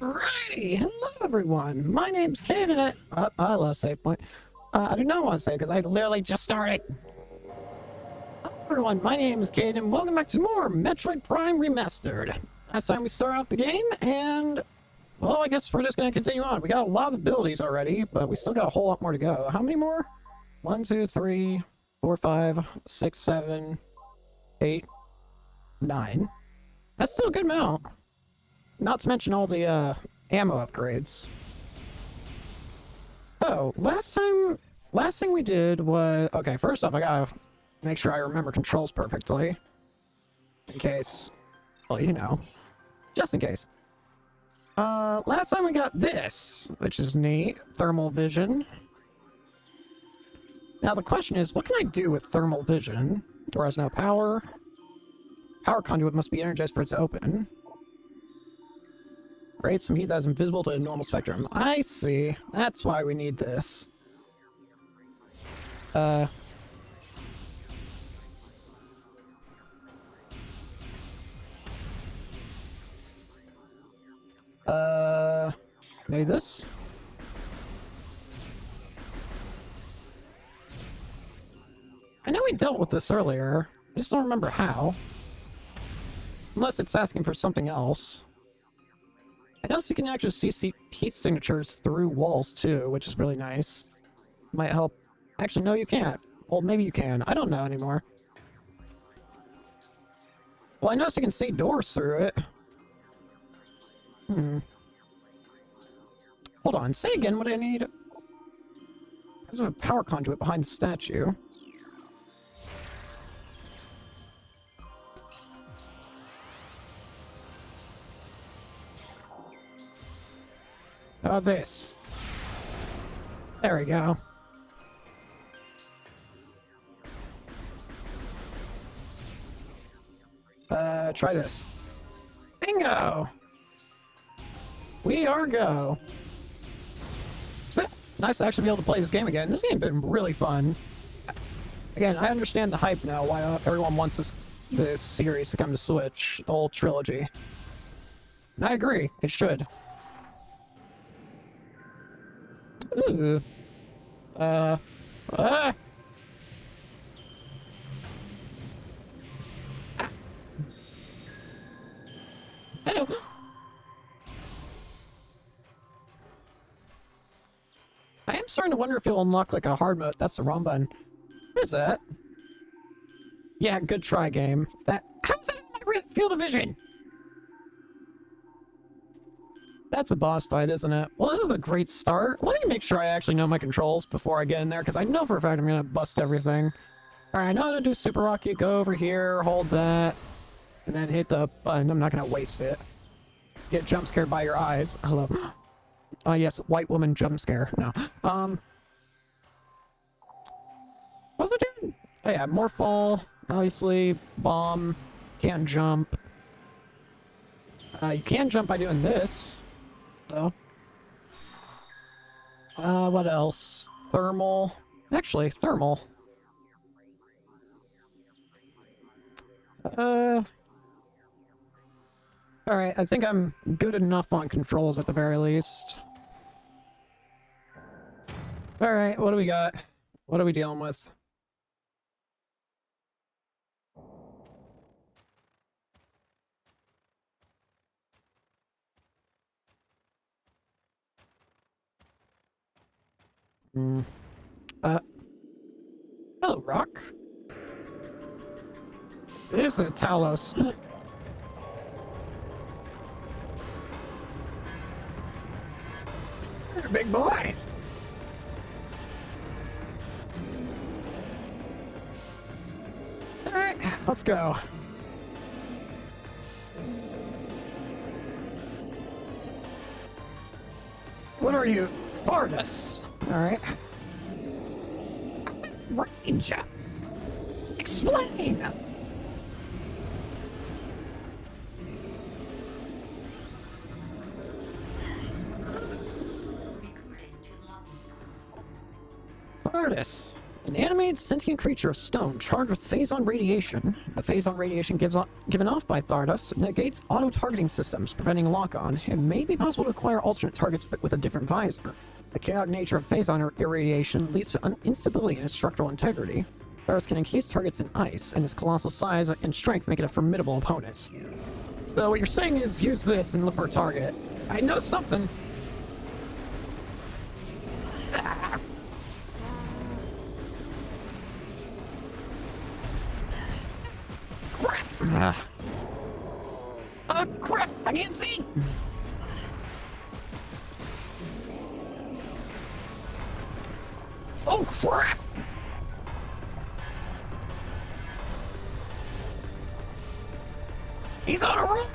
Alrighty, hello everyone. My name's Candidate. I lost save point. I do not want to say because I literally just started. Hello everyone, my name is Cade and welcome back to more Metroid Prime Remastered. Last time we started off the game and, well, I guess we're just going to continue on. We got a lot of abilities already, but we still got a whole lot more to go. How many more? 1, 2, 3, 4, 5, 6, 7, 8, 9. That's still a good amount. Not to mention all the ammo upgrades. So, last thing we did was... Okay, first off, I gotta make sure I remember controls perfectly. In case... Well, you know. Just in case. Last time we got this, which is neat. Thermal vision. Now the question is, what can I do with thermal vision? Door has no power. Power conduit must be energized for it to open. Create some heat that is invisible to a normal spectrum. I see. That's why we need this. Maybe this? I know we dealt with this earlier. I just don't remember how. Unless it's asking for something else. I notice you can actually see heat signatures through walls too, which is really nice. Might help. Actually, no, you can't. Well, maybe you can. I don't know anymore. Well, I notice you can see doors through it. Hold on. Say again what I need. There's a power conduit behind the statue. Oh, this. There we go. Try this. Bingo! We are go. Nice to actually be able to play this game again. This game's been really fun. Again, I understand the hype now, why everyone wants this series to come to Switch, the whole trilogy. And I agree, it should. Ooh. Ah. Hello. I am starting to wonder if you'll unlock like a hard mode. That's the wrong button. What is that? Yeah, good try, game. How's that in my field of vision? That's a boss fight, isn't it? Well, this is a great start. Let me make sure I actually know my controls before I get in there, because I know for a fact I'm gonna bust everything. Alright, I know how to do Super Rocky. Go over here, hold that, and then hit the button. I'm not gonna waste it. Get jump scared by your eyes. Hello. Yes, white woman jump scare. No. What was I doing? Oh yeah, more fall, obviously, bomb, can't jump. You can jump by doing this, though. What else? Thermal. Actually, thermal. Alright, I think I'm good enough on controls at the very least. Alright, what do we got? What are we dealing with? Hello, Rock. This is a Talos. You're a big boy. Alright, let's go. What are you? Fartus. Alright. Range. Explain. Fartus. An animated sentient creature of stone charged with phazon radiation. The phazon radiation given off by Thardos negates auto-targeting systems, preventing lock-on. It may be possible to acquire alternate targets but with a different visor. The chaotic nature of phazon irradiation leads to instability in its structural integrity. Thardos can encase targets in ice, and its colossal size and strength make it a formidable opponent. So what you're saying is use this and look for a target. I know something. Ah. Crap! Oh crap! I can't see! Oh crap! He's on a roll!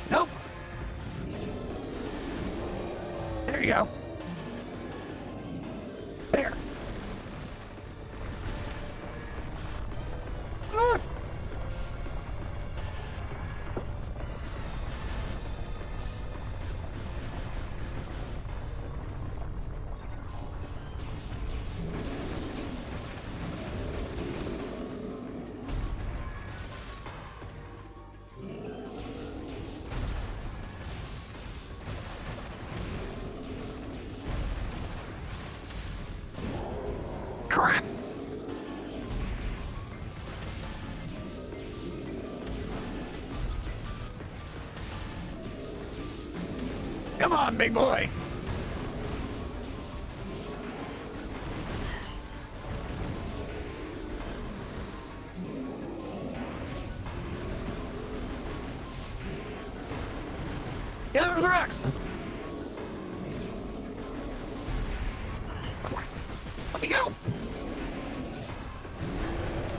Nope. There you go. There. Ah. Crap! Come on, big boy! Get over the rocks! Let me go!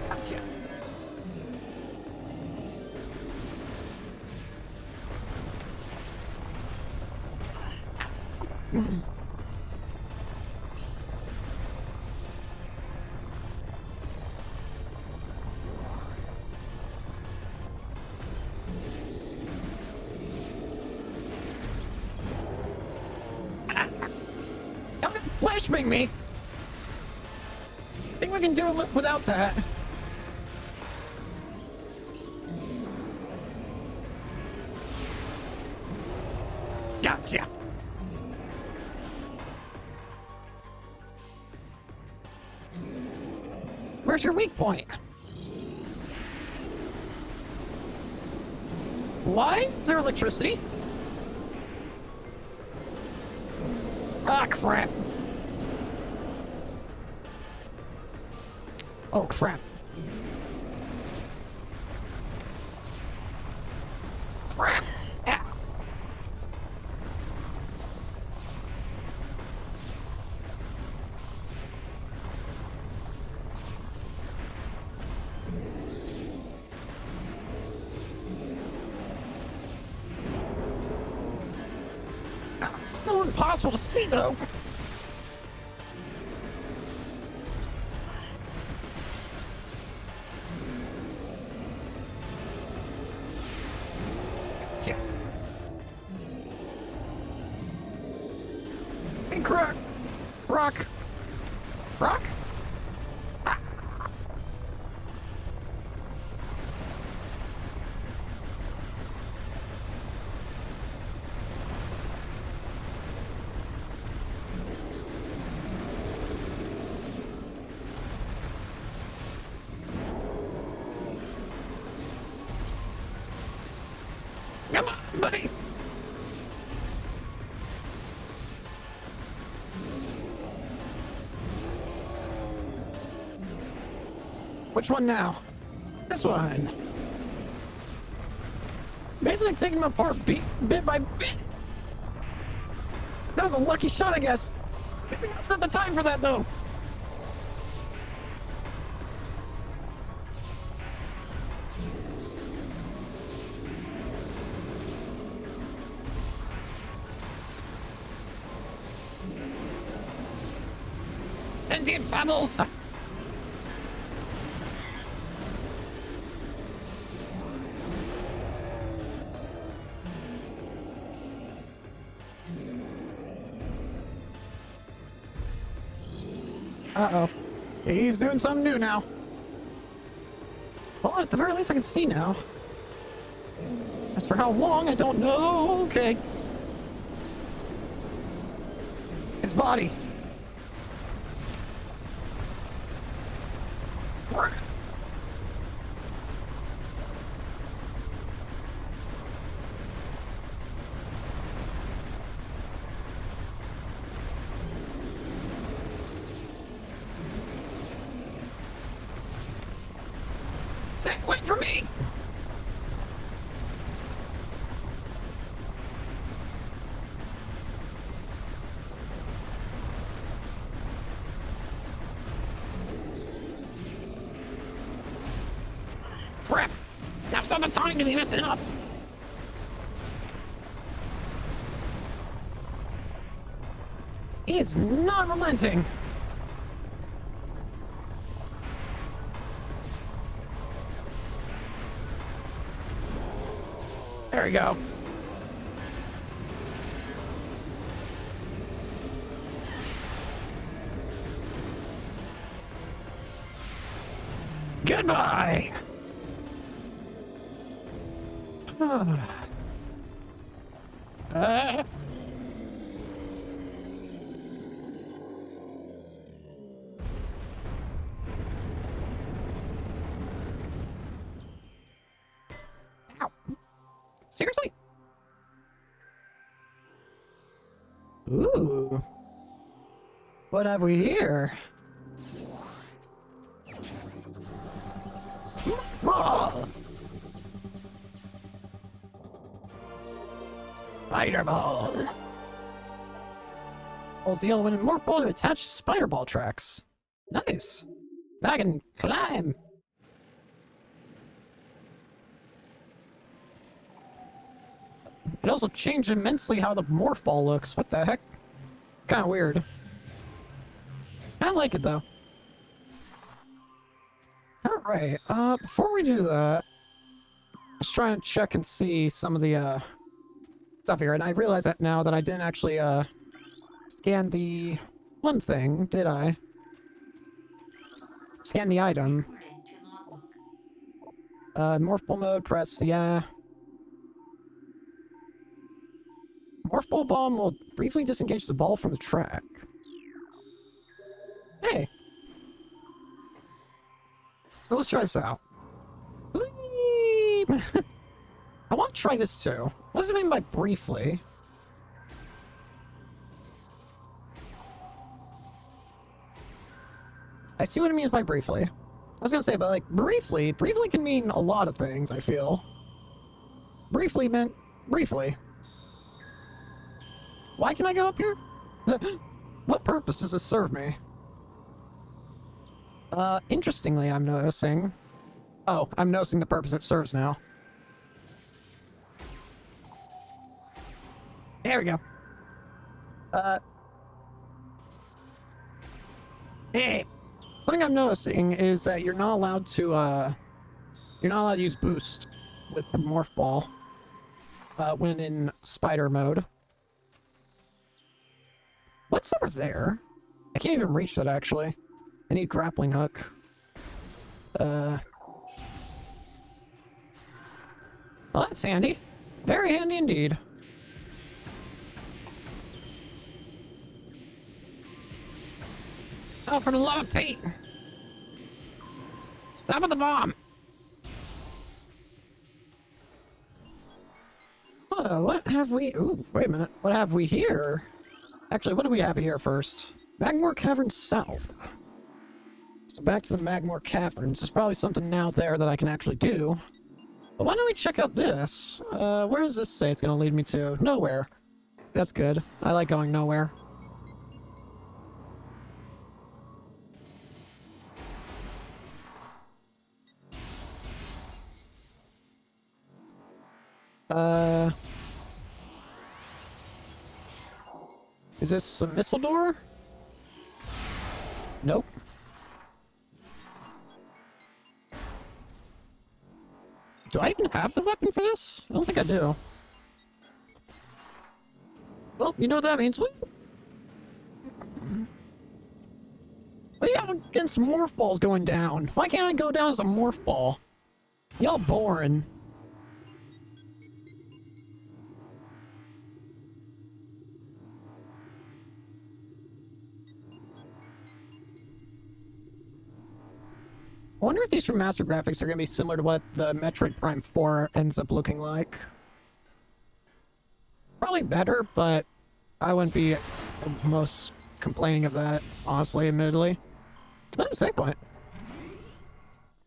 Gotcha. Don't flashbang me! I think we can do it without that. Gotcha. Where's your weak point? Why is there electricity? Ah, crap. Oh, crap. Crap. Ah. It's still impossible to see, though. Yeah. Hey, Croc! Rock! Rock? Ah. Come on, buddy! Which one now? This one. Basically taking them apart bit by bit. That was a lucky shot, I guess. Maybe that's not the time for that, though. Sentient bubbles! Uh-oh. He's doing something new now. Well, at the very least I can see now. As for how long, I don't know. Okay. His body. Wait for me! Crap! Now's not the time to be messing up! He is not relenting! There we go. Goodbye! Ow. Seriously? Ooh. What have we here? Oh. Spider Ball. Holds the element and Morph Ball to attach Spider Ball tracks. Nice. Now I can climb. It also changed immensely how the Morph Ball looks. What the heck? It's kind of weird. I like it though. Alright, before we do that, just trying to check and see some of the, stuff here, and I realize that now that I didn't actually, scan the one thing, did I? Scan the item. Morph Ball mode, press, yeah. Morph Ball Bomb will briefly disengage the ball from the track. Hey! So let's try this out. Whee! I want to try this too. What does it mean by briefly? I see what it means by briefly. I was gonna say, but like, briefly can mean a lot of things, I feel. Briefly meant briefly. Why can I go up here? What purpose does this serve me? Interestingly, I'm noticing... Oh, I'm noticing the purpose it serves now. There we go. Hey! Something I'm noticing is that you're not allowed to use boost with the Morph Ball, when in Spider mode. What's over there? I can't even reach that, actually. I need grappling hook. Well, that's handy. Very handy indeed. Oh, for the love of Pete! Stop with the bomb! Oh, what have we... Ooh, wait a minute. What have we here? Actually, what do we have here first? Magmore Caverns South. So back to the Magmore Caverns. There's probably something out there that I can actually do. But why don't we check out this? Where does this say it's gonna lead me to? Nowhere. That's good. I like going nowhere. Is this a missile door? Nope. Do I even have the weapon for this? I don't think I do. Well, you know what that means. Whee! against morph balls going down? Why can't I go down as a morph ball? Y'all boring. I wonder if these remastered graphics are going to be similar to what the Metroid Prime 4 ends up looking like. Probably better, but I wouldn't be most complaining of that, honestly, admittedly. Oh, save point.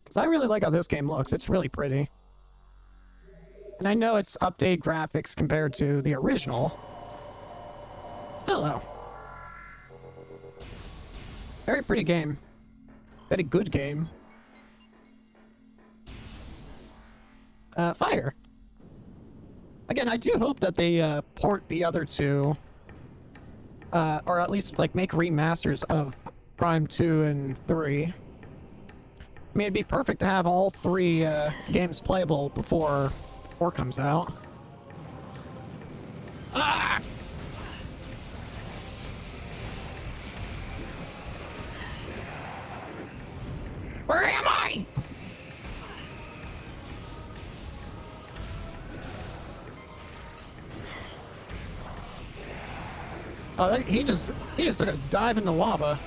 Because I really like how this game looks. It's really pretty. And I know it's updated graphics compared to the original. Still, though. Very pretty game. Very good game. Fire. Again, I do hope that they port the other two, or at least like make remasters of Prime 2 and 3. I mean, it'd be perfect to have all three games playable before 4 comes out. Ah! Where am I? Oh, he just took a dive in the lava.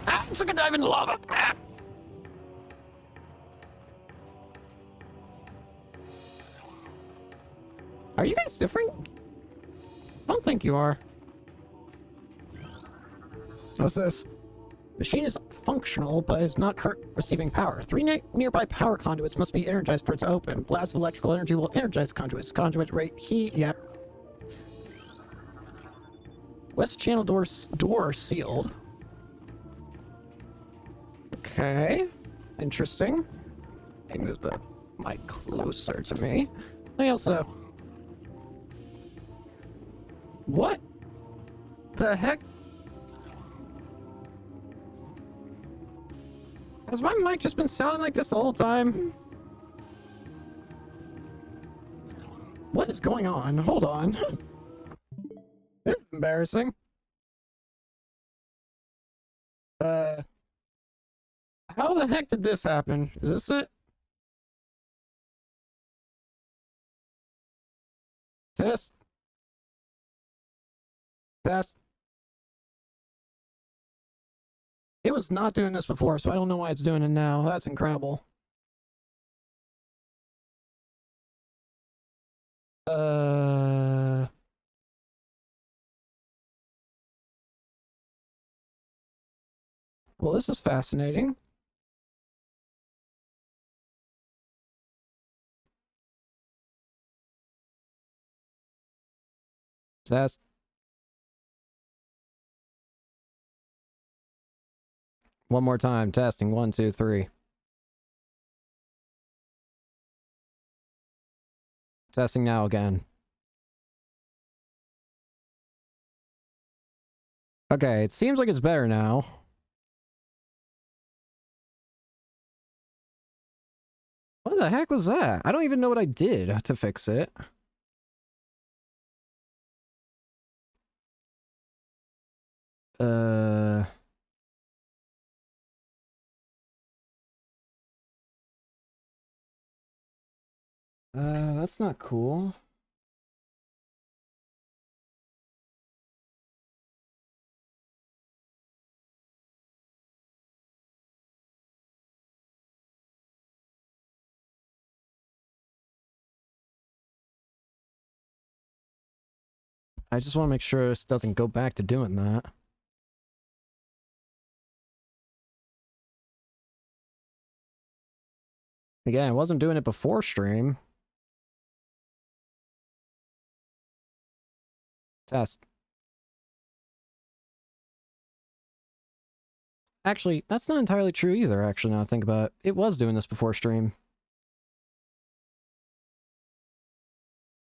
Ah, he took a dive in the lava. Ah. Are you guys different? I don't think you are. What's this? Machine is functional, but is not receiving power. 3 nearby power conduits must be energized for it to open. Blast of electrical energy will energize conduits. Conduit rate heat, yep. West channel door sealed. Okay. Interesting. Let me move the mic closer to me. I also... What the heck? Has my mic just been sounding like this the whole time? What is going on? Hold on. This is embarrassing. How the heck did this happen? Is this it? Test. Test. It was not doing this before, so I don't know why it's doing it now. That's incredible. Well, this is fascinating. Test. One more time. Testing. 1, 2, 3. Testing now again. Okay, it seems like it's better now. What the heck was that? I don't even know what I did to fix it. That's not cool. I just want to make sure this doesn't go back to doing that. Again, I wasn't doing it before stream. Test. Actually, that's not entirely true either, actually, now I think about it. It was doing this before stream.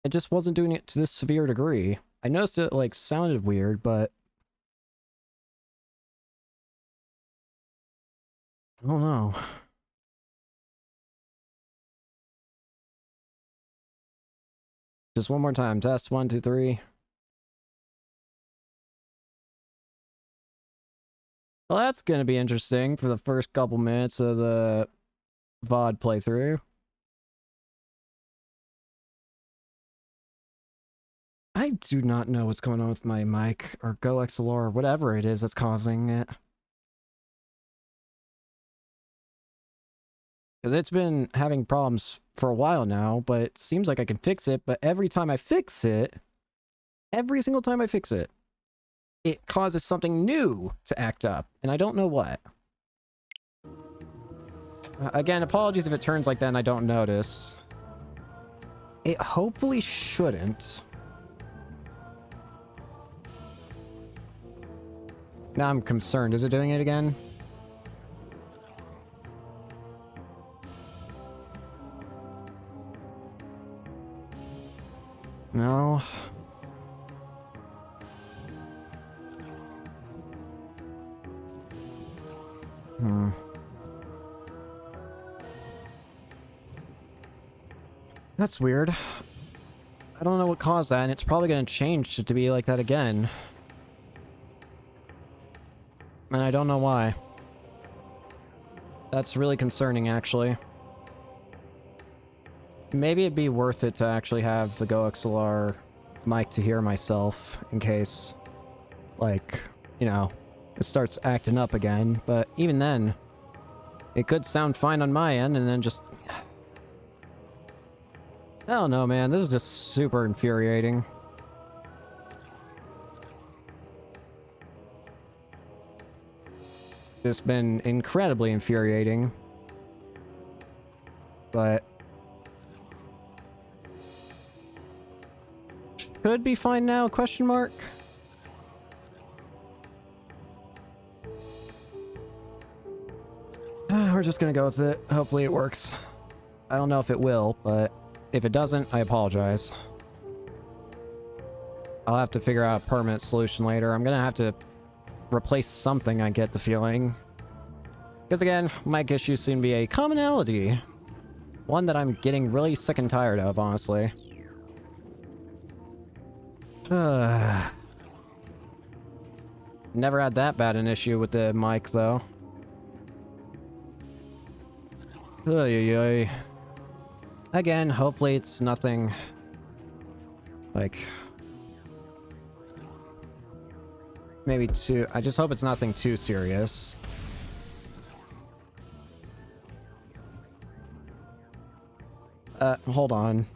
It just wasn't doing it to this severe degree. I noticed it, like, sounded weird, but... I don't know. Just one more time. Test 1, 2, 3. Well, that's gonna be interesting for the first couple minutes of the VOD playthrough. I do not know what's going on with my mic, or Go XLR, or whatever it is that's causing it. Because it's been having problems for a while now, but it seems like I can fix it, but every time I fix it, every single time I fix it, it causes something new to act up, and I don't know what. Again, apologies if it turns like that and I don't notice. It hopefully shouldn't. Now I'm concerned. Is it doing it again? No. Hmm. That's weird. I don't know what caused that, and it's probably going to change to be like that again. And I don't know why. That's really concerning, actually. Maybe it'd be worth it to actually have the Go XLR mic to hear myself, in case, like, you know, it starts acting up again. But even then, it could sound fine on my end, and then just... I don't know, man. This is just super infuriating. It's been incredibly infuriating. But... should be fine now, question mark? We're just gonna go with it. Hopefully it works. I don't know if it will, but if it doesn't, I apologize. I'll have to figure out a permanent solution later. I'm gonna have to replace something, I get the feeling. Because again, mic issues seem to be a commonality. One that I'm getting really sick and tired of, honestly. Never had that bad an issue with the mic, though. Ay. Again, hopefully it's nothing... like... maybe too... I just hope it's nothing too serious. Hold on.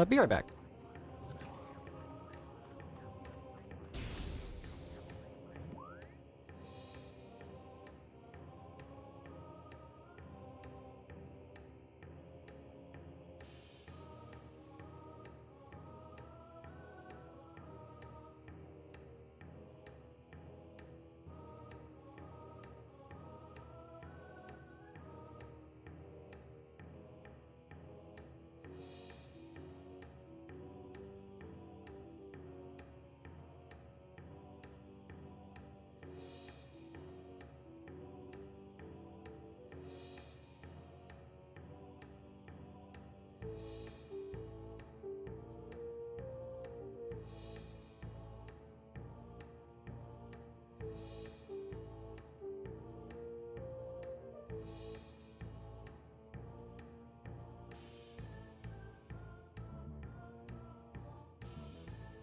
Be right back.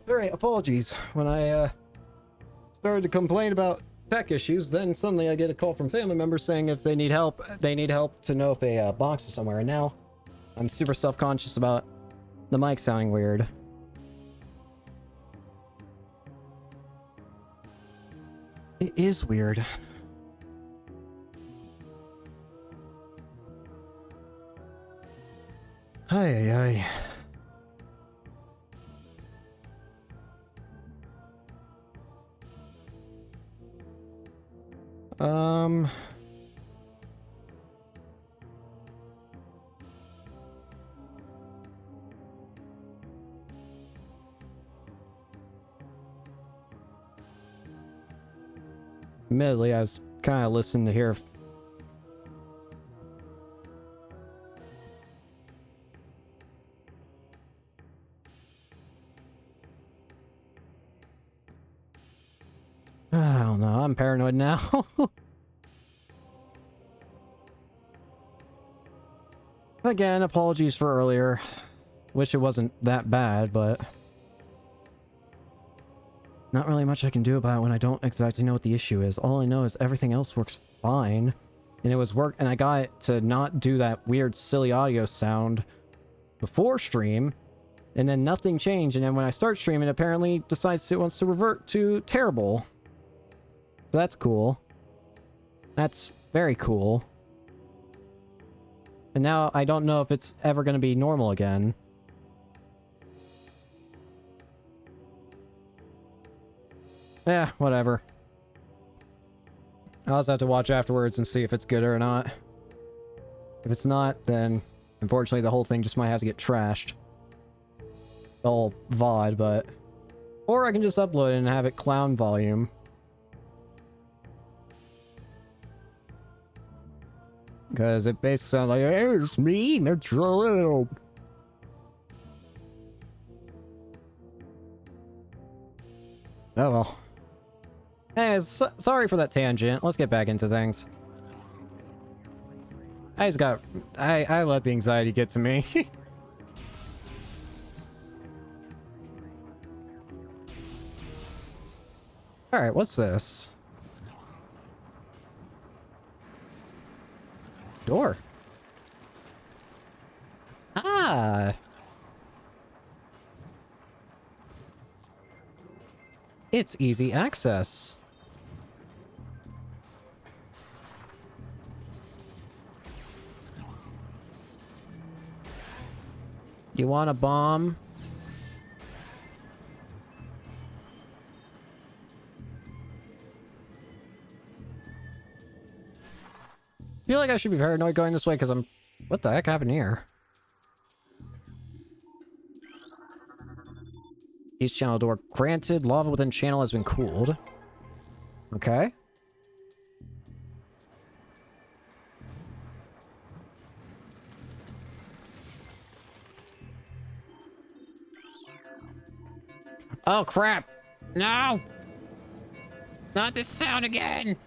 Alright, apologies. When I, started to complain about tech issues, then suddenly I get a call from family members saying if they need help to know if a box is somewhere. And now I'm super self-conscious about the mic sounding weird. It is weird. Ay. Um... Admittedly, I was kind of listening to hear... I don't know, I'm paranoid now. Again, apologies for earlier. Wish it wasn't that bad, but... not really much I can do about it when I don't exactly know what the issue is. All I know is everything else works fine. And it was and I got it to not do that weird silly audio sound before stream, and then nothing changed, and then when I start streaming, it apparently decides it wants to revert to terrible. So that's cool. That's very cool. And now I don't know if it's ever going to be normal again. Yeah, whatever. I'll just have to watch afterwards and see if it's good or not. If it's not, then unfortunately the whole thing just might have to get trashed. The whole VOD, but... or I can just upload it and have it clown volume. Because it basically sounds like, hey, it's me, Metroid. Oh well. Anyways, sorry for that tangent. Let's get back into things. I just got... I let the anxiety get to me. Alright, what's this? Door. Ah! It's easy access. You want a bomb? I feel like I should be paranoid going this way because I'm... what the heck happened here? Each channel door granted. Lava within channel has been cooled. Okay. Oh crap! No! Not this sound again!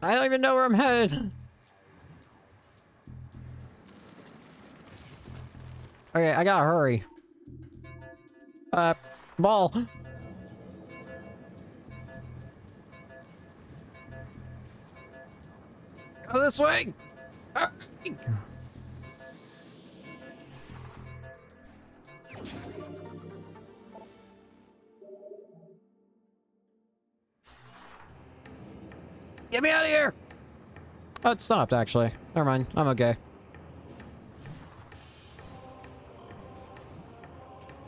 I don't even know where I'm headed. Okay, I gotta hurry. Ball. Go this way. Get me out of here! Oh, it stopped, actually. Never mind. I'm okay.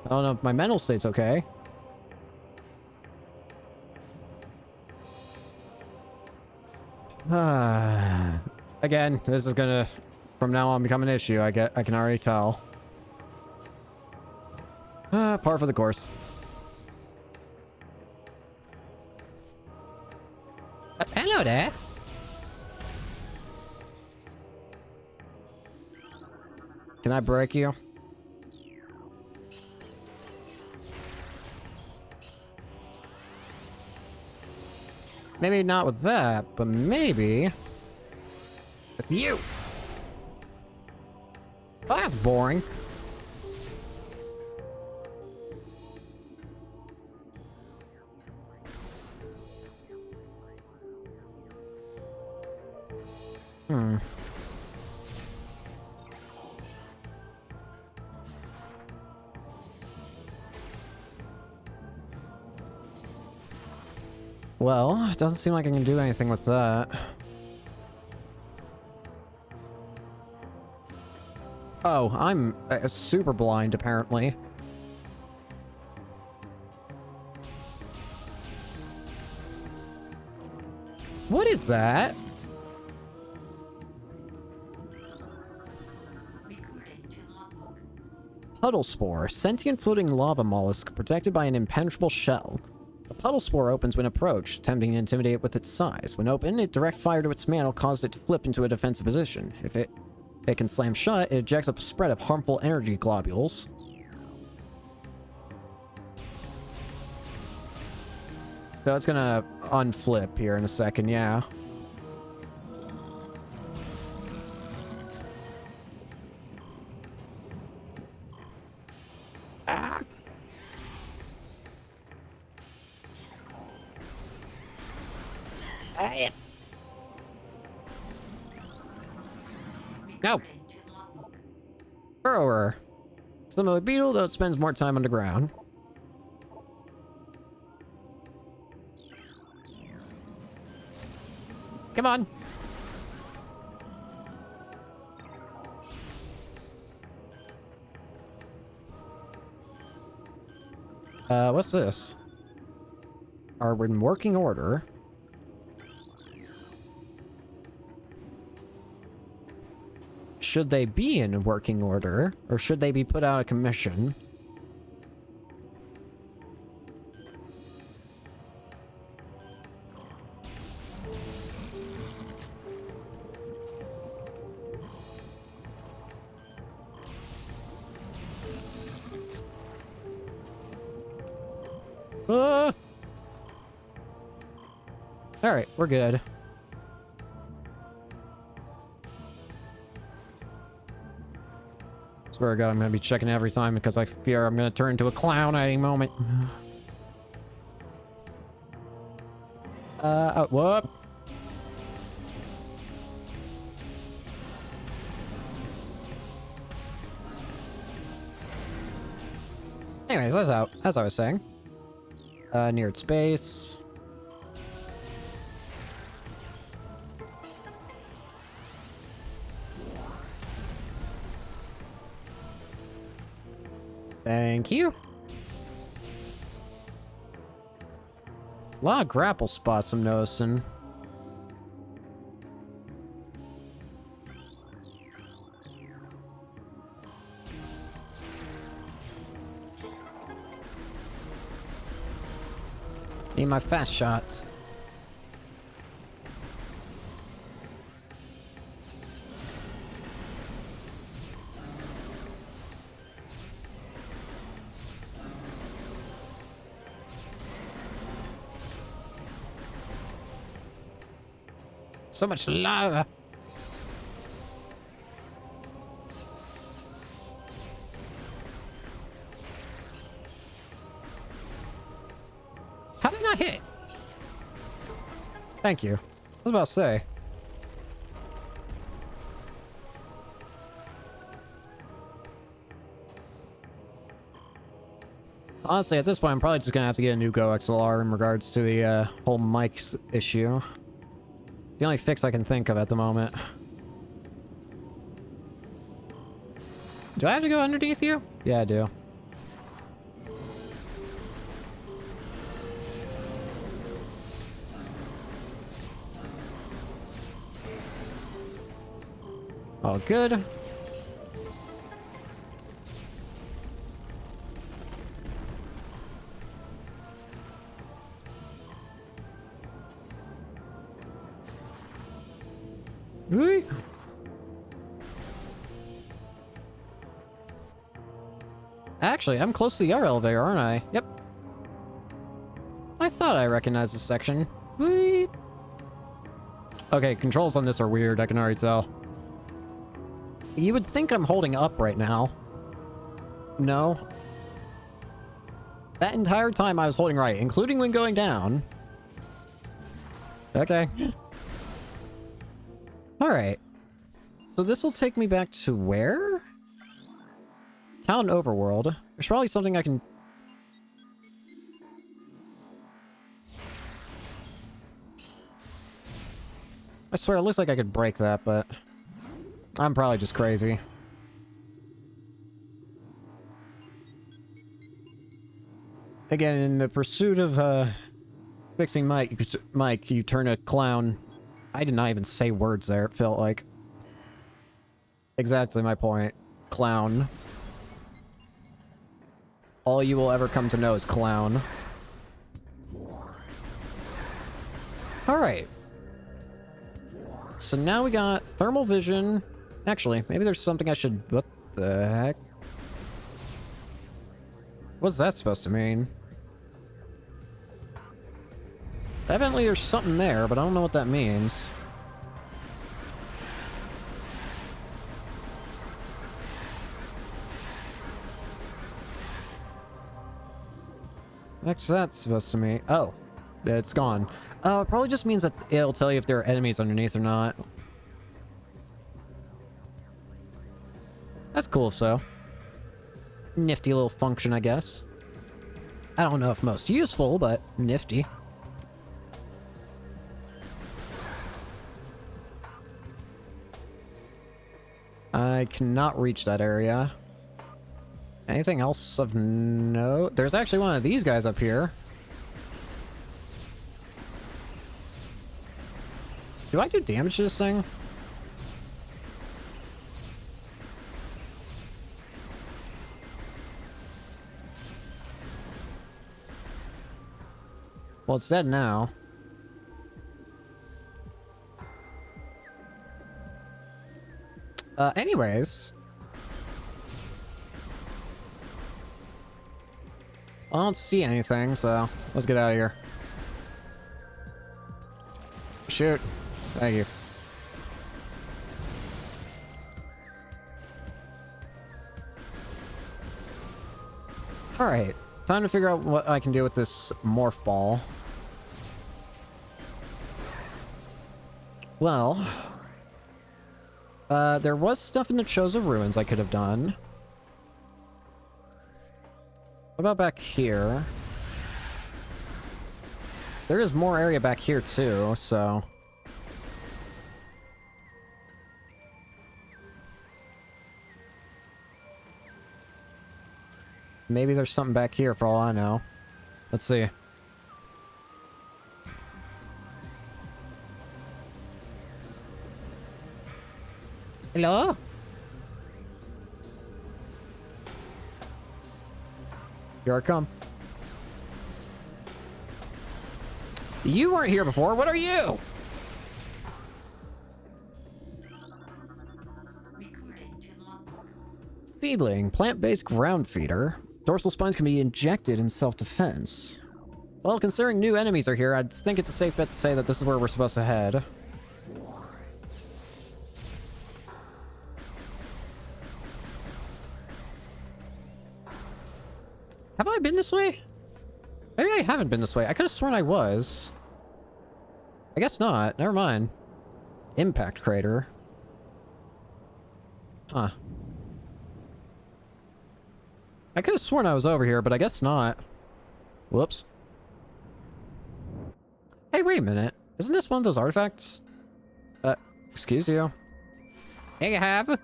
I don't know if my mental state's okay. Again, this is gonna, from now on, become an issue. I can already tell. Par for the course. Hello there. Can I break you? Maybe not with that, but maybe with you. Well, that's boring. Well, it doesn't seem like I can do anything with that. Oh, I'm super blind, apparently. What is that? Puddle Spore, sentient floating lava mollusk protected by an impenetrable shell. The puddle spore opens when approached, attempting to intimidate it with its size. When open, it direct fire to its mantle causes it to flip into a defensive position. If it can slam shut, it ejects a spread of harmful energy globules. So it's gonna unflip here in a second, yeah. Ah. No. Burrower. Similar beetle, though it spends more time underground. Come on. What's this? Are we in working order? Should they be in working order, or should they be put out of commission? Alright, we're good. Swear to God, I'm gonna be checking every time because I fear I'm gonna turn into a clown at any moment. Whoop. Anyways, that's out. As I was saying. Near its base. Thank you. A lot of grapple spots I'm noticing. Need my fast shots. So much lava. How did I not hit? Thank you. I was about to say. Honestly, at this point, I'm probably just gonna have to get a new Go XLR in regards to the whole mic issue. It's the only fix I can think of at the moment. Do I have to go underneath you? Yeah, I do. All good. Really? Actually, I'm close to the air elevator, aren't I? Yep. I thought I recognized this section. Whee! Okay, controls on this are weird, I can already tell. You would think I'm holding up right now. No. That entire time I was holding right, including when going down. Okay. Alright. So this will take me back to where? Town Overworld. There's probably something I can... I swear, it looks like I could break that, but... I'm probably just crazy. Again, in the pursuit of fixing Mike, you turn a clown. I did not even say words there, it felt like. Exactly my point. Clown. All you will ever come to know is clown. Alright. So now we got thermal vision. Actually, maybe there's something I should... What the heck? What's that supposed to mean? Evidently there's something there, but I don't know what that means. What's that supposed to mean? Oh, it's gone. It probably just means that it'll tell you if there are enemies underneath or not. That's cool, so. Nifty little function, I guess. I don't know if most useful, but nifty. I cannot reach that area. Anything else of note? There's actually one of these guys up here. Do I do damage to this thing? Well, it's dead now. Anyways. I don't see anything, so let's get out of here. Shoot. Thank you. Alright. Time to figure out what I can do with this morph ball. Well... there was stuff in the Chozo Ruins I could have done. What about back here? There is more area back here too, so... Maybe there's something back here for all I know. Let's see. Hello? Here I come. You weren't here before. What are you? Seedling, plant-based ground feeder. Dorsal spines can be injected in self-defense. Well, considering new enemies are here, I'd think it's a safe bet to say that this is where we're supposed to head. Have I been this way? Maybe I haven't been this way. I could have sworn I was. I guess not. Never mind. Impact crater. Huh. I could have sworn I was over here, but I guess not. Whoops. Hey, wait a minute. Isn't this one of those artifacts? Excuse you. Hey, you have?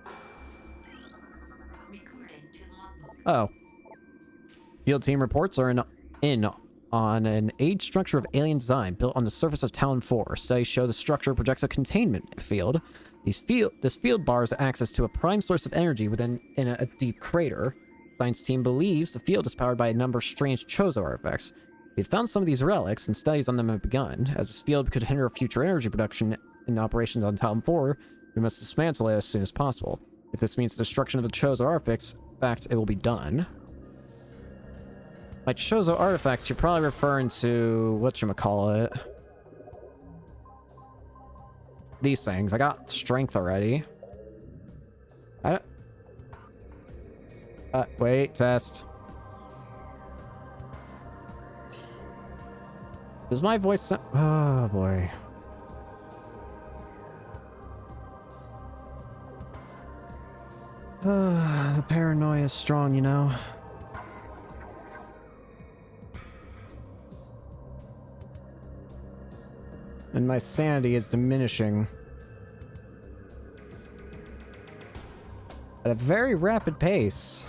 Oh. Field team reports are in on an age structure of alien design built on the surface of Talon 4. Studies show the structure projects a containment field. This field bars access to a prime source of energy within a deep crater. Science team believes the field is powered by a number of strange Chozo artifacts. We've found some of these relics, and studies on them have begun. As this field could hinder future energy production in operations on Talon 4, we must dismantle it as soon as possible. If this means the destruction of the Chozo artifacts, it will be done. By Chozo artifacts, you're probably referring to whatchamacallit. These things. I got strength already. Wait, test. Does my voice sound... Oh, boy. The paranoia is strong, you know. And my sanity is diminishing. At a very rapid pace.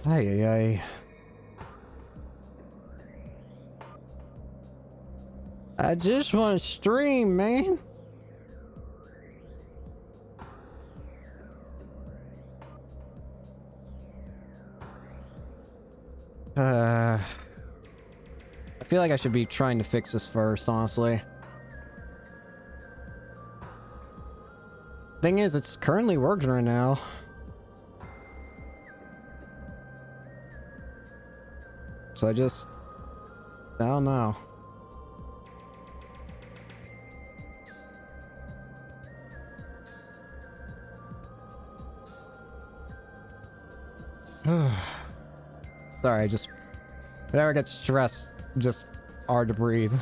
Ay, ay, ay. I just want to stream, man. I feel like I should be trying to fix this first, honestly. Thing is, it's currently working right now. So I don't know. Sorry, whenever I get stressed, just hard to breathe.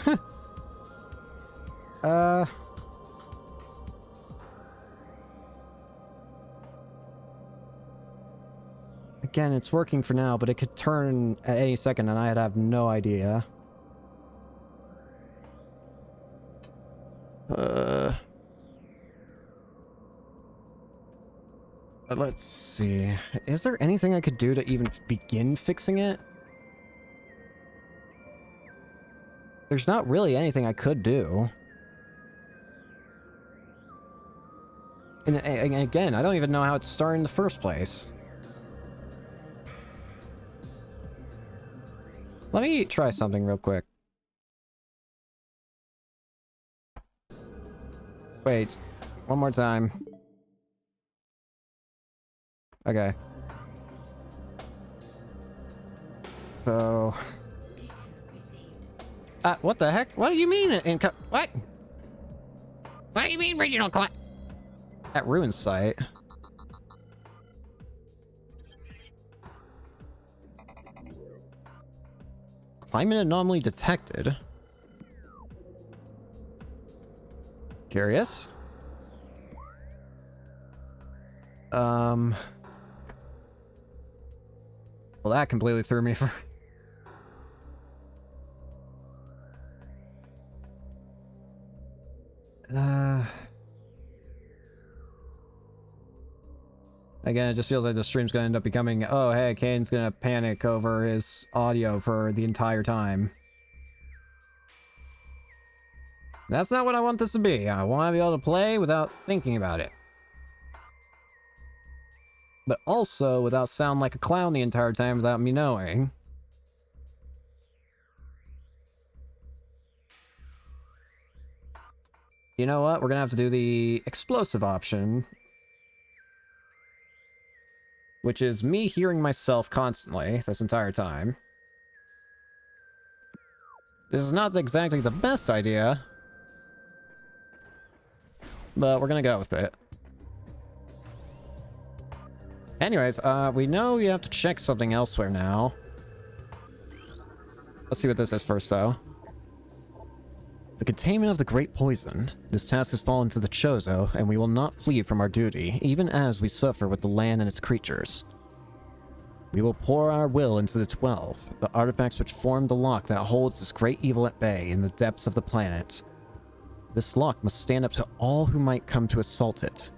Again, it's working for now, but it could turn at any second and I'd have no idea. Let's see. Is there anything I could do to even begin fixing it? There's not really anything I could do. And again, I don't even know how it started in the first place. Let me try something real quick. Wait, one more time. Okay. So... what the heck? What do you mean what? What do you mean regional At ruin site? Climate anomaly detected. Curious. Well, that completely threw me for... Again, it just feels like the stream's gonna end up becoming, oh, hey, Kane's gonna panic over his audio for the entire time. That's not what I want this to be. I want to be able to play without thinking about it. But also without sound like a clown the entire time without me knowing. You know what? We're gonna have to do the explosive option. Which is me hearing myself constantly this entire time. This is not exactly the best idea. But we're gonna go with it. Anyways, we know you have to check something elsewhere now. Let's see what this is first, though. The containment of the Great Poison. This task has fallen to the Chozo, and we will not flee from our duty, even as we suffer with the land and its creatures. We will pour our will into the 12, the artifacts which form the lock that holds this great evil at bay in the depths of the planet. This lock must stand up to all who might come to assault it,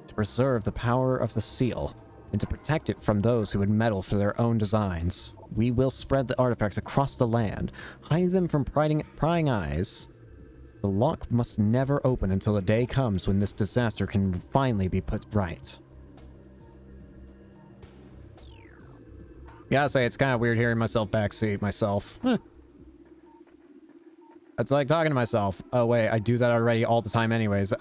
to preserve the power of the seal, and to protect it from those who would meddle for their own designs. We will spread the artifacts across the land, hide them from prying eyes. The lock must never open until the day comes when this disaster can finally be put right. Gotta say, it's kind of weird hearing myself backseat myself. It's like talking to myself. Oh wait, I do that already all the time anyways. I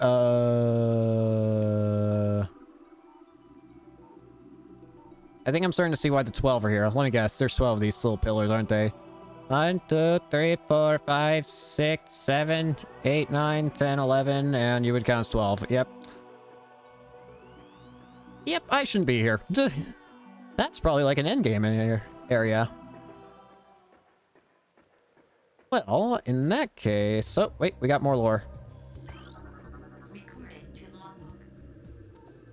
think I'm starting to see why the 12 are here. Let me guess, there's 12 of these little pillars, aren't they? 1, 2, 3, 4, 5, 6, 7, 8, 9, 10, 11, and you would count as 12. Yep. Yep, I shouldn't be here. That's probably like an endgame area. Well, in that case... Oh, wait, we got more lore.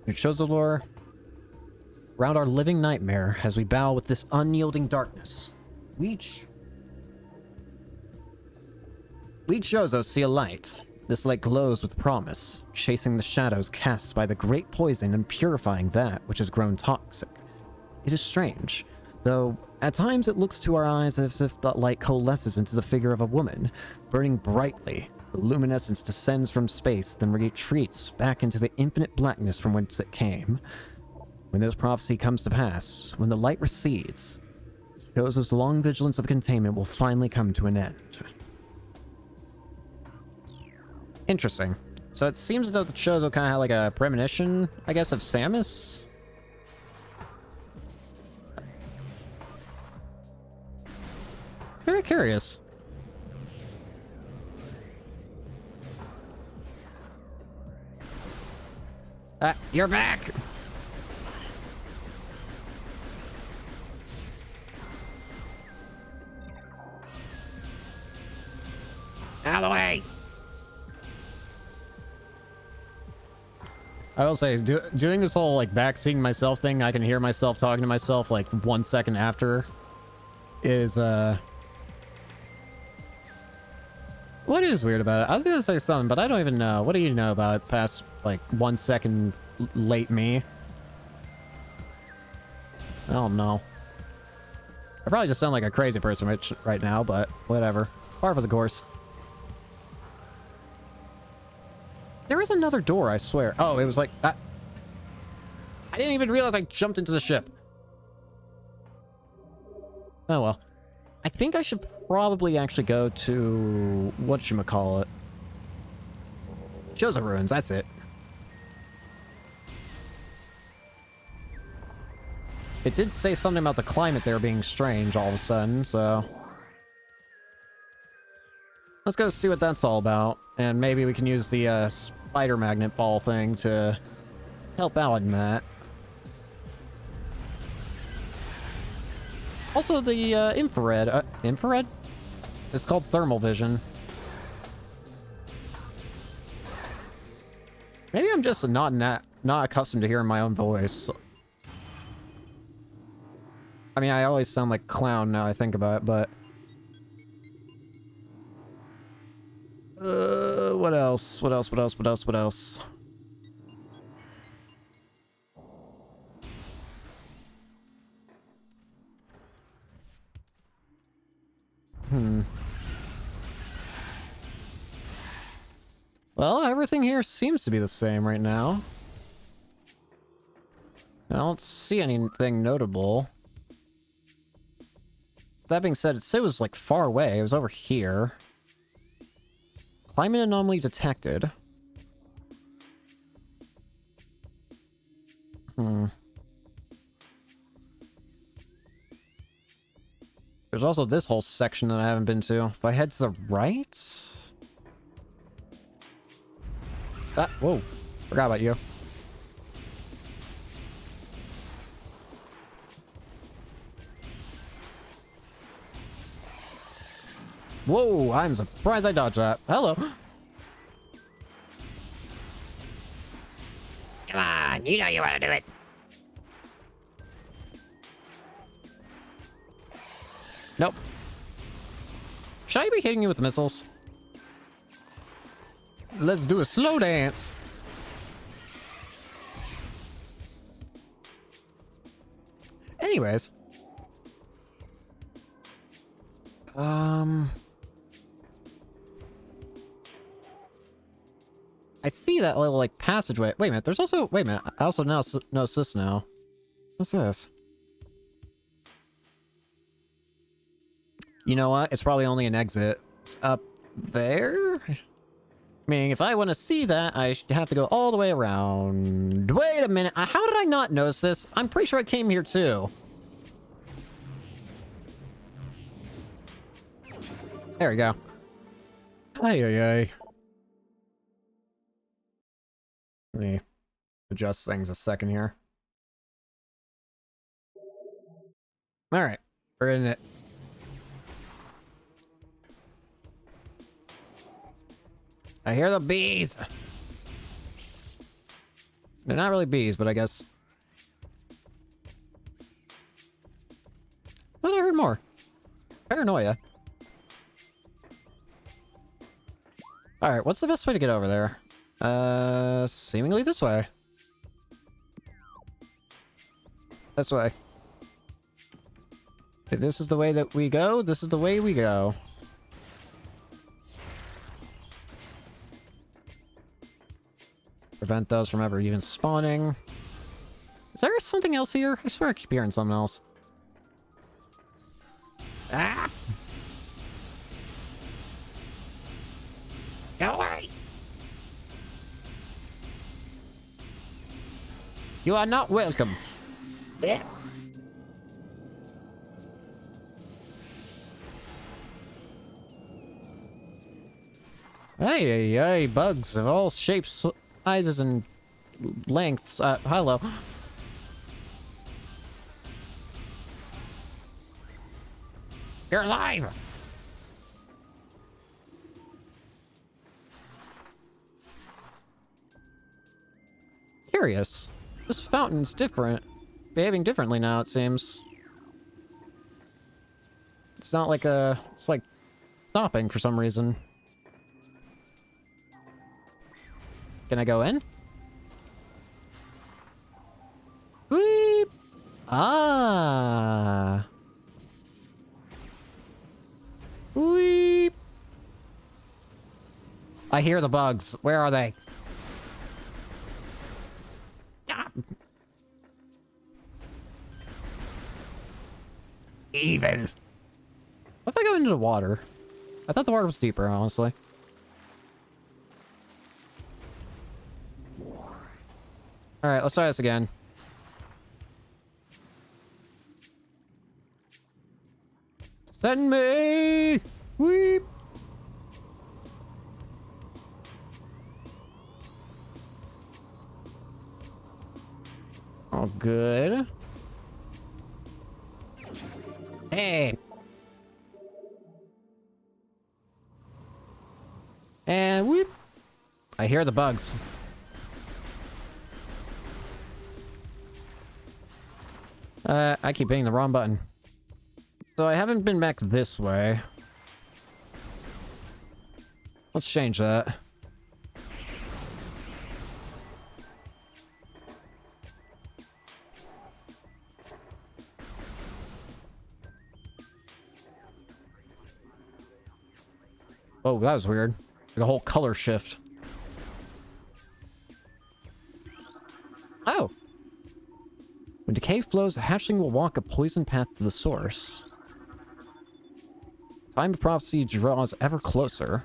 It shows the lore around our living nightmare as we battle with this unyielding darkness. We Chozo see a light. This light glows with promise, chasing the shadows cast by the great poison and purifying that which has grown toxic. It is strange. though at times it looks to our eyes as if the light coalesces into the figure of a woman, burning brightly. The luminescence descends from space, then retreats back into the infinite blackness from whence it came. When this prophecy comes to pass, when the light recedes, Chozo's long vigilance of containment will finally come to an end. Interesting. So it seems as though the Chozo kind of had like a premonition, I guess, of Samus? Very curious. You're back! Out of the way! I will say, doing this whole, like, back-seeing myself thing, I can hear myself talking to myself, like, 1 second after, is, what is weird about it? I was gonna say something, but I don't even know. What do you know about it past, like, 1 second late me? I don't know. I probably just sound like a crazy person right now, but whatever. Par for the course. There is another door, I swear. Oh, it was like... I didn't even realize I jumped into the ship. Oh, well. I think I should probably actually go to... whatchamacallit? Chozo Ruins, that's it. It did say something about the climate there being strange all of a sudden, so... let's go see what that's all about. And maybe we can use the, spider magnet ball thing to help out in that. Also, the infrared. Infrared? It's called thermal vision. Maybe I'm just not accustomed to hearing my own voice. I mean, I always sound like a clown now I think about it, but... what else? What else? What else? What else? What else? Well, everything here seems to be the same right now. I don't see anything notable. That being said, it was like far away. It was over here. Climate anomaly detected. There's also this whole section that I haven't been to. If I head to the right... whoa. Forgot about you. Whoa, I'm surprised I dodged that. Hello. Come on, you know you want to do it. Nope. Should I be hitting you with missiles? Let's do a slow dance. Anyways. I see that little, like, passageway. Wait a minute, there's also... wait a minute, I also now notice this now. What's this? You know what? It's probably only an exit. It's up there? Meaning, if I want to see that, I have to go all the way around. Wait a minute, how did I not notice this? I'm pretty sure I came here too. There we go. Ay, ay, ay. Let me adjust things a second here. Alright, we're in it. I hear the bees! They're not really bees, but I guess... I thought I heard more. Paranoia. Alright, what's the best way to get over there? Seemingly this way. This way. If this is the way that we go, this is the way we go. Prevent those from ever even spawning. Is there something else here? I swear I keep hearing something else. Ah! Go away! You are not welcome. Yeah. Hey, hey, bugs of all shapes, sizes, and lengths. Hello. You're alive! Curious. This fountain's different. Behaving differently now, it seems. It's not like a... It's like stopping for some reason. Can I go in? Weep! Ah! Weep! I hear the bugs. Where are they? Stop! Even. What if I go into the water? I thought the water was deeper, honestly. Alright, let's try this again. Send me! Weep! Oh, good. Hey! And whoop! I hear the bugs. I keep hitting the wrong button. So I haven't been back this way. Let's change that. Oh, that was weird. Like a whole color shift. Oh! When decay flows, the hatchling will walk a poison path to the source. Time of prophecy draws ever closer.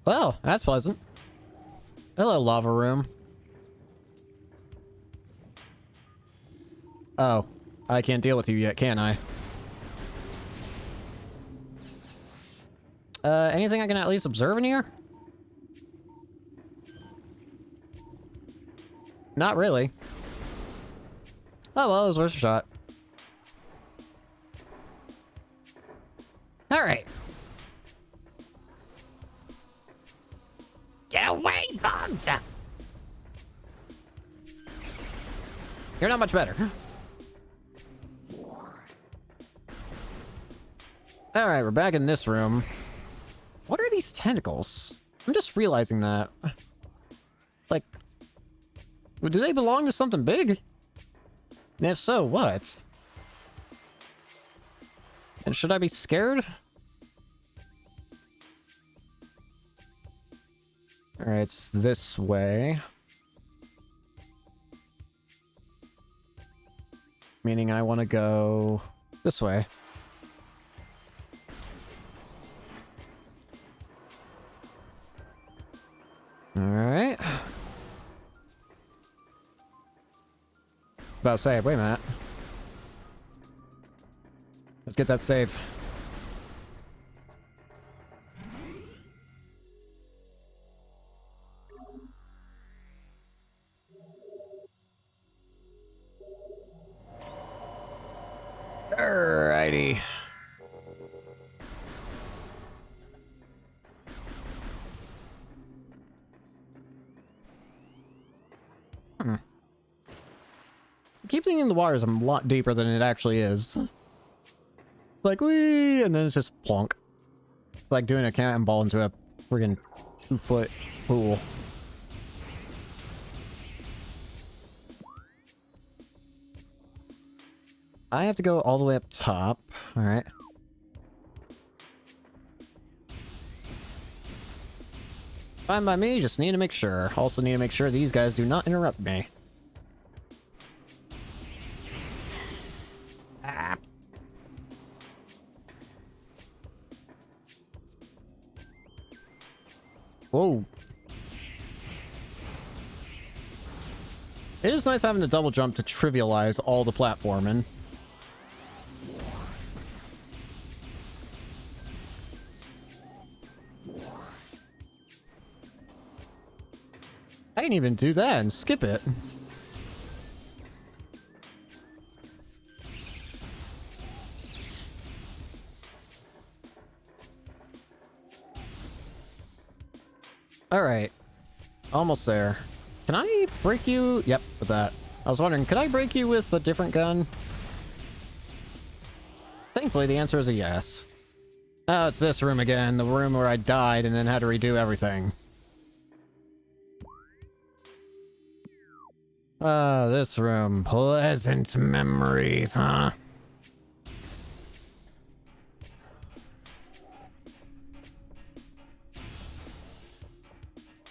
Well, that's pleasant. Hello, lava room. Oh, I can't deal with you yet, can I? Anything I can at least observe in here? Not really. Oh well, it was worth a shot. Alright. Get away, bugs! You're not much better. Alright, we're back in this room. What are these tentacles? I'm just realizing that. Like, do they belong to something big? And if so, what? And should I be scared? Alright, it's this way. Meaning I want to go this way. Alright. About to say, wait a minute. Let's get that save. Alrighty. Keep thinking the water is a lot deeper than it actually is. It's like, wee, and then it's just plonk. It's like doing a cannonball into a friggin' 2-foot pool. I have to go all the way up top. Alright. Fine by me, just need to make sure. Also need to make sure these guys do not interrupt me. Ah. Whoa. It is nice having the double jump to trivialize all the platforming. I can even do that and skip it. Alright. Almost there. Can I break you? Yep, with that. I was wondering, could I break you with a different gun? Thankfully, the answer is a yes. Oh, it's this room again. The room where I died and then had to redo everything. Ah, this room. Pleasant memories, huh?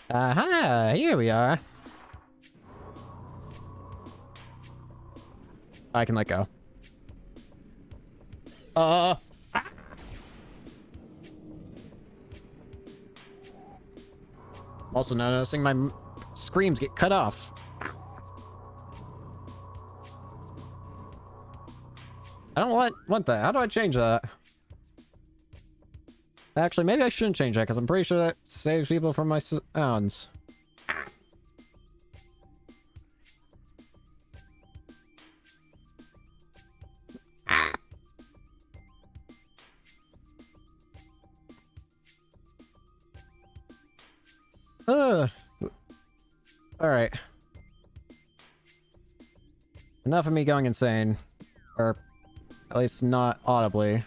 Aha! Here we are. I can let go. Also noticing my screams get cut off. I don't want that. How do I change that? Actually, maybe I shouldn't change that, because I'm pretty sure that saves people from my sounds. Alright. Enough of me going insane. Or, at least not audibly.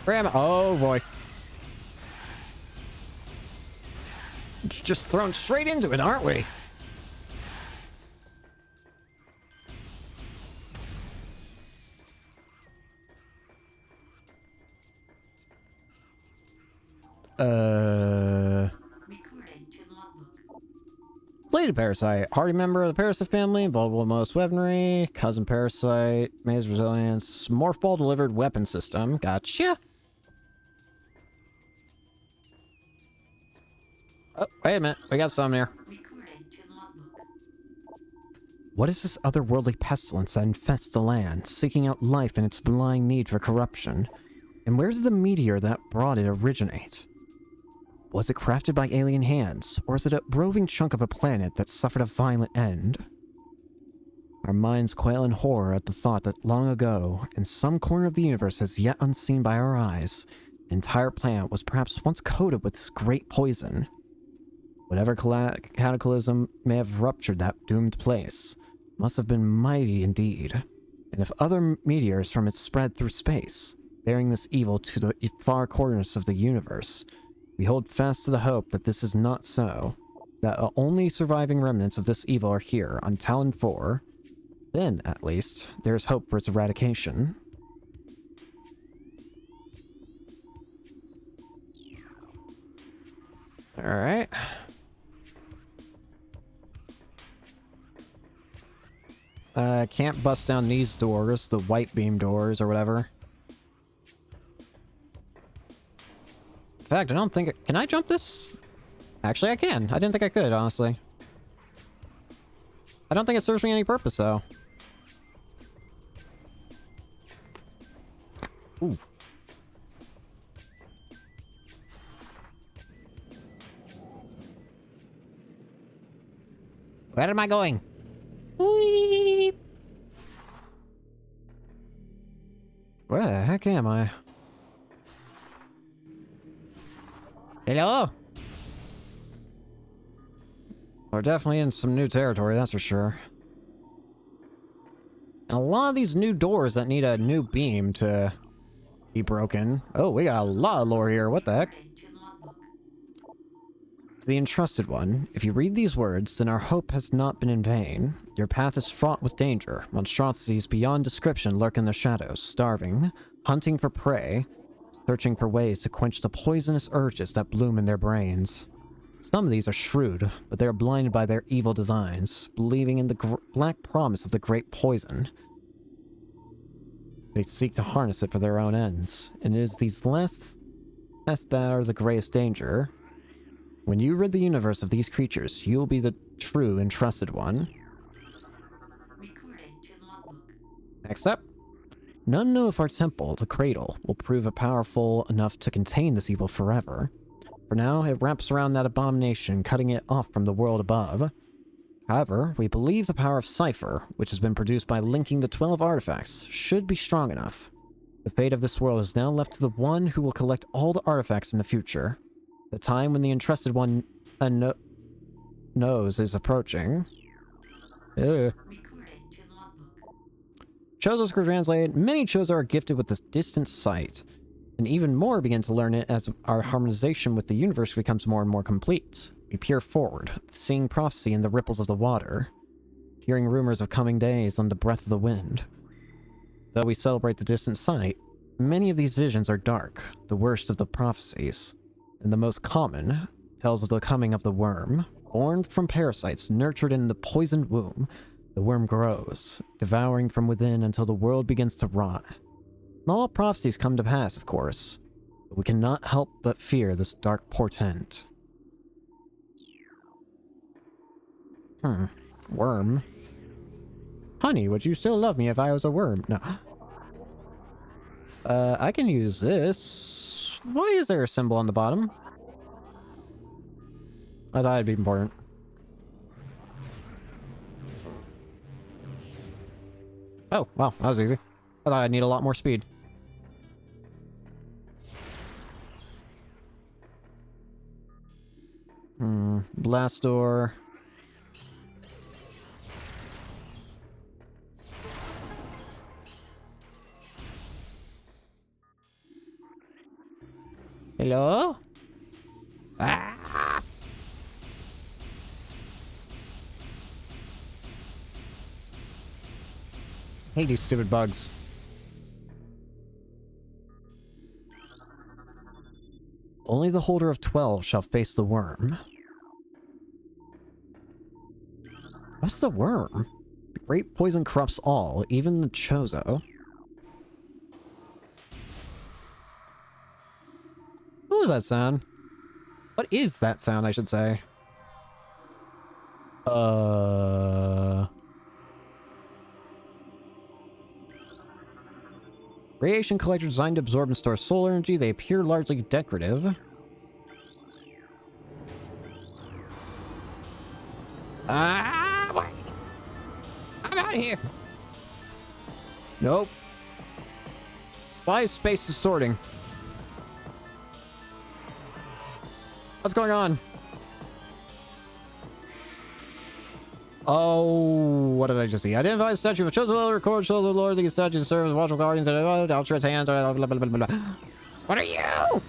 Ram! Oh boy. Just thrown straight into it, aren't we? Bladed Parasite. Hardy member of the Parasite family, involved with most weaponry. Cousin Parasite. Maze resilience. Morph ball delivered weapon system. Gotcha. Oh, wait a minute. We got some here. What is this otherworldly pestilence that infests the land, seeking out life in its blind need for corruption? And where does the meteor that brought it originate? Was it crafted by alien hands, or is it a roving chunk of a planet that suffered a violent end? Our minds quail in horror at the thought that long ago, in some corner of the universe as yet unseen by our eyes, an entire planet was perhaps once coated with this great poison. Whatever cataclysm may have ruptured that doomed place must have been mighty indeed. And if other meteors from it spread through space, bearing this evil to the far corners of the universe, we hold fast to the hope that this is not so, that the only surviving remnants of this evil are here on Talon 4. Then, at least, there is hope for its eradication. Alright. Can't bust down these doors, the white beam doors or whatever. In fact, I don't think... Can I jump this? Actually, I can. I didn't think I could, honestly. I don't think it serves me any purpose, though. Ooh. Where am I going? Whee! Where the heck am I? Hello? We're definitely in some new territory, that's for sure. And a lot of these new doors that need a new beam to be broken. Oh, we got a lot of lore here. What the heck? To the Entrusted One, if you read these words, then our hope has not been in vain. Your path is fraught with danger. Monstrosities beyond description lurk in the shadows, starving, hunting for prey, searching for ways to quench the poisonous urges that bloom in their brains. Some of these are shrewd, but they are blinded by their evil designs, believing in the black promise of the great poison. They seek to harness it for their own ends, and it is these last that are the greatest danger. When you rid the universe of these creatures, you will be the true Entrusted One. Next up. None know if our temple, the Cradle, will prove powerful enough to contain this evil forever. For now, it wraps around that abomination, cutting it off from the world above. However, we believe the power of Cypher, which has been produced by linking the 12 artifacts, should be strong enough. The fate of this world is now left to the one who will collect all the artifacts in the future. The time when the Entrusted One knows is approaching. Ugh. Chozos could translate. Many Chozo are gifted with this distant sight, and even more begin to learn it as our harmonization with the universe becomes more and more complete. We peer forward, seeing prophecy in the ripples of the water, hearing rumors of coming days on the breath of the wind. Though we celebrate the distant sight, many of these visions are dark, the worst of the prophecies, and the most common tells of the coming of the worm. Born from parasites nurtured in the poisoned womb, the worm grows, devouring from within until the world begins to rot. All prophecies come to pass, of course, but we cannot help but fear this dark portent. Worm. Honey, would you still love me if I was a worm? No. I can use this. Why is there a symbol on the bottom? I thought it'd be important. Oh, wow, that was easy. I thought I'd need a lot more speed. Blast door. Hello? Ah! Hate these stupid bugs. Only the holder of 12 shall face the worm. What's the worm? The great poison corrupts all, even the Chozo. What was that sound? What is that sound, I should say? Radiation collector designed to absorb and store solar energy. They appear largely decorative. What? I'm out of here. Nope. Why is space distorting? What's going on? Oh, what did I just see? Identify the statue of a chosen record, show the Lord, these statues serve as watchful guardians and outstretched hands. Blah, blah, blah, blah, blah. What are you?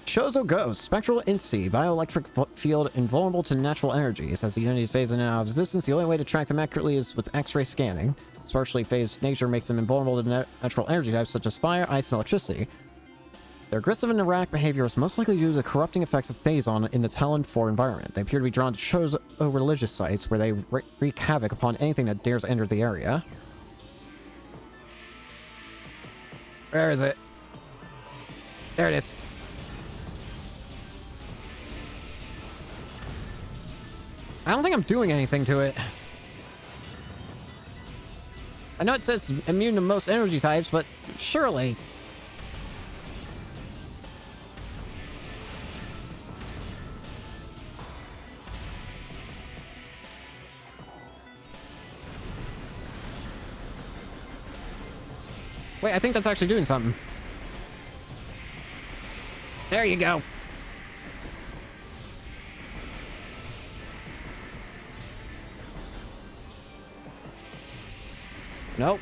Chozo Ghost, spectral entity, bioelectric field invulnerable to natural energies. As the entities phase in and out of existence, the only way to track them accurately is with X-ray scanning. Its partially phased nature makes them invulnerable to natural energy types such as fire, ice, and electricity. Their aggressive and erratic behavior is most likely due to the corrupting effects of Phazon in the Talon 4 environment. They appear to be drawn to Chozo religious sites where they wreak havoc upon anything that dares enter the area. Where is it? There it is. I don't think I'm doing anything to it. I know it says immune to most energy types, but surely... Wait, I think that's actually doing something. There you go. Nope.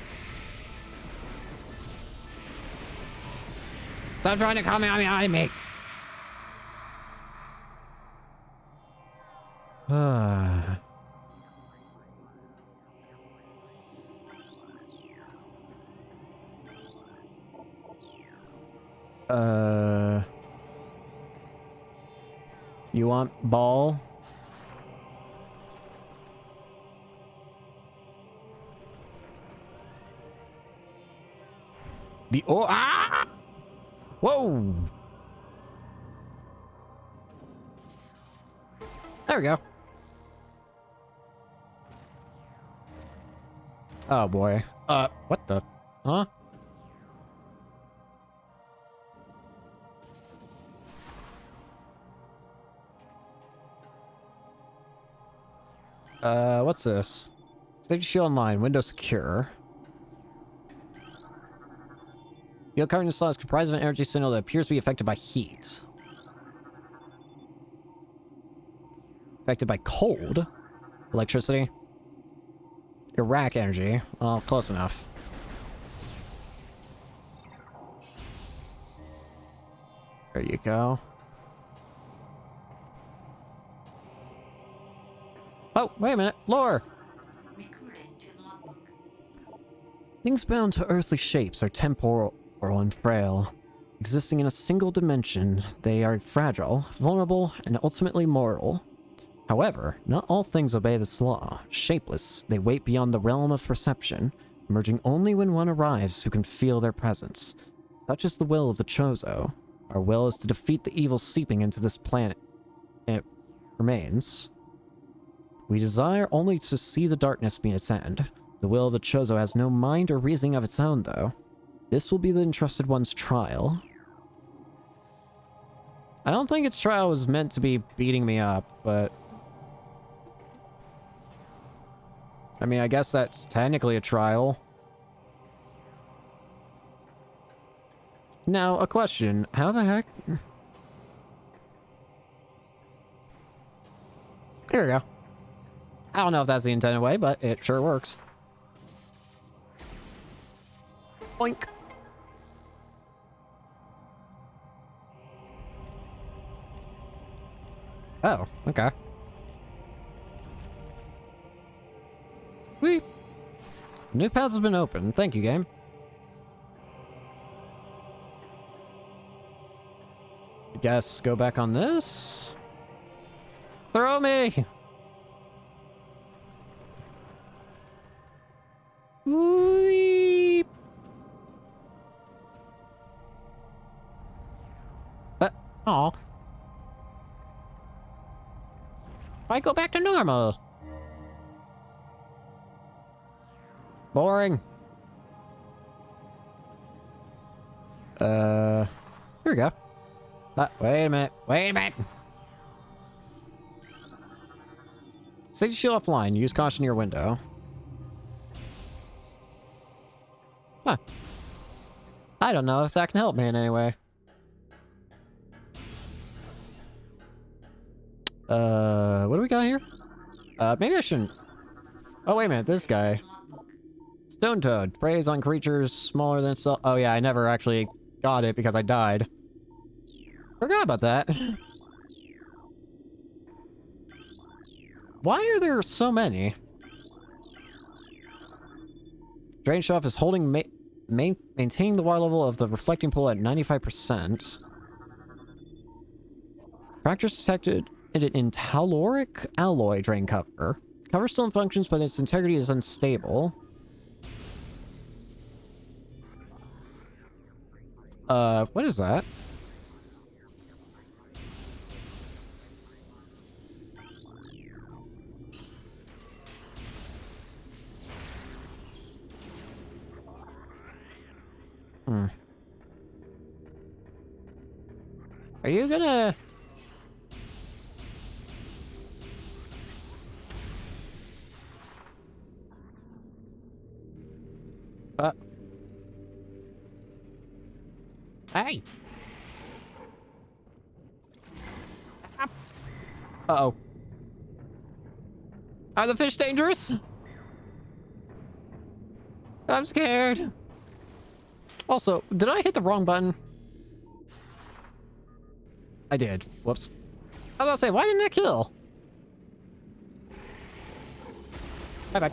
Stop trying to come behind me. You want ball? Whoa! There we go. Oh boy. What the? Huh? What's this? Safety shield online, window secure. Field covered in slot is comprised of an energy signal that appears to be affected by heat. Affected by cold? Electricity? Iraq energy. Oh, close enough. There you go. Oh, wait a minute. Lore! Things bound to earthly shapes are temporal and frail. Existing in a single dimension, they are fragile, vulnerable, and ultimately mortal. However, not all things obey this law. Shapeless, they wait beyond the realm of perception, emerging only when one arrives who can feel their presence. Such is the will of the Chozo. Our will is to defeat the evil seeping into this planet. It remains. We desire only to see the darkness be its end. The will of the Chozo has no mind or reasoning of its own, though. This will be the Entrusted One's trial. I don't think its trial was meant to be beating me up, but... I mean, I guess that's technically a trial. Now, a question. How the heck... Here we go. I don't know if that's the intended way, but it sure works. Boink. Oh, okay. Whee! New paths has been opened. Thank you, game. I guess go back on this. Throw me! Whee! Aw. Why go back to normal? Boring. Here we go. Wait a minute. Wait a minute. Safety shield offline. Use caution near window. Huh. I don't know if that can help me in any way. What do we got here? Maybe I shouldn't... Oh, wait a minute. This guy. Stone Toad. Preys on creatures smaller than itself. Oh, yeah. I never actually got it because I died. Forgot about that. Why are there so many? Drain Shelf is holding... maintaining the water level of the reflecting pool at 95%. Fractures detected in telluric alloy drain cover. Cover still functions, but its integrity is unstable. What is that? Are you gonna... Hey! Uh-oh. Are the fish dangerous? I'm scared. Also, did I hit the wrong button? I did. Whoops. I was gonna say, why didn't I kill? Bye-bye.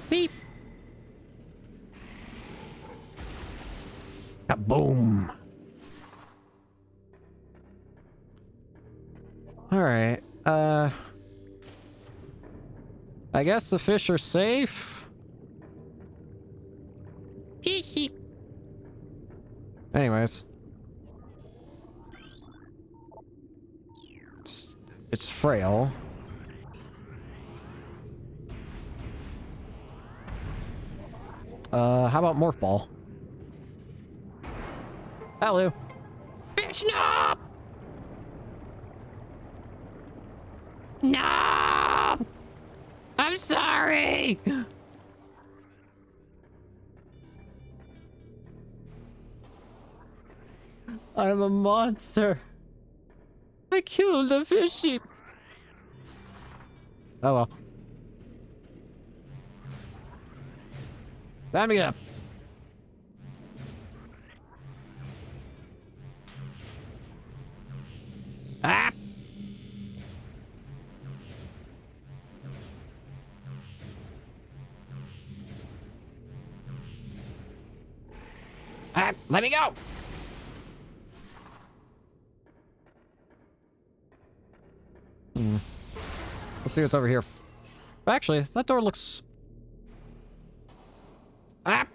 Beep. Kaboom. Alright, I guess the fish are safe. Anyways. It's frail. How about Morph Ball? Hello. Fish, no! No! I'm sorry! I'm a monster. I killed a fishy. Oh well. Time to get up. Ah! Ah, let me go! Let's see what's over here. Actually, that door looks... Ah!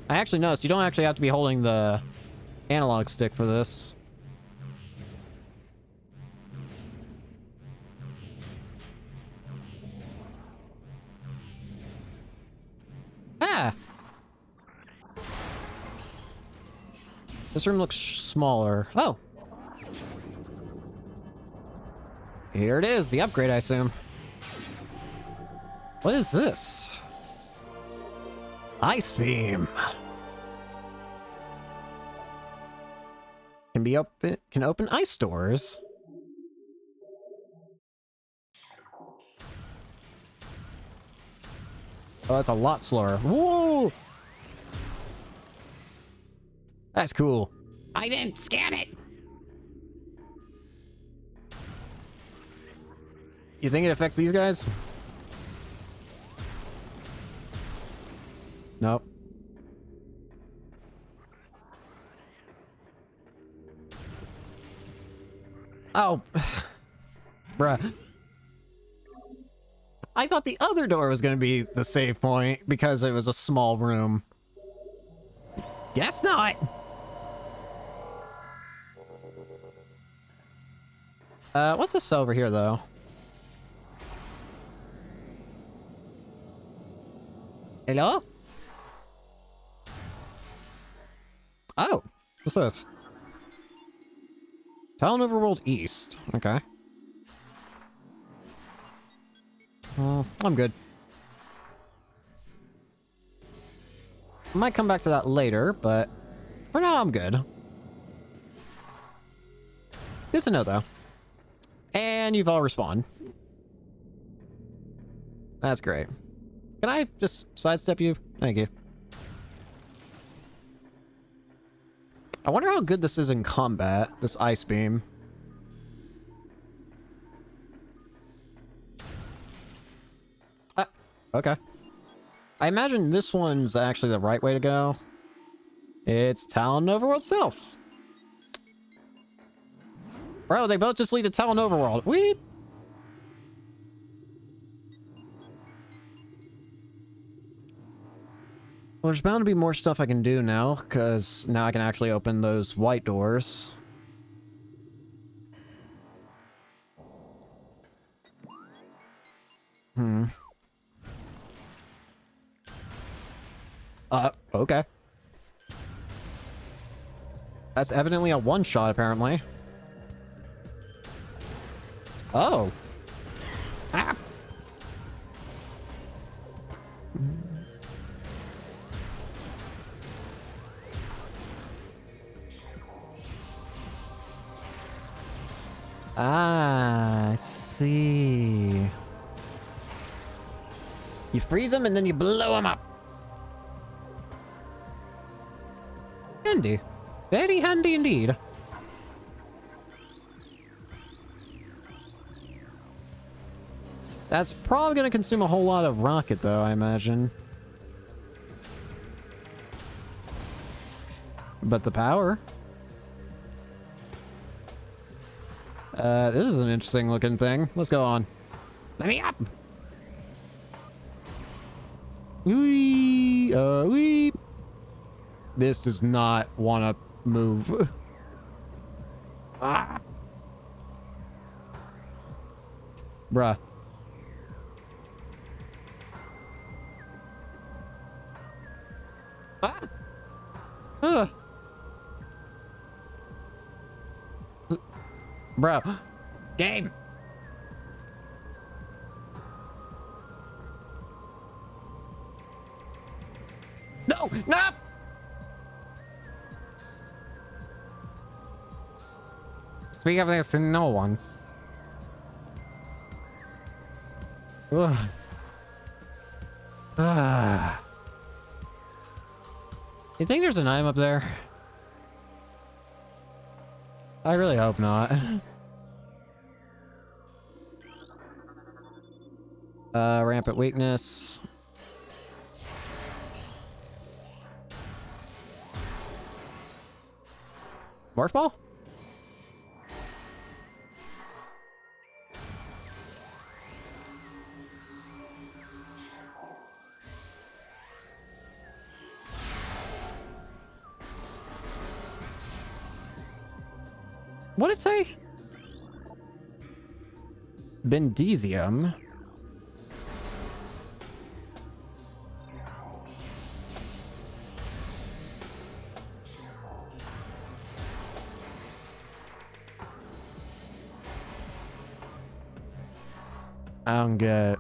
I actually noticed you don't actually have to be holding the analog stick for this. Ah! This room looks smaller. Oh! Here it is, the upgrade, I assume. What is this? Ice Beam! Can open ice doors. Oh, that's a lot slower. Whoa! That's cool. I didn't scan it! You think it affects these guys? Nope. Oh. Bruh. I thought the other door was gonna be the save point because it was a small room. Guess not! What's this over here, though? Hello? Oh! What's this? Town Overworld East. Okay. I'm good. I might come back to that later, but for now I'm good. Good to know, though. And you've all respawned. That's great. Can I just sidestep you? Thank you. I wonder how good this is in combat, this ice beam. Okay. I imagine this one's actually the right way to go. It's Talon Overworld South. Bro, they both just lead to Talon Overworld. Weep. Well, there's bound to be more stuff I can do now, because now I can actually open those white doors. Okay. That's evidently a one-shot, apparently. Oh. Ah. Ah, I see. You freeze them and then you blow them up. Handy. Very handy indeed. That's probably going to consume a whole lot of rocket, though, I imagine. But the power... this is an interesting looking thing. Let's go on. Let me up! Wee! Wee! This does not want to move. Ah! Bruh. Ah! Bro. Game! No! No! Speak of this to no one. Ugh. Ah. You think there's an item up there? I really hope not. Rampant weakness. Morph ball? What did it say? Bendesium. I don't get.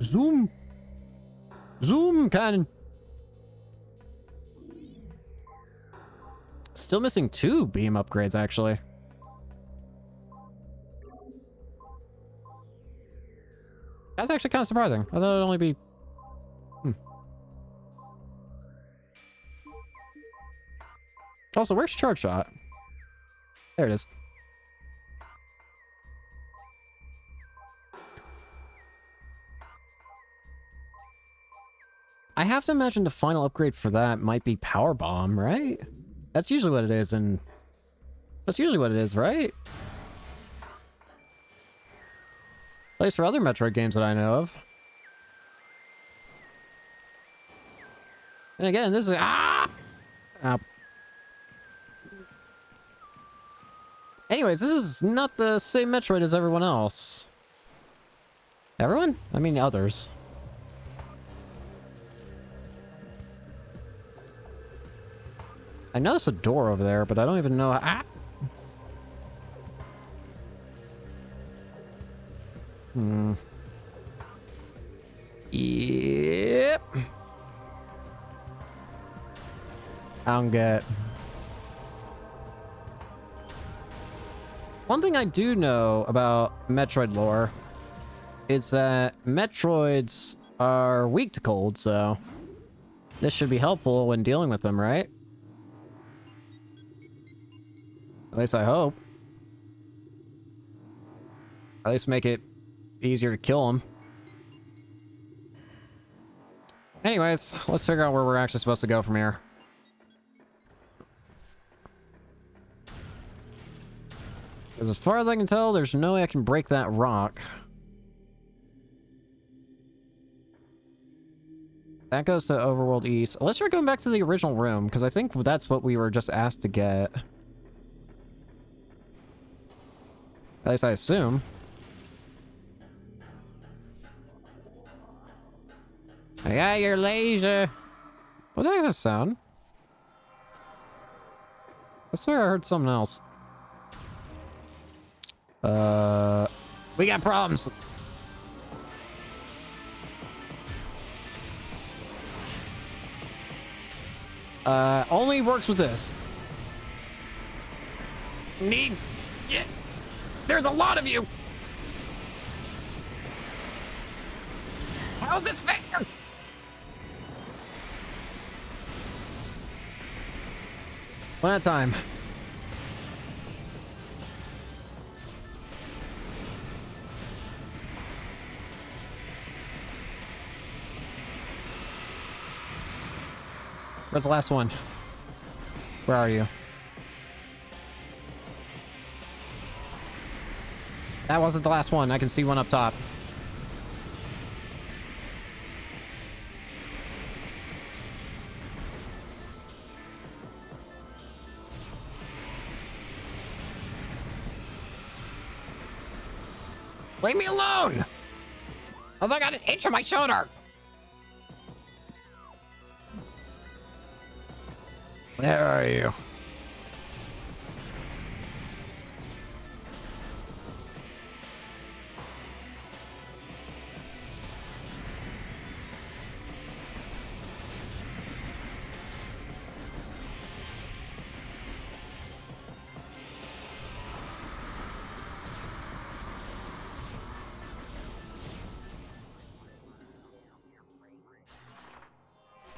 Zoom. Zoom cannon. Still missing 2 beam upgrades, actually. That's actually kind of surprising. I thought it'd only be... Also, where's Charge Shot? There it is. I have to imagine the final upgrade for that might be Power Bomb, right? That's usually what it is, and... That's usually what it is, right? At least for other Metroid games that I know of. And again, this is... Ah! Ow. Anyways, this is not the same Metroid as everyone else. Everyone? I mean others. I noticed a door over there, but I don't even know... Ah! Yep. I don't get... One thing I do know about Metroid lore is that Metroids are weak to cold, so this should be helpful when dealing with them, right? At least I hope. At least make it easier to kill them. Anyways, let's figure out where we're actually supposed to go from here. Because as far as I can tell, there's no way I can break that rock. That goes to Overworld East. Let's try going back to the original room, because I think that's what we were just asked to get. At least I assume. I got your laser. What the heck is that sound? I swear I heard something else. We got problems. Only works with this. Need... Yeah. There's a lot of you! How's this fair? One at a time. Where's the last one? Where are you? That wasn't the last one. I can see one up top. Leave me alone! I got an itch on my shoulder! Where are you?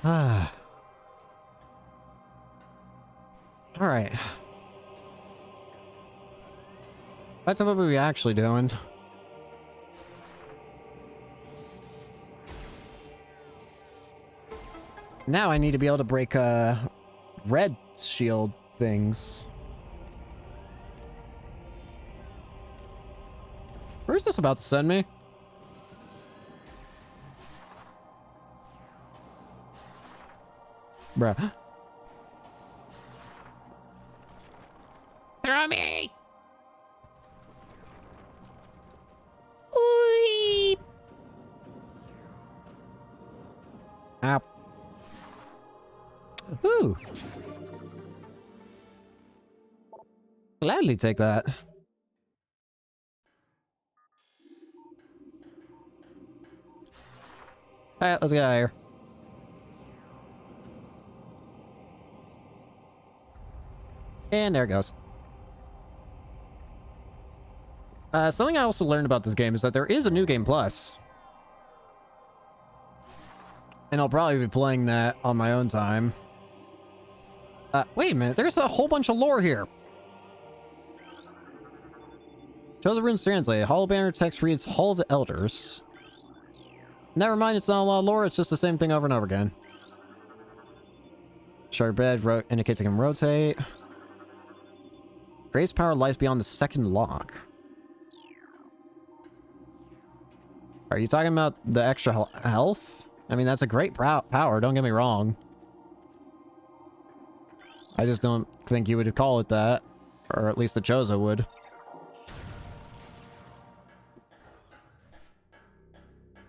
Ah. All right. That's what we actually doing. Now I need to be able to break red shield things. Where's this about to send me? Bruh. Throw me! Ow. Ooh. Gladly take that. Alright, let's get out of here. And there it goes. Something I also learned about this game is that there is a New Game Plus. And I'll probably be playing that on my own time. Wait a minute, there's a whole bunch of lore here. Chosen Runes translated. Hollow Banner text reads Hall of the Elders. Never mind, it's not a lot of lore, it's just the same thing over and over again. Shard bed indicates I can rotate. Grace power lies beyond the second lock. Are you talking about the extra health? I mean, that's a great power, don't get me wrong. I just don't think you would call it that. Or at least the Chozo would.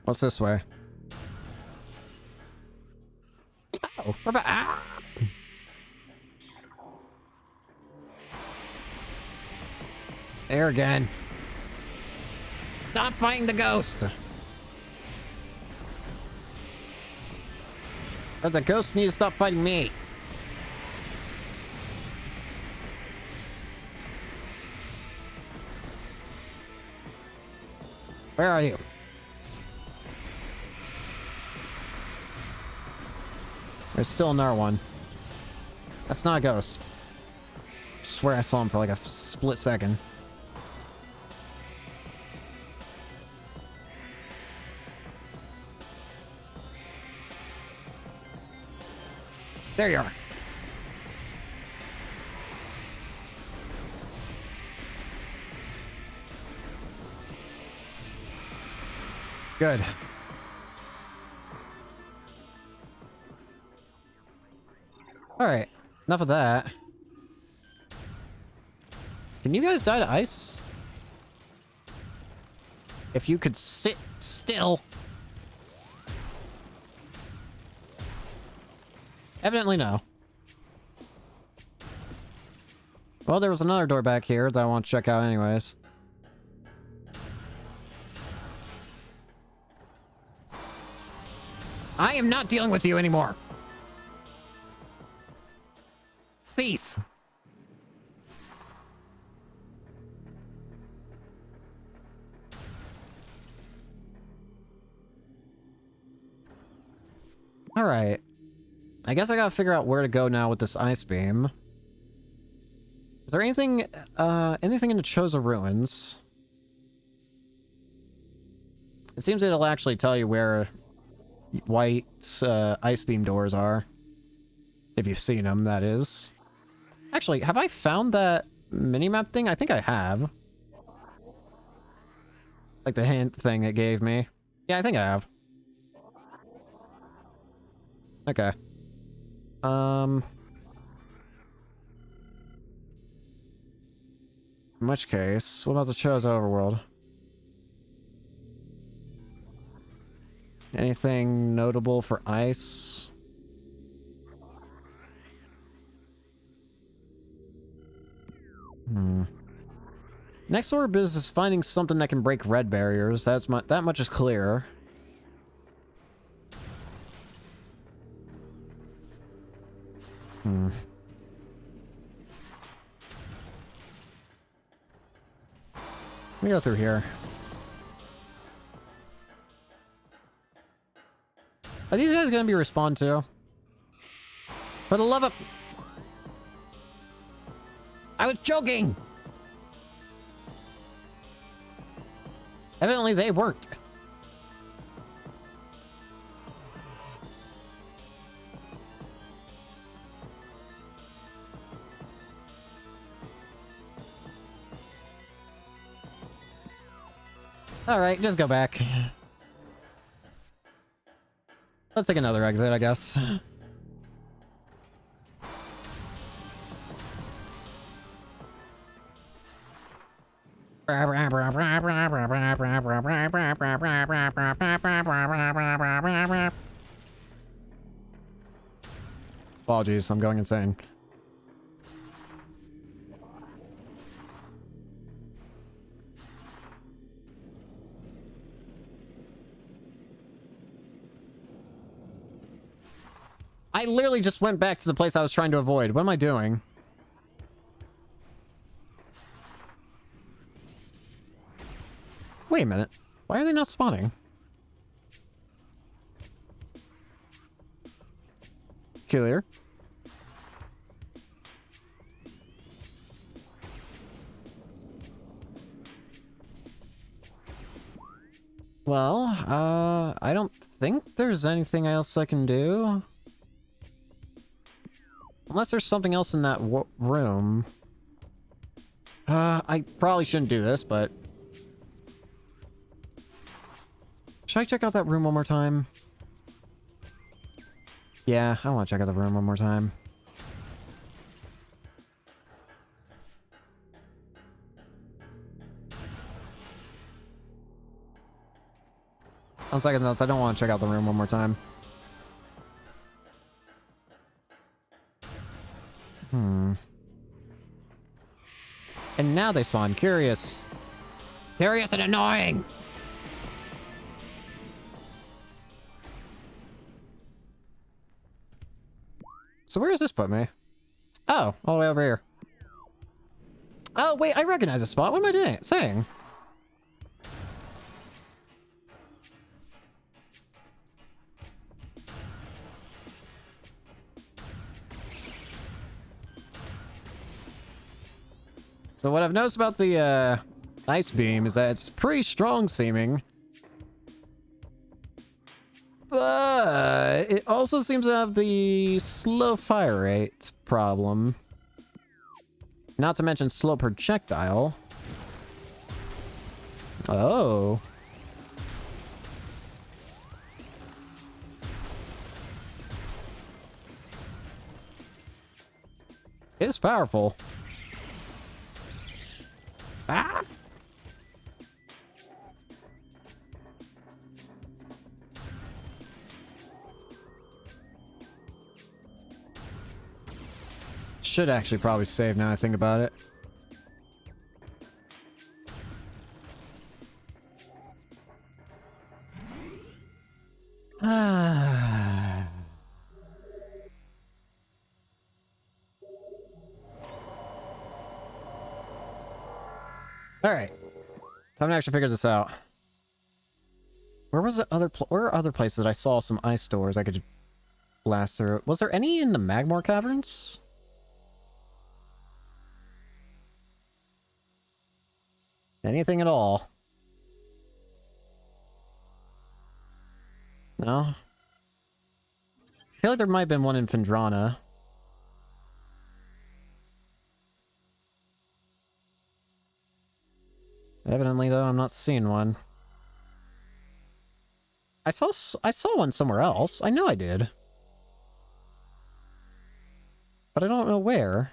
What's this way? Oh, we're back. Ah! There again. Stop fighting the ghost! But the ghosts need to stop fighting me. Where are you? There's still another one. That's not a ghost. I swear I saw him for like a split second. There you are. Good. All right, enough of that. Can you guys die to ice? If you could sit still. Evidently no. Well, there was another door back here that I want to check out anyways. I am not dealing with you anymore. Cease. Alright. I guess I gotta figure out where to go now with this ice beam. Is there anything in the Choza Ruins? It seems it'll actually tell you where white ice beam doors are. If you've seen them, that is. Actually, have I found that minimap thing? I think I have. Like the hint thing it gave me. Yeah, I think I have. Okay. In which case, what about the Choza Overworld? Anything notable for ice? Next order of business is finding something that can break red barriers. That much is clear. Let me go through here. Are these guys gonna be respawned to? For the love of... I was joking! Evidently they weren't. Alright, just go back. Let's take another exit, I guess. Apologies, I'm going insane. I literally just went back to the place I was trying to avoid. What am I doing? Wait a minute. Why are they not spawning? Peculiar. Well, I don't think there's anything else I can do. Unless there's something else in that room. I probably shouldn't do this, but... Should I check out that room one more time? Yeah, I want to check out the room one more time. On second thoughts, I don't want to check out the room one more time. And now they spawn. Curious. Curious and annoying! So where does this put me? Oh, all the way over here. Oh, wait, I recognize a spot. What am I saying? So what I've noticed about the ice beam is that it's pretty strong seeming. But it also seems to have the slow fire rate problem. Not to mention slow projectile. Oh. It's powerful. Ah! Should actually probably save now I think about it. Ah. Alright. Time to actually figure this out. Where was the other where are other places that I saw some ice doors I could blast through? Was there any in the Magmore Caverns? Anything at all? No? I feel like there might have been one in Phendrana. Evidently, though, I'm not seeing one. I saw one somewhere else. I know I did. But I don't know where.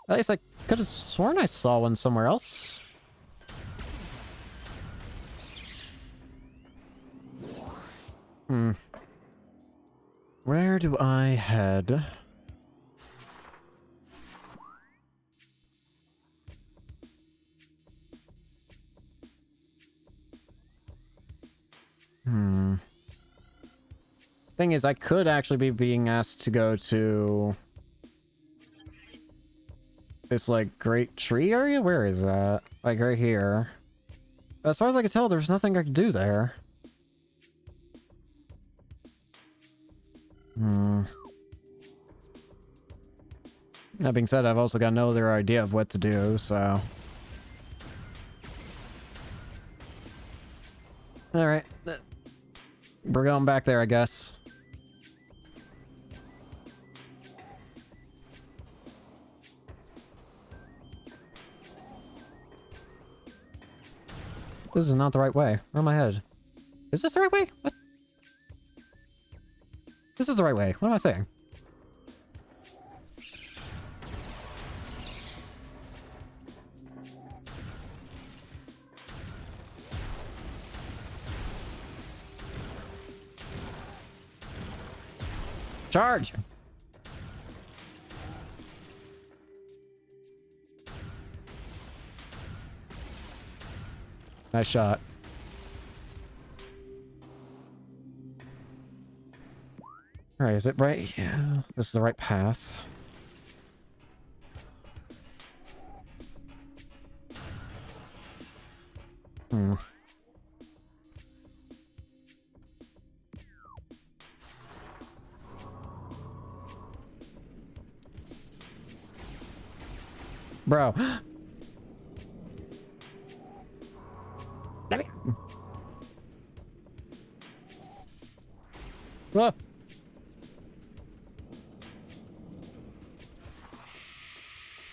At least I could have sworn I saw one somewhere else. Where do I head? Thing is, I could actually be being asked to go to this, like, great tree area? Where is that? Like, right here. As far as I can tell, there's nothing I can do there. That being said, I've also got no other idea of what to do, so... Alright. We're going back there, I guess. This is not the right way. Where am I headed? Is this the right way? What? This is the right way. What am I saying? Charge! Nice shot. Alright, is it right? Yeah, this is the right path. Bro. Let me... Ah.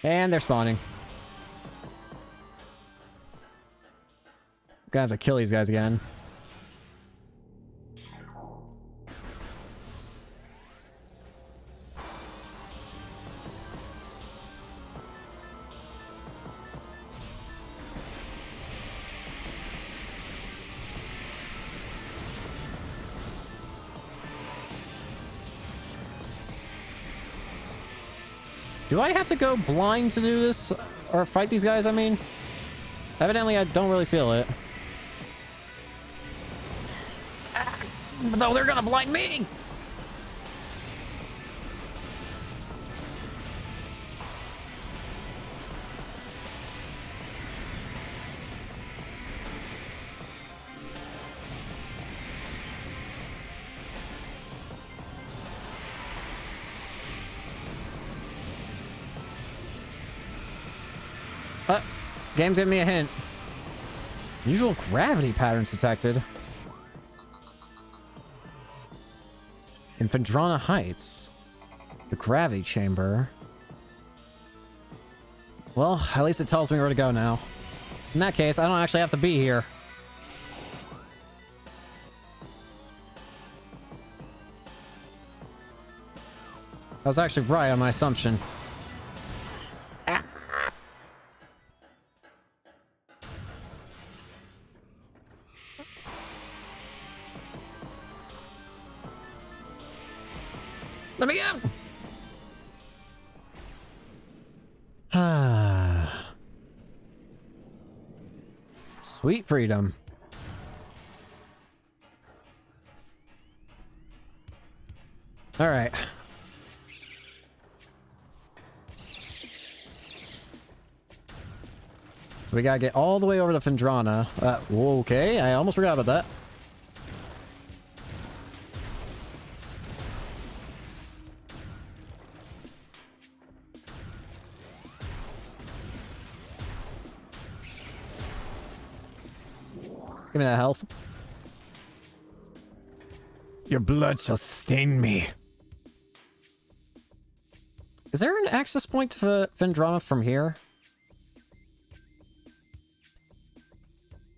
And they're spawning. Gonna have to kill these guys again. Do I have to go blind to do this? Or fight these guys, I mean? Evidently, I don't really feel it. No, they're gonna blind me! Game's giving me a hint. Usual gravity patterns detected. In Phendrana Heights. The gravity chamber. Well, at least it tells me where to go now. In that case, I don't actually have to be here. I was actually right on my assumption. Let me out! Sweet freedom. Alright. So we gotta get all the way over to Phendrana. Okay, I almost forgot about that. Give me that health. Your blood shall stain me. Is there an access point to Phendrana from here?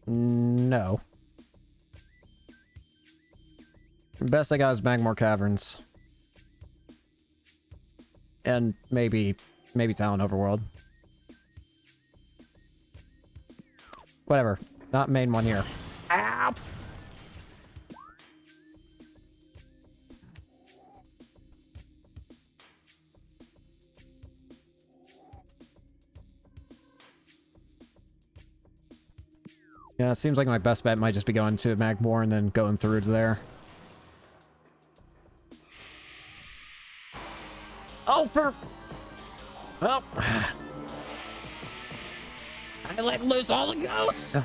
No. Best I got is Magmore Caverns. And maybe Talon Overworld. Whatever. Not main one here. Ow! Yeah, it seems like my best bet might just be going to Magmore and then going through to there. Oh, for... Well... I let loose all the ghosts!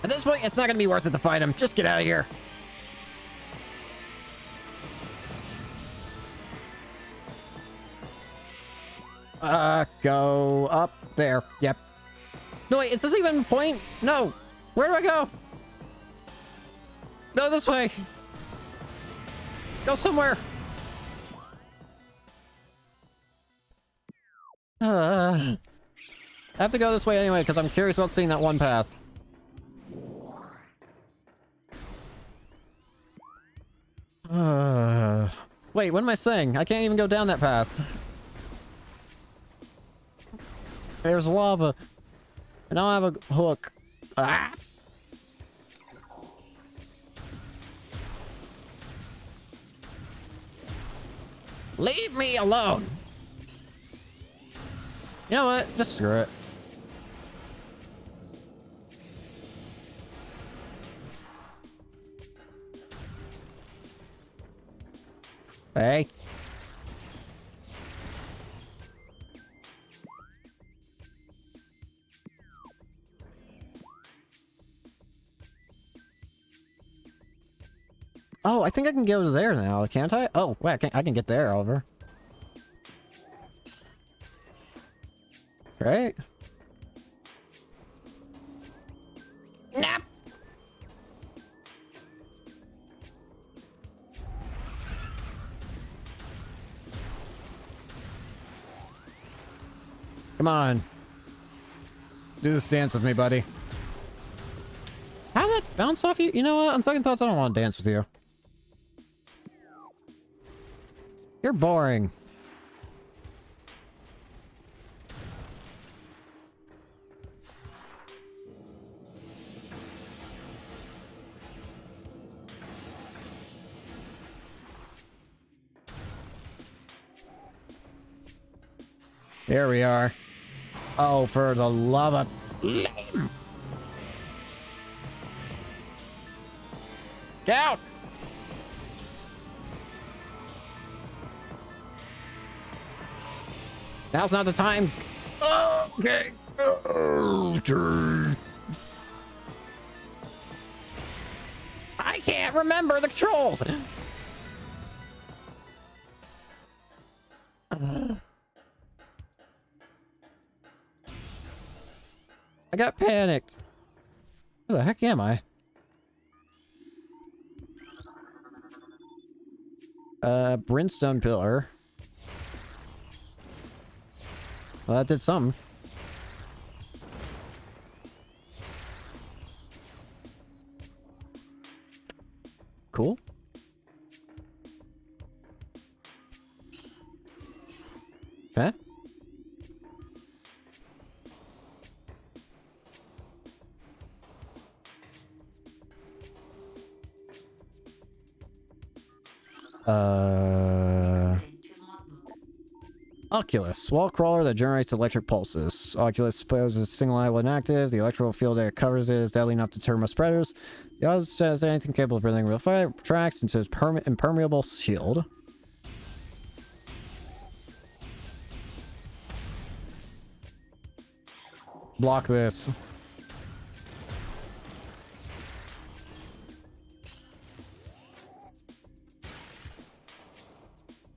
At this point, it's not gonna be worth it to fight him. Just get out of here. Go up there. Yep. No, wait, is this even a point? No. Where do I go? Go this way. Go somewhere. I have to go this way anyway, because I'm curious about seeing that one path. Wait, what am I saying? I can't even go down that path. There's lava. And I don't have a hook. Ah! Leave me alone! You know what? Just screw it. Hey. Oh, I think I can go there now, can't I? Oh, wait, I can get there, Oliver. Right? Nap. Come on. Do this dance with me, buddy. How did that bounce off you? You know what? On second thoughts, I don't want to dance with you. You're boring. Here we are. Oh, for the love of... Lame. Get out! Now's not the time. Okay. I can't remember the controls. I got panicked. Where the heck am I? Brimstone pillar. Well, that did something. Cool. Huh? Oculus, wall crawler that generates electric pulses. Oculus supposes single eye when active. The electrical field that covers it is deadly enough to turn most predators. The Oculus says anything capable of breathing real fire tracks into its impermeable shield. Block this.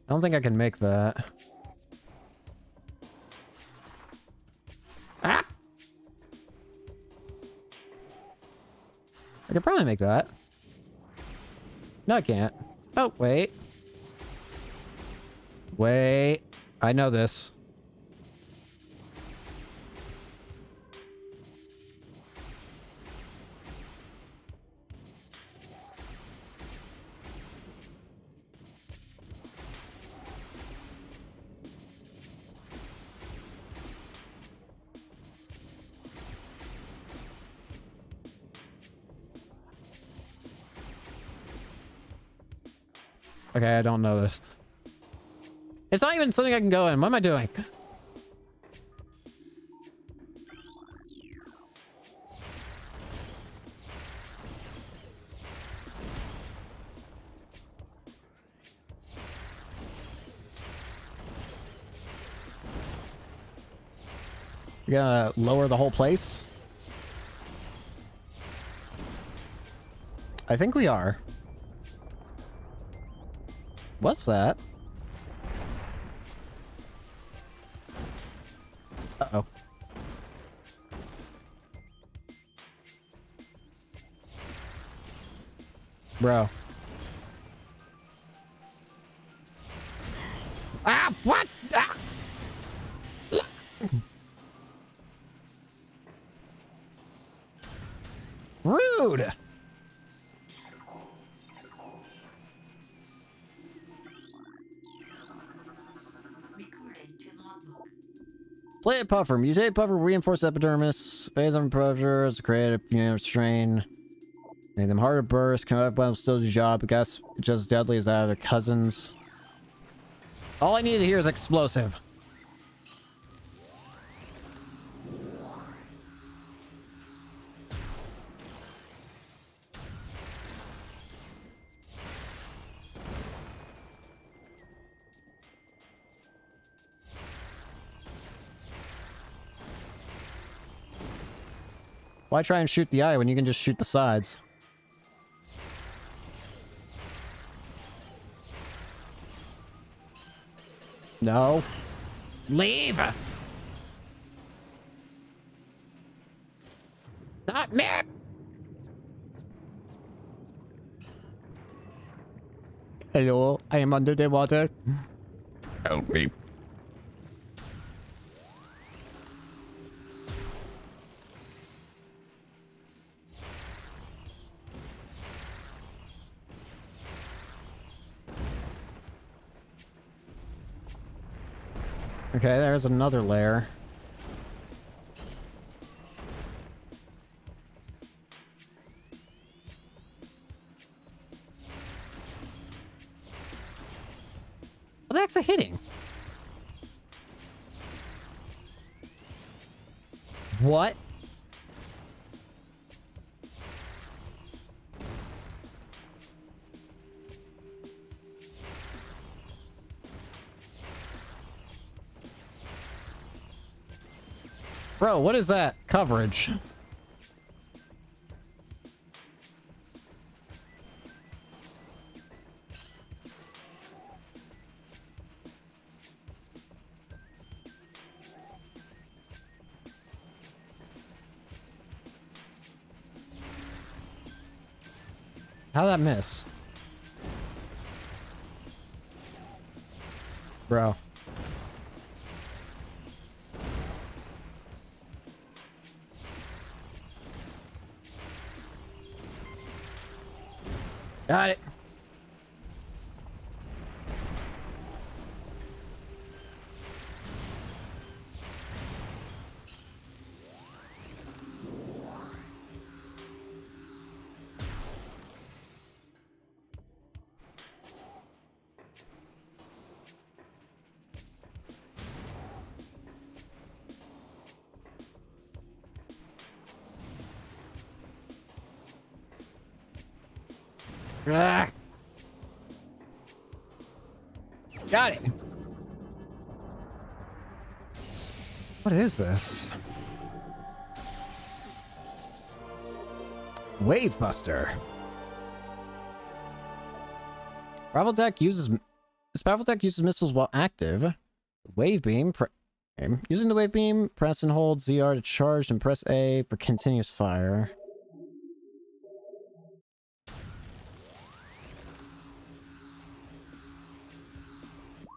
I don't think I can make that. Ah! I could probably make that. No, I can't. Oh, wait. Wait. I know this. Okay, I don't know this. It's not even something I can go in. What am I doing? You gonna lower the whole place? I think we are. What's that? Uh-oh. Bro. Ah, what? Ah! Rude! Plate puffer. Mutate puffer reinforced epidermis. Phase of pressure is created strain. Make them harder to burst. Come up while still do the job. I guess just as deadly as that of their cousins. All I need to hear is explosive. Why try and shoot the eye when you can just shoot the sides? No. Leave! Not me! Hello, I am under the water. Help me. Okay, there's another layer. What the heck's it hitting? What? Bro, what is that coverage? How'd that miss? Bro. Got it. Ah. Got it. What is this? Wave Buster. Powerful attack uses this powerful attack uses missiles while active. Wave beam. Using the wave beam, press and hold ZR to charge, and press A for continuous fire.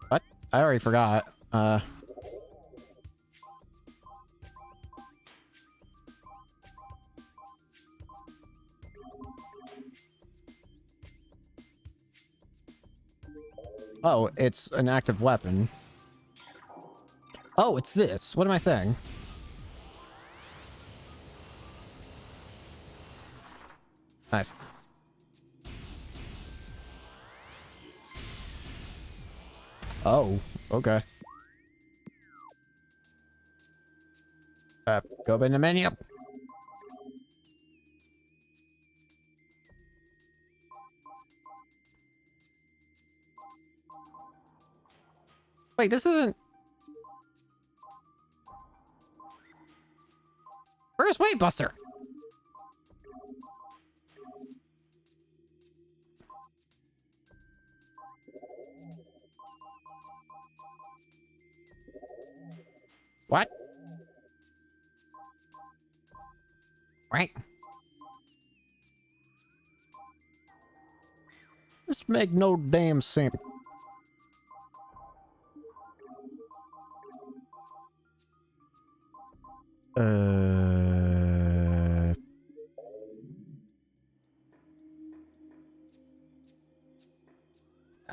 What? I already forgot. Oh, it's an active weapon. Oh, it's this. What am I saying? Nice. Oh, okay. Go in the menu. Wait, this isn't... Where's Wave Buster? What? Right. This make no damn sense.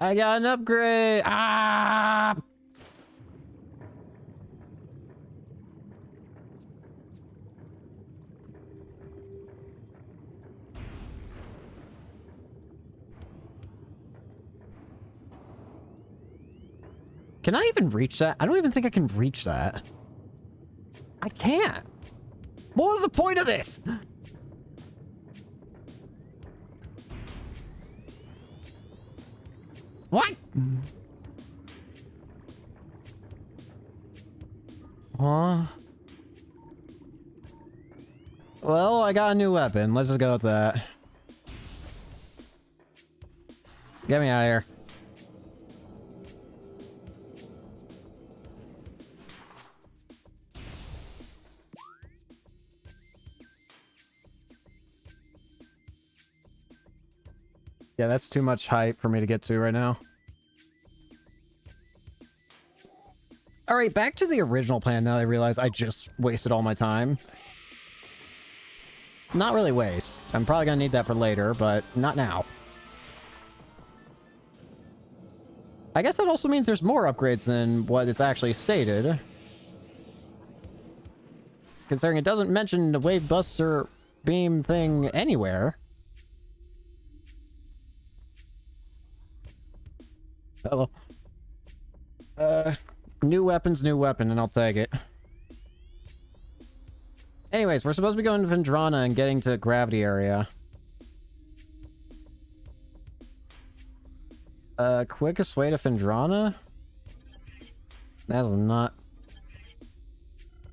I got an upgrade. Ah! Can I even reach that? I don't even think I can reach that. I can't. What was the point of this? What? Huh? Well, I got a new weapon. Let's just go with that. Get me out of here. Yeah, that's too much height for me to get to right now. Alright, back to the original plan now that I realize I just wasted all my time. Not really waste. I'm probably gonna need that for later, but not now. I guess that also means there's more upgrades than what it's actually stated. Considering it doesn't mention the Wave Buster beam thing anywhere. Hello. New weapon's new weapon, and I'll take it. Anyways, we're supposed to be going to Vendrana and getting to the gravity area. Quickest way to Vendrana? That's not...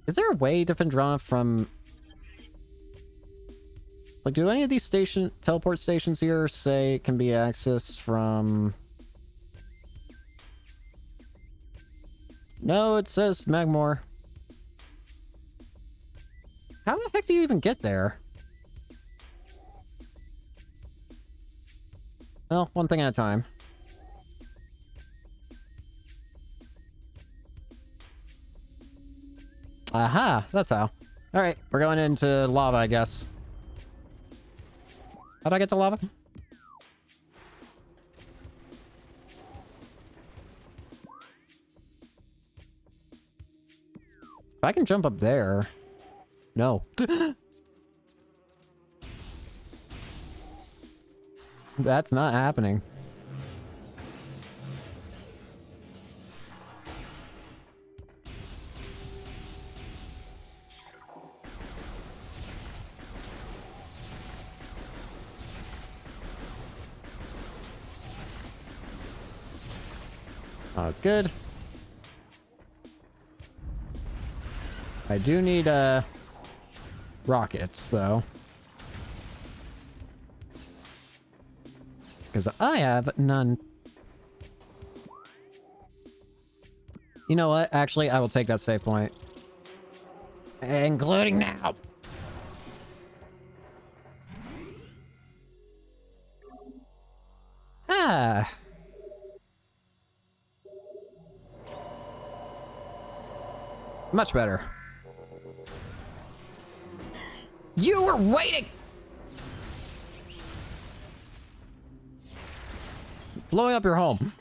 Is there a way to Vendrana from... Like, do any of these teleport stations here say it can be accessed from... No, it says Magmore. How the heck do you even get there? Well, one thing at a time. Aha! That's how. Alright, we're going into lava, I guess. How'd I get to lava? If I can jump up there... No. That's not happening. Oh, good. I do need, rockets, though. Because I have none. You know what? Actually, I will take that save point. Including now. Ah. Much better. You were waiting! Blowing up your home.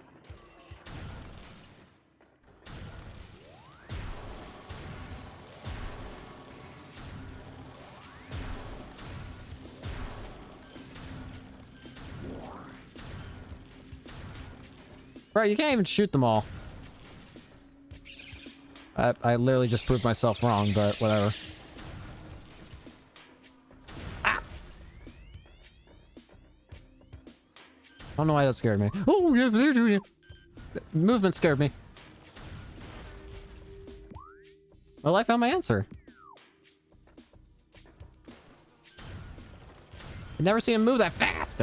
Right, you can't even shoot them all. I literally just proved myself wrong, but whatever. Ah! I don't know why that scared me. Oh, yeah, movement scared me. Well, I found my answer. I've never seen him move that fast.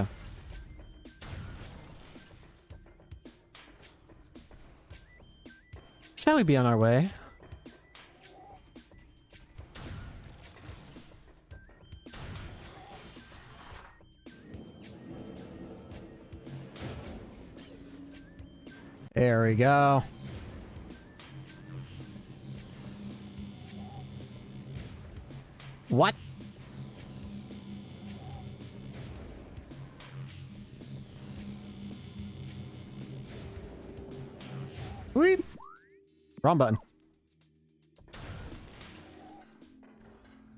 Shall we be on our way? There we go. What? Weep. Wrong button.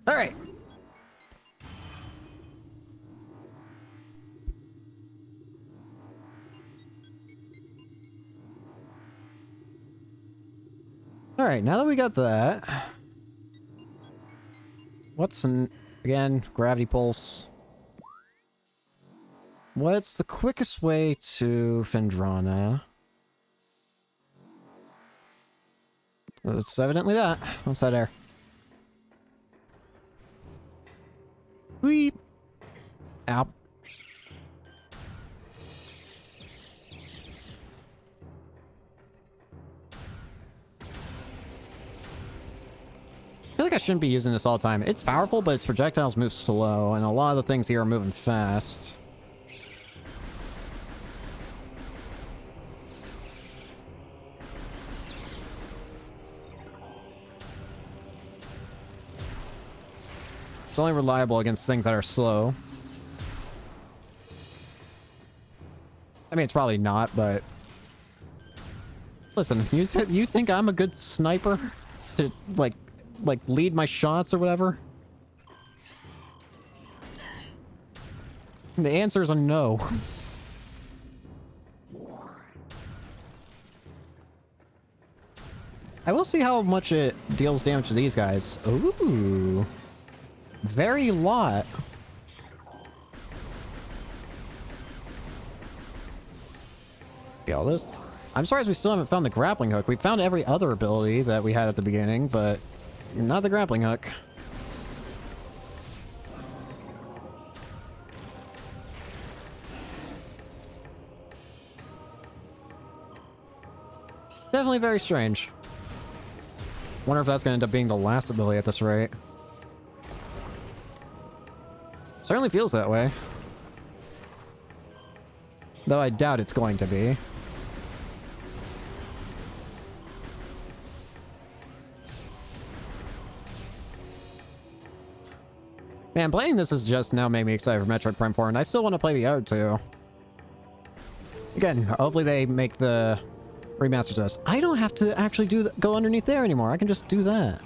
All right. All right, now that we got that, what's again, gravity pulse. What's the quickest way to Fendrana? It's evidently that. What's that air? Weep. Ow. I feel like I shouldn't be using this all the time. It's powerful, but its projectiles move slow, and a lot of the things here are moving fast. It's only reliable against things that are slow. I mean, it's probably not, but... Listen, you think I'm a good sniper? To, like lead my shots or whatever? The answer is a no. I will see how much it deals damage to these guys. Ooh. Very lot. See all this? I'm surprised we still haven't found the grappling hook. We found every other ability that we had at the beginning, but not the grappling hook. Definitely very strange. Wonder if that's going to end up being the last ability at this rate. Certainly feels that way. Though I doubt it's going to be. Man, playing this has just now made me excited for Metroid Prime 4, and I still want to play the other two. Again, hopefully they make the remastered to us. I don't have to actually go underneath there anymore. I can just do that.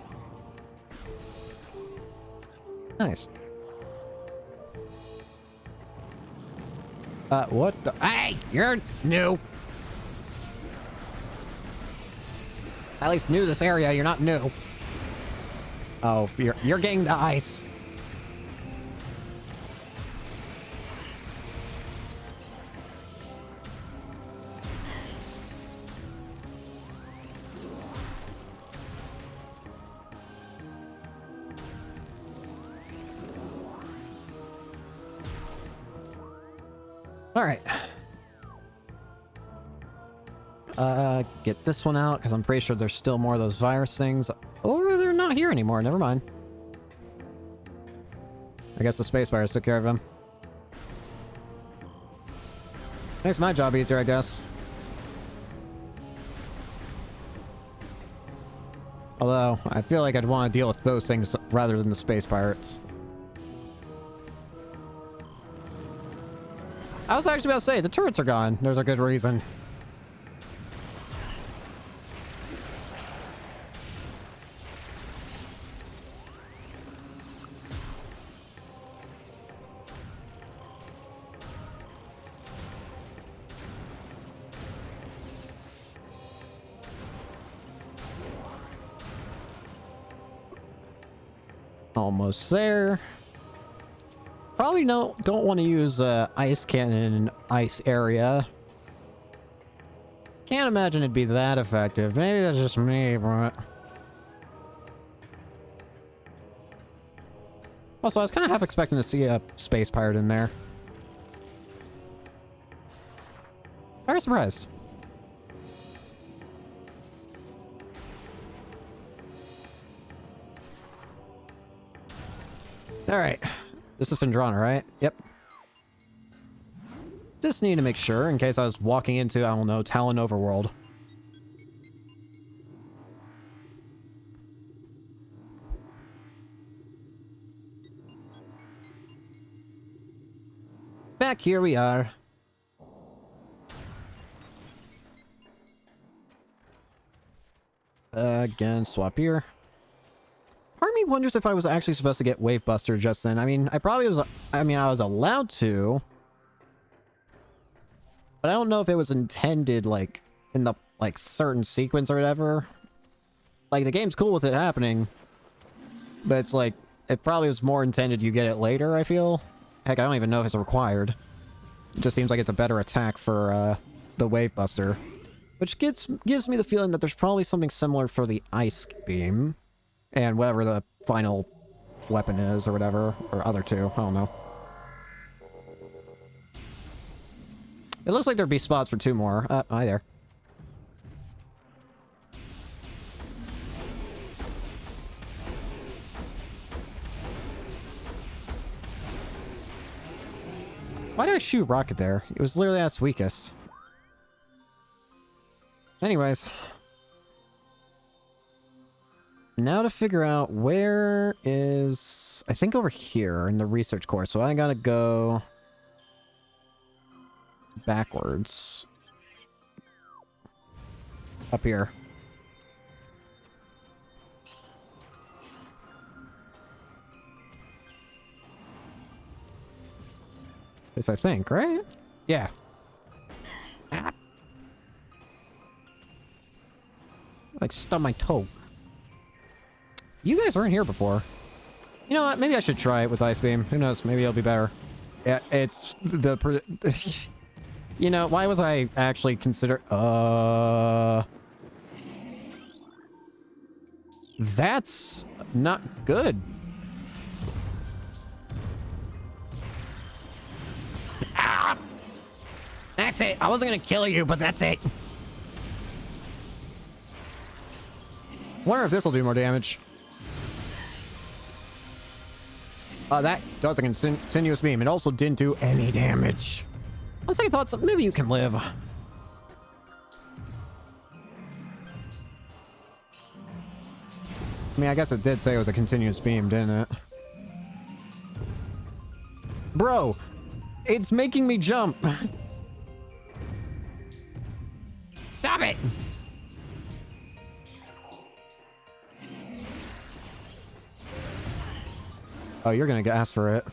Nice. What the? Hey, you're new. At least new this area. You're not new. Oh, you're getting the ice. Alright. Get this one out, because I'm pretty sure there's still more of those virus things. Or they're not here anymore, never mind. I guess the space virus took care of him. Makes my job easier, I guess. Although, I feel like I'd want to deal with those things rather than the space pirates. I was actually about to say, the turrets are gone. There's a good reason. Almost there. Probably don't want to use ice cannon in ice area. Can't imagine it'd be that effective. Maybe that's just me, but... Also, I was kind of half expecting to see a space pirate in there. Very surprised. Alright. This is Fendrana, right? Yep. Just need to make sure in case I was walking into, I don't know, Talon Overworld. Back here we are. Again, swap here. Part of me wonders if I was actually supposed to get Wave Buster just then. I mean, I was allowed to. But I don't know if it was intended, like, in the, like, certain sequence or whatever. Like, the game's cool with it happening. But it's like, it probably was more intended you get it later, I feel. Heck, I don't even know if it's required. It just seems like it's a better attack for, the Wave Buster. Which gives me the feeling that there's probably something similar for the Ice Beam. And whatever the final weapon is, or whatever. Or other two, I don't know. It looks like there'd be spots for two more. Hi there. Why did I shoot Rocket there? It was literally at its weakest. Anyways. Now to figure out where is... I think over here in the research core. So I gotta go... backwards. Up here. This I think, right? Yeah. Ah. Like stubbed my toe. You guys weren't here before. You know what? Maybe I should try it with Ice Beam. Who knows? Maybe it'll be better. Yeah, it's the... You know, why was I actually consider... That's not good. Ah! That's it. I wasn't gonna kill you, but that's it. Wonder if this will do more damage. That does a continuous beam. It also didn't do any damage. On second thoughts, maybe you can live. I mean, I guess it did say it was a continuous beam, didn't it? Bro, it's making me jump. Stop it! Oh, you're gonna ask for it.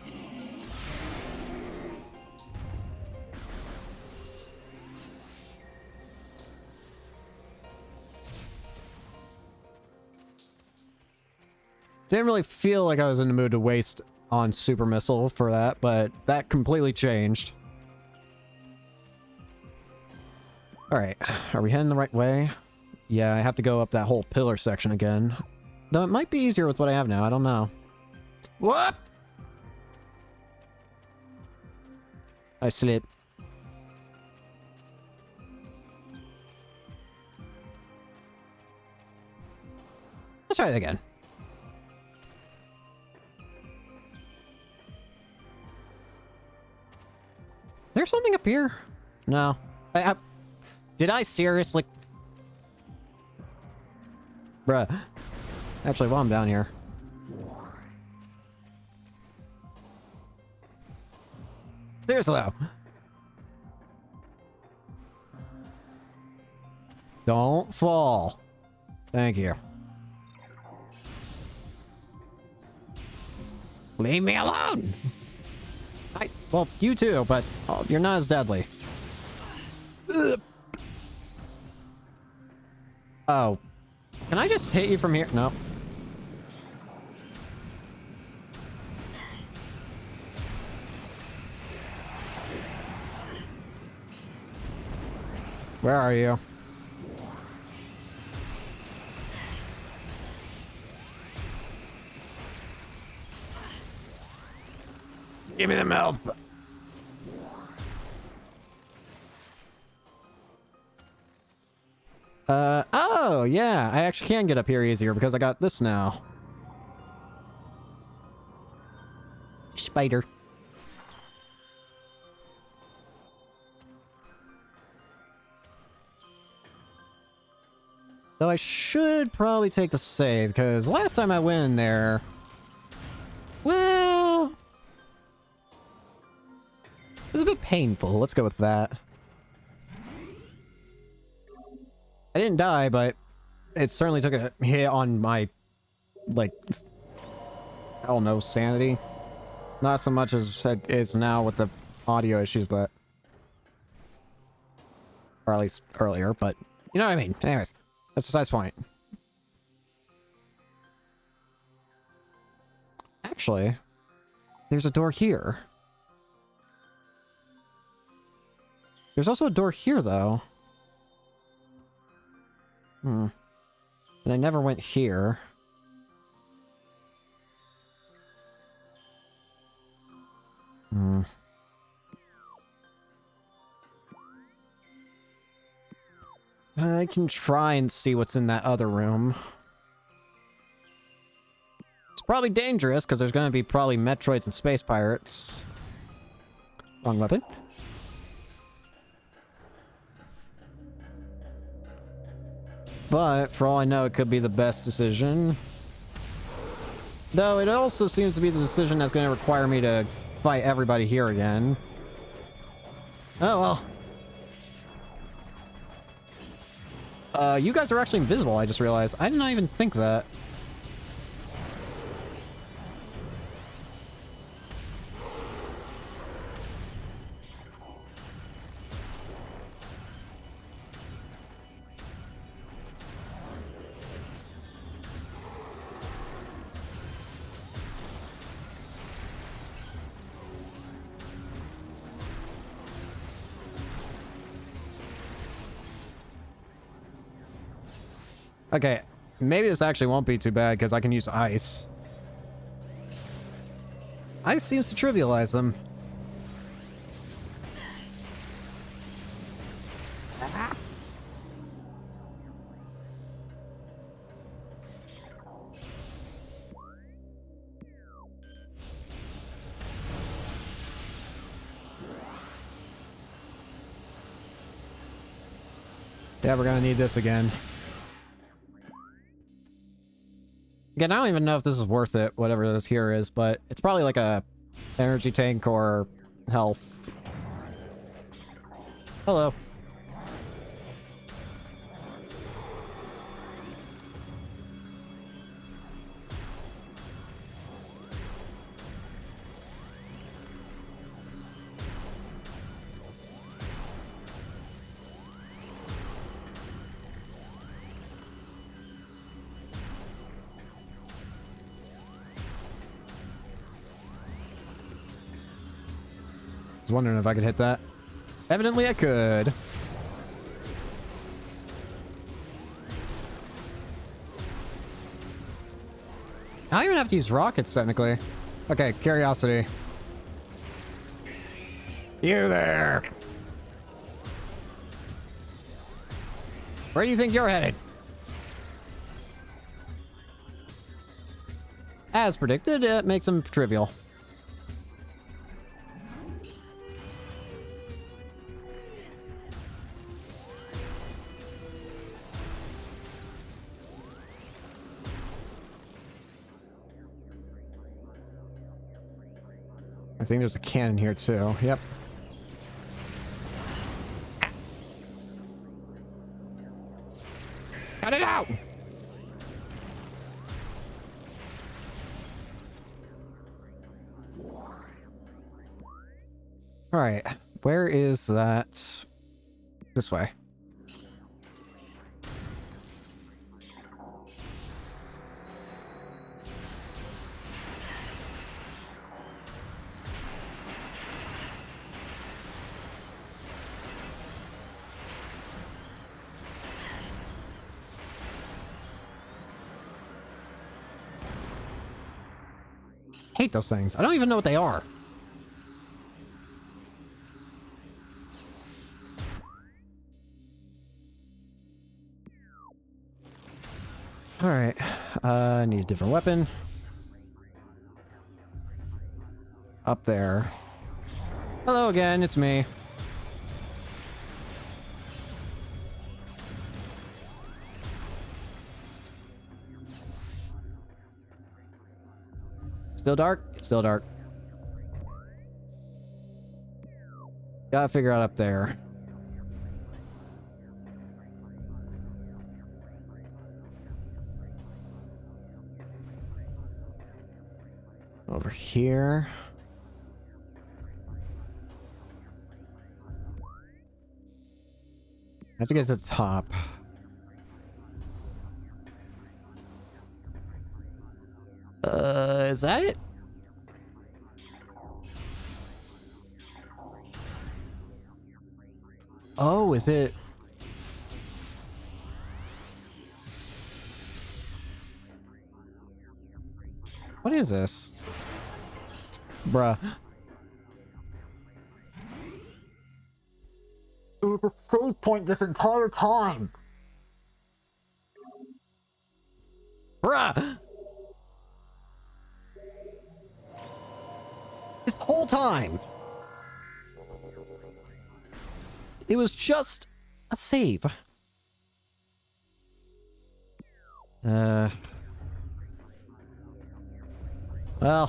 Didn't really feel like I was in the mood to waste on Super Missile for that, but that completely changed. Alright, are we heading the right way? Yeah, I have to go up that whole pillar section again. Though it might be easier with what I have now, I don't know. What? I slipped. Let's try it again. Is there something up here? No. Did I seriously? Bruh. Actually, while I'm down here. Seriously though. Don't fall. Thank you. Leave me alone! Well, you too, but you're not as deadly. Ugh. Oh. Can I just hit you from here? No. Where are you? Give me the milk. Oh, yeah. I actually can get up here easier because I got this now. Spider. Though I should probably take the save, because last time I went in there... Well... It was a bit painful. Let's go with that. I didn't die, but it certainly took a hit on my, like, I don't know, sanity. Not so much as it is now with the audio issues, but... Or at least earlier, but... You know what I mean. Anyways, that's besides the point. Actually, there's a door here. There's also a door here, though. And I never went here. I can try and see what's in that other room. It's probably dangerous, because there's going to be probably Metroids and space pirates. Wrong weapon. But, for all I know, it could be the best decision. Though, it also seems to be the decision that's going to require me to fight everybody here again. Oh, well. You guys are actually invisible, I just realized. I did not even think that. Okay, maybe this actually won't be too bad because I can use ice. Ice seems to trivialize them. Yeah, we're gonna need this again. Again, I don't even know if this is worth it, whatever this here is, but it's probably like a energy tank or health. Hello. I was wondering if I could hit that. Evidently I could. I don't even have to use rockets, technically. Okay, curiosity. You there! Where do you think you're headed? As predicted, it makes them trivial. I think there's a cannon here too. Yep. Cut it out! Alright, where is that? This way. Hate those things. I don't even know what they are. Alright, I need a different weapon. Up there. Hello again, it's me. Still dark? Still dark. Gotta figure out up there. Over here. I have to get to the top. Is that it? Oh, is it? What is this? Bruh. It was a save point this entire time. Bruh! This whole time! It was just a save. Well,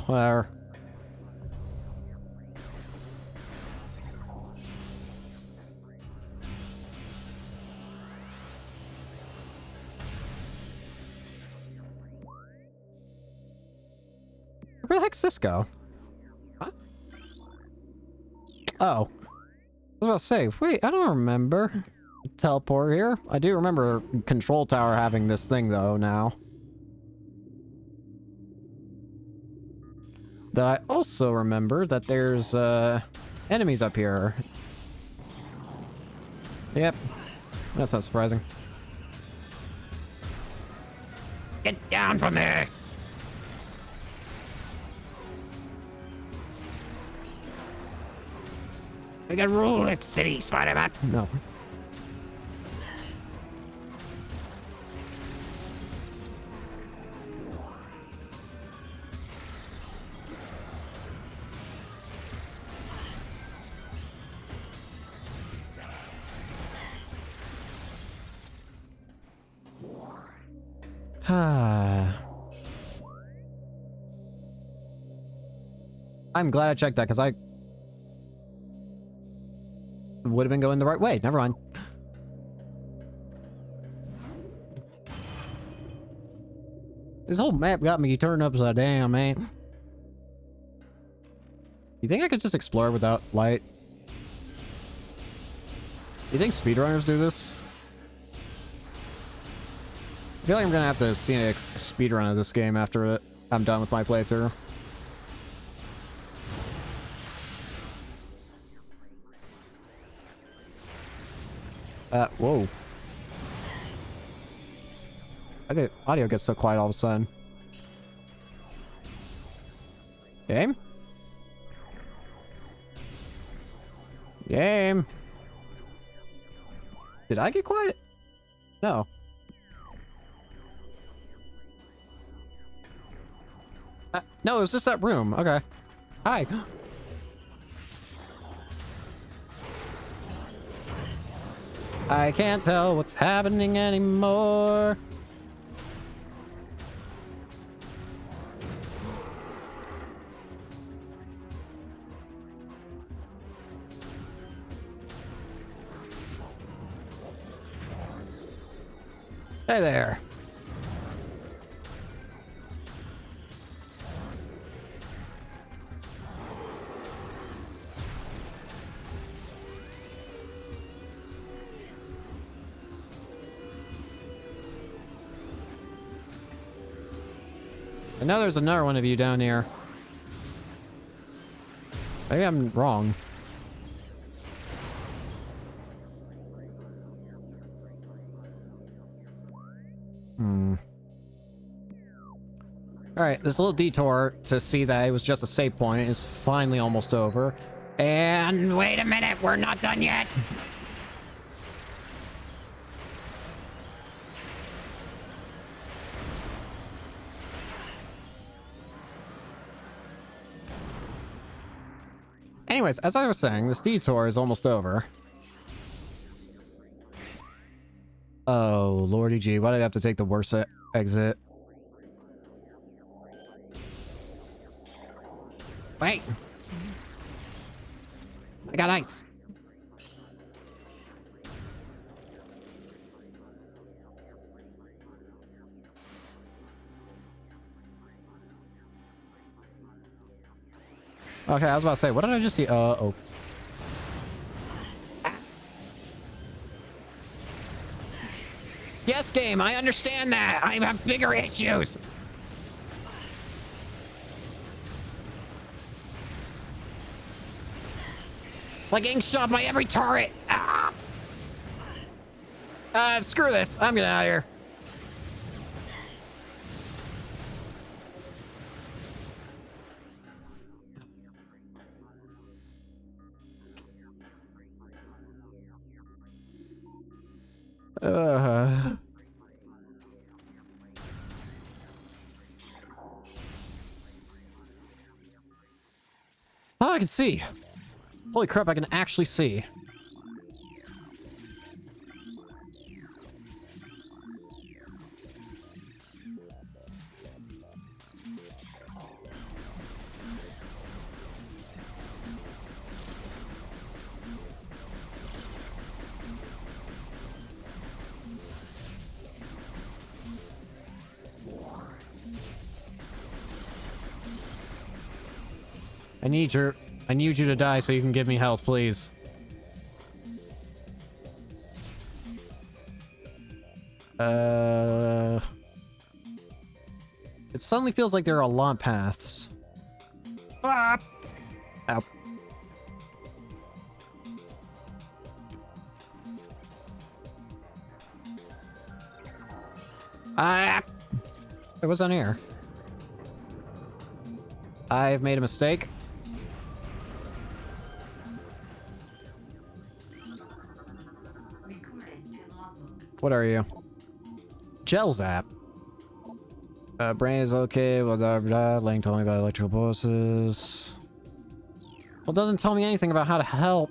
whatever. Where the heck's this go? Huh? Oh. I was about to say, wait, I don't remember teleport here. I do remember Control Tower having this thing, though, now. Though I also remember that there's, enemies up here. Yep. That's not surprising. Get down from there! We can rule this city, Spider-Man! No. I'm glad I checked that, because I would have been going the right way. Never mind. This whole map got me turned upside down, man. You think I could just explore without light? You think speedrunners do this? I feel like I'm gonna have to see a speedrun of this game after I'm done with my playthrough. Whoa. Why did audio get so quiet all of a sudden? Game? Game? Did I get quiet? No. No, it was just that room. Okay. Hi. I can't tell what's happening anymore. Hey there. I know there's another one of you down here. Maybe I'm wrong. Alright, this little detour to see that it was just a save point is finally almost over. And wait a minute, we're not done yet! Anyways, as I was saying, this detour is almost over. Oh, lordy gee, why did I have to take the worst exit? Wait! I got ice! Okay, I was about to say, what did I just see? Oh. Yes, game, I understand that! I have bigger issues! Like getting shot by every turret! Ah! Screw this! I'm getting out of here. Oh, I can see. Holy crap, I can actually see. I need you to die so you can give me health, please. It suddenly feels like there are a lot of paths. Ah! Ow. Ah! It was on here. I've made a mistake. What are you? Gel Zap. Brain is okay. Blah, blah, blah. Lang told me about electrical bosses. Well, it doesn't tell me anything about how to help.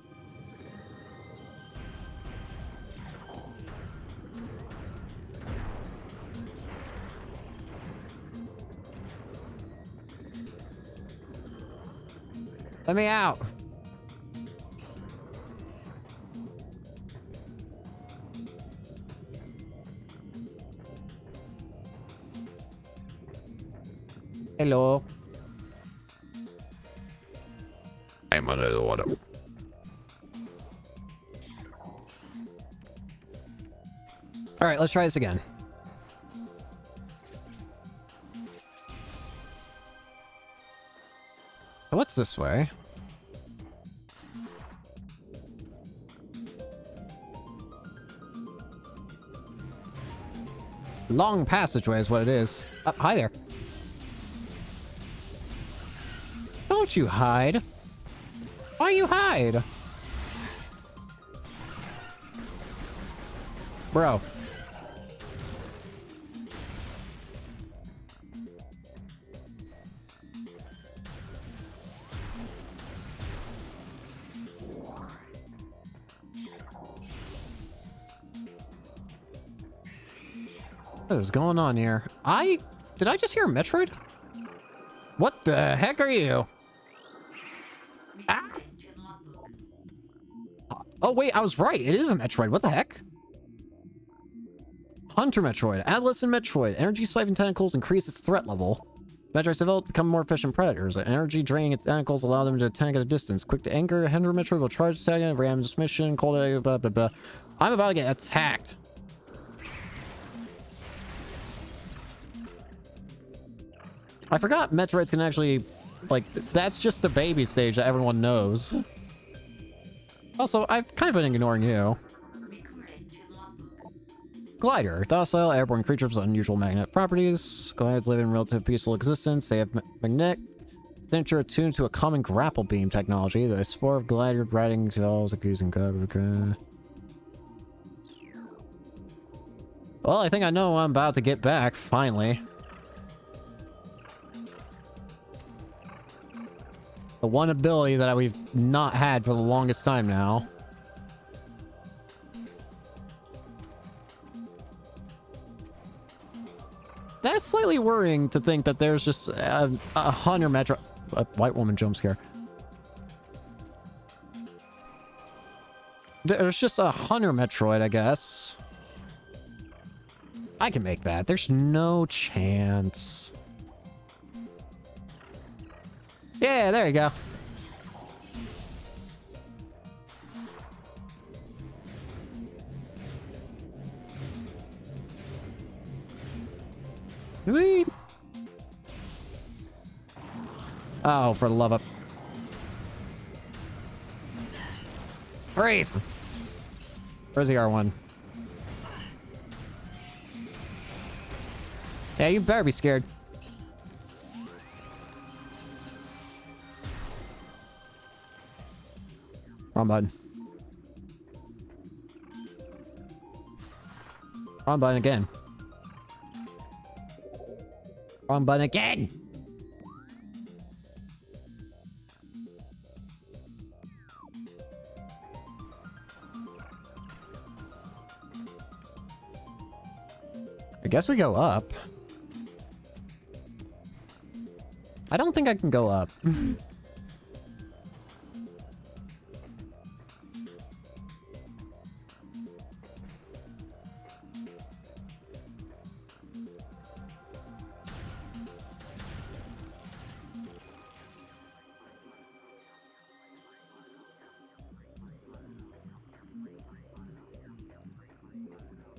Let me out. Hello. I'm under the water. All right, let's try this again. So what's this way? Long passageway is what it is. Hi there. Don't you hide. Why you hide? Bro. What is going on here? Did I just hear a Metroid? What the heck are you? Ah! Oh wait, I was right. It is a Metroid. What the heck? Hunter Metroid. Atlas and Metroid. Energy siphoning tentacles increase its threat level. Metroids develop become more efficient predators. Energy draining its tentacles allow them to attack at a distance. Quick to anger. Hunter Metroid will charge attack, ram dismission, cold blah blah blah. I'm about to get attacked. I forgot Metroids can actually, like, that's just the baby stage that everyone knows. Also, I've kind of been ignoring you. Glider. Docile, airborne creatures with unusual magnetic properties. Gliders live in relative peaceful existence. They have magnetic signature attuned to a common grapple beam technology. The spore of glider riding cells accusing cover. Well, I think I know I'm about to get back, finally. The one ability that we've not had for the longest time now. That's slightly worrying to think that there's just a Hunter Metro... A white woman jump scare. There's just a Hunter Metroid, I guess. I can make that. There's no chance. Yeah, there you go. Whee! Oh, for the love of... Freeze! Where's the R1? Yeah, you better be scared. Wrong button. Wrong button again. Wrong button again! I guess we go up. I don't think I can go up.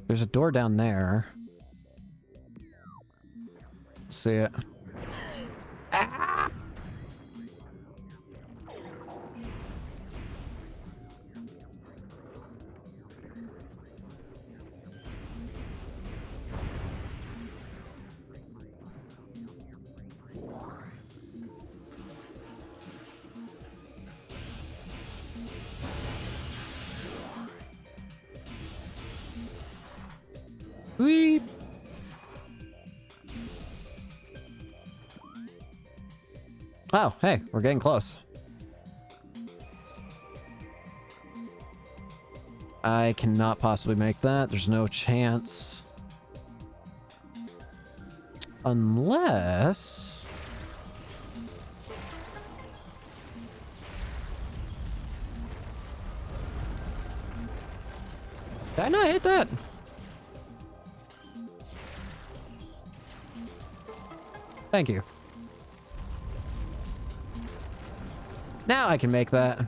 There's a door down there. See it. Ah! Whee! Oh, hey, we're getting close. I cannot possibly make that. There's no chance. Unless... Did I not hit that? Thank you. Now I can make that.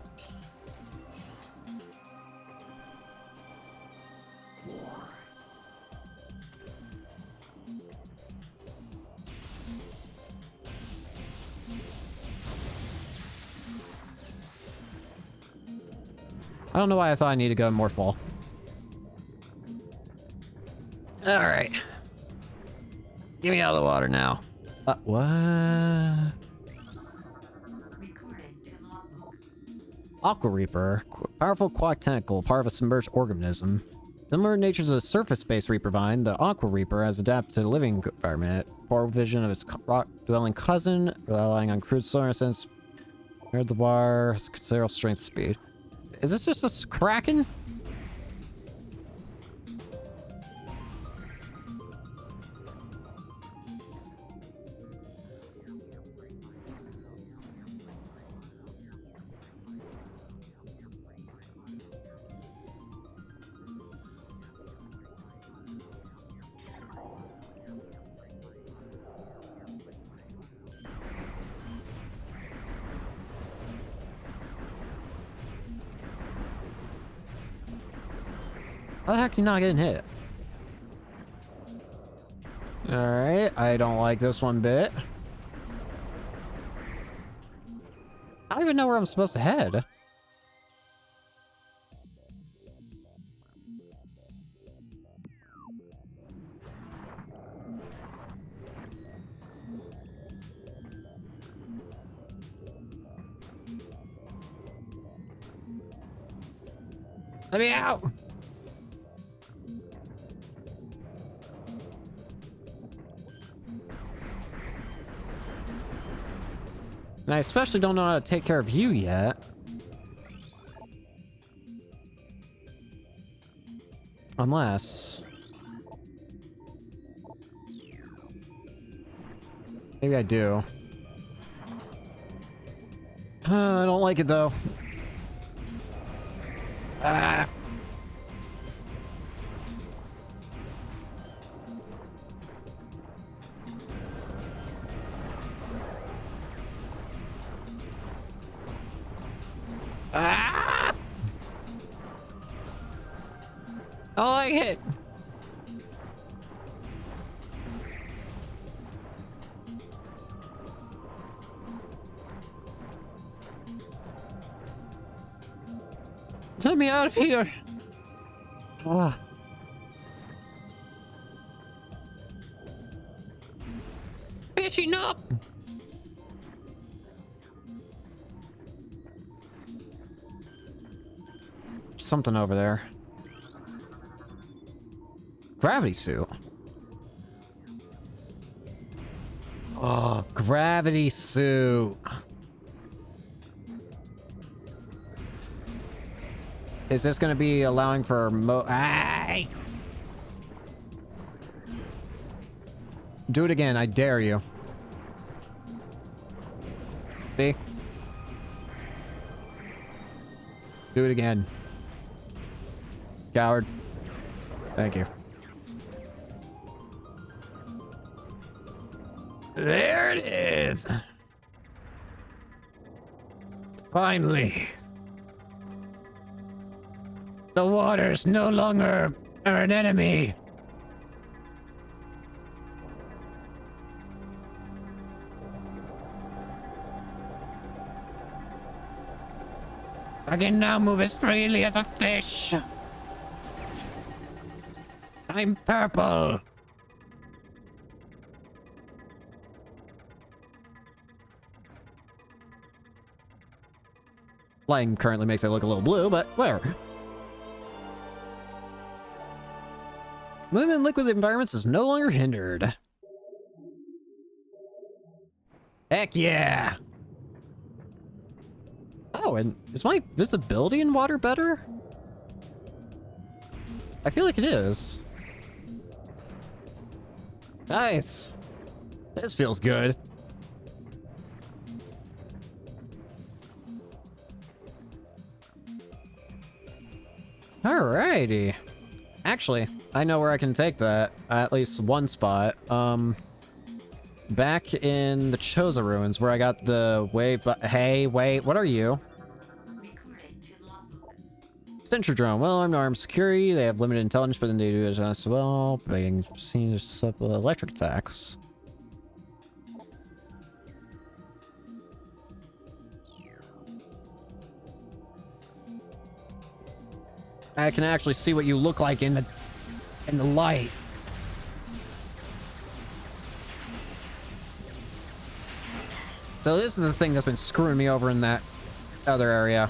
I don't know why I thought I needed to go more full. Alright. Get me out of the water now. What? Aqua Reaper. Powerful quack tentacle, part of a submerged organism. Similar in nature to the surface-based Reaper vine, the Aqua Reaper has adapted to the living environment. Poor vision of its rock-dwelling cousin, relying on crude solar sense. Near the bar, has considerable strength speed. Is this just a kraken? How the heck are you not getting hit? Alright, I don't like this one bit. I don't even know where I'm supposed to head. Let me out! And I especially don't know how to take care of you yet. Unless... maybe I do. I don't like it though. Ah! Ah! I like it. Let me out of here. Ah. Fishing up. Something over there. Gravity suit. Oh, gravity suit. Is this going to be allowing for Aye! Do it again, I dare you. See? Do it again. Coward. Thank you. There it is! Finally. The waters no longer are an enemy. I can now move as freely as a fish. I'm purple. Lighting currently makes it look a little blue, but whatever. Moving in liquid environments is no longer hindered. Heck yeah! Oh, and is my visibility in water better? I feel like it is. Nice! This feels good. Alrighty. Actually, I know where I can take that. At least one spot. Back in the Choza ruins where I got the wave. But hey, wait, what are you? Sentry drone. Well, I'm armed security. They have limited intelligence, but then they do as well. Being seen as electric attacks. I can actually see what you look like in the light. So this is the thing that's been screwing me over in that other area.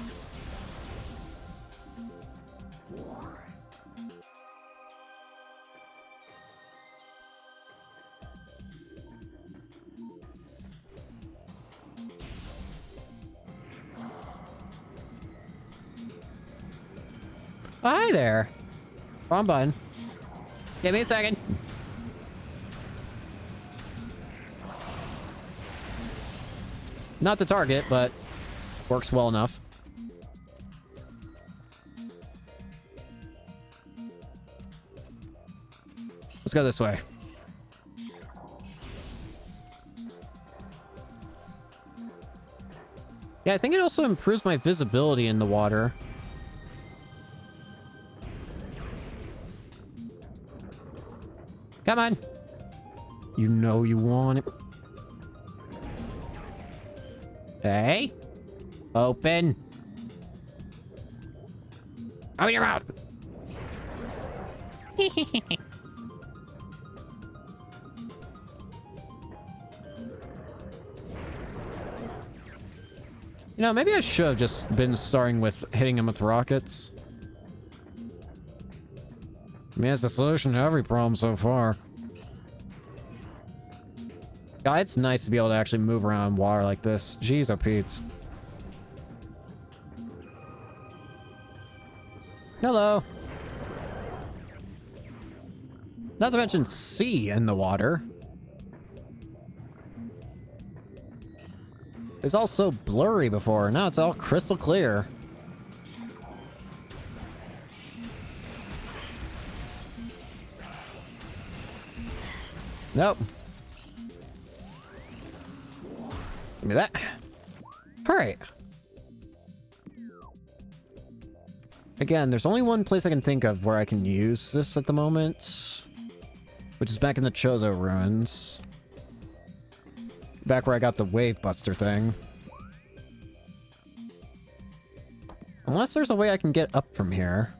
Oh, hi there. Wrong button. Give me a second. Not the target, but works well enough. Let's go this way. Yeah, I think it also improves my visibility in the water. Come on. You know you want it. Hey. Open. Open your mouth. You know, maybe I should have just been starting with hitting him with rockets. I mean, it's the solution to every problem so far. God, it's nice to be able to actually move around in water like this. Jeez, oh Pete's. Hello. Not to mention sea in the water. It's all so blurry before. Now it's all crystal clear. Nope. Give me that. Alright. Again, there's only one place I can think of where I can use this at the moment, which is back in the Chozo ruins. Back where I got the wave buster thing. Unless there's a way I can get up from here.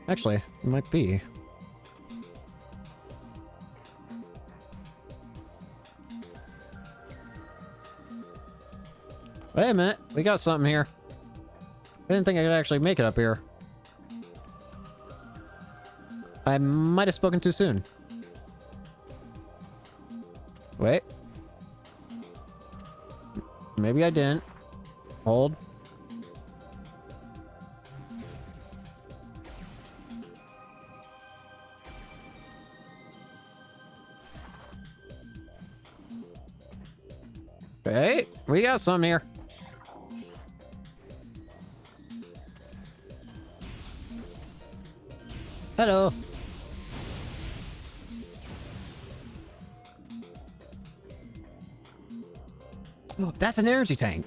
Actually, it might be. Wait a minute, we got something here. I didn't think I could actually make it up here. I might have spoken too soon. Wait. Maybe I didn't. Hold. Hey, we got some here. Hello. Oh, that's an energy tank.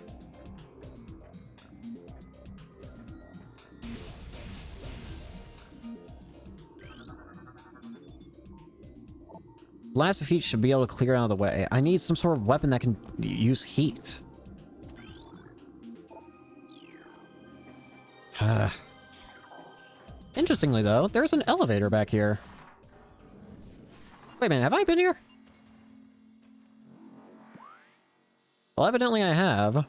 Blast of heat should be able to clear out of the way. I need some sort of weapon that can use heat. Interestingly, though, there's an elevator back here. Wait a minute, have I been here? Well, evidently I have.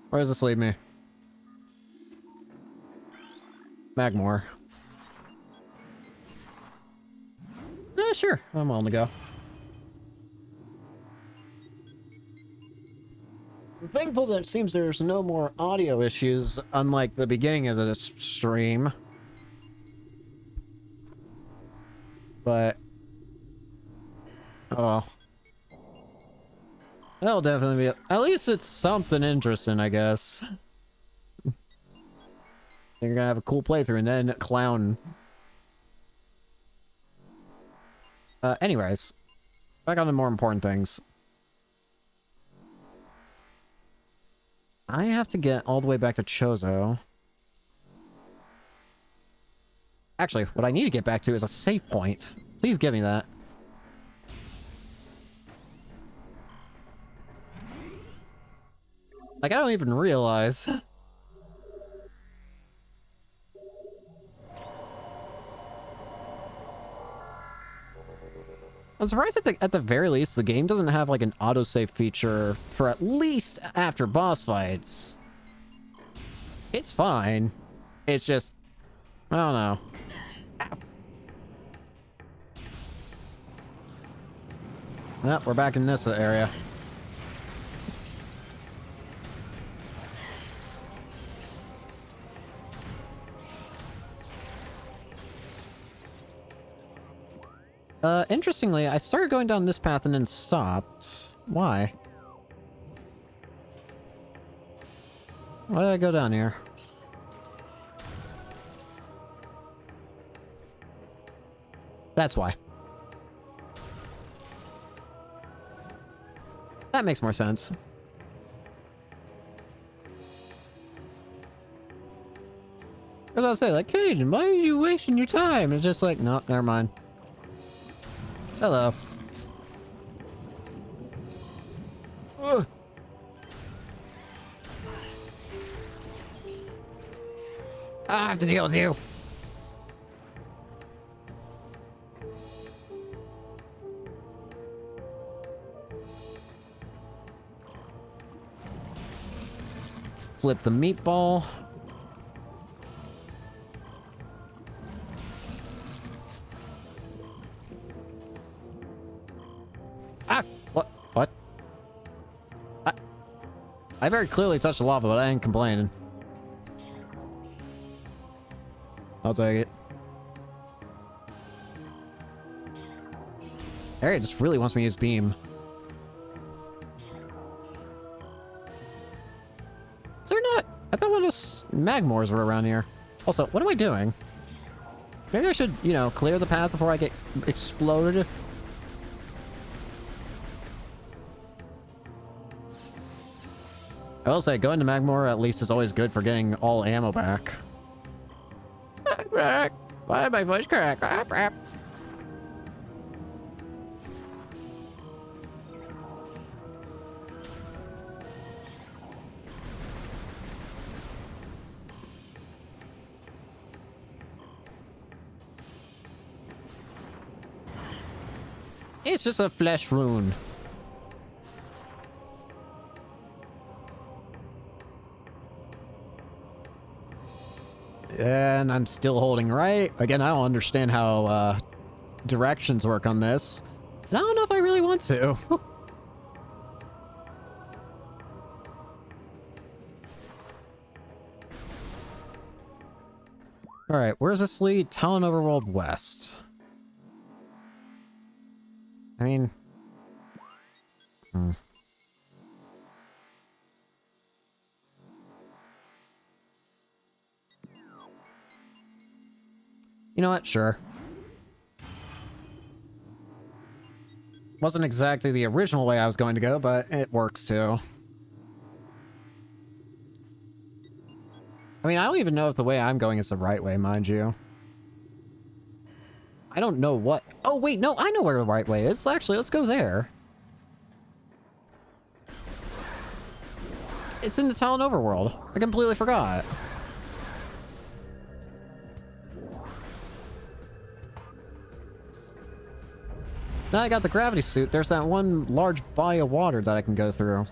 Where does this lead me? Magmore. Sure, I'm willing to go. I'm thankful that it seems there's no more audio issues, unlike the beginning of the stream. But... oh. That'll definitely be... at least it's something interesting, I guess. You're gonna have a cool playthrough and then clown. Anyways. Back on to more important things. I have to get all the way back to Chozo. Actually, what I need to get back to is a save point. Please give me that. Like, I don't even realize. I'm surprised at the very least the game doesn't have like an autosave feature for at least after boss fights. It's fine. It's just, I don't know. Yep, we're back in this area. Interestingly, I started going down this path and then stopped. Why? Why did I go down here? That's why. That makes more sense. Cause I was saying, like, Caden, why are you wasting your time? It's just like, no, never mind. Hello. Ugh. I have to deal with you. Flip the meatball. Ah! What? I very clearly touched the lava, but I ain't complaining. I'll take it. Harry just really wants me to use beam. Is there not? I thought one of those Magmores were around here. Also, what am I doing? Maybe I should, you know, clear the path before I get exploded. I will say, going to Magmore at least is always good for getting all ammo back. Why did my voice crack? It's just a flesh rune. And I'm still holding right. Again, I don't understand how directions work on this. And I don't know if I really want to. Alright, where's this lead? Talon Overworld West. I mean... You know what? Sure. Wasn't exactly the original way I was going to go, but it works too. I mean, I don't even know if the way I'm going is the right way, mind you. I don't know what... Oh, wait, no, I know where the right way is. Actually, let's go there. It's in the Talon Overworld. I completely forgot. Now I got the gravity suit. There's that one large body of water that I can go through.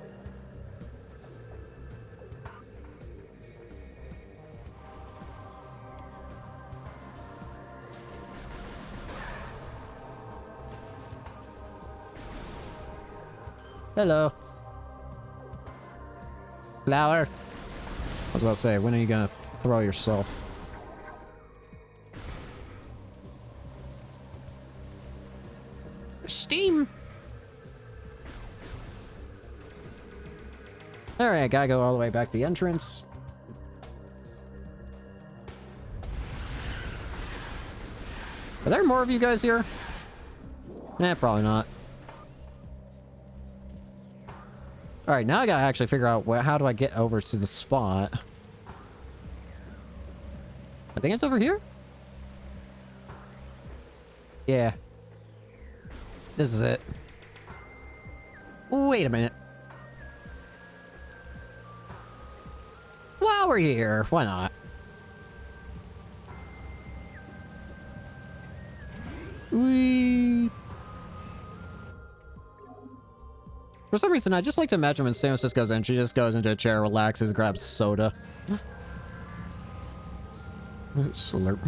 Hello. Flower. I was about to say, when are you gonna throw yourself? Steam! Alright, I gotta go all the way back to the entrance. Are there more of you guys here? Nah, probably not. Alright, now I gotta actually figure out how do I get over to the spot. I think it's over here? Yeah. This is it. Wait a minute. While we're here, why not? For some reason, I just like to imagine when Samus just goes in, she just goes into a chair, relaxes, grabs soda. Slurp.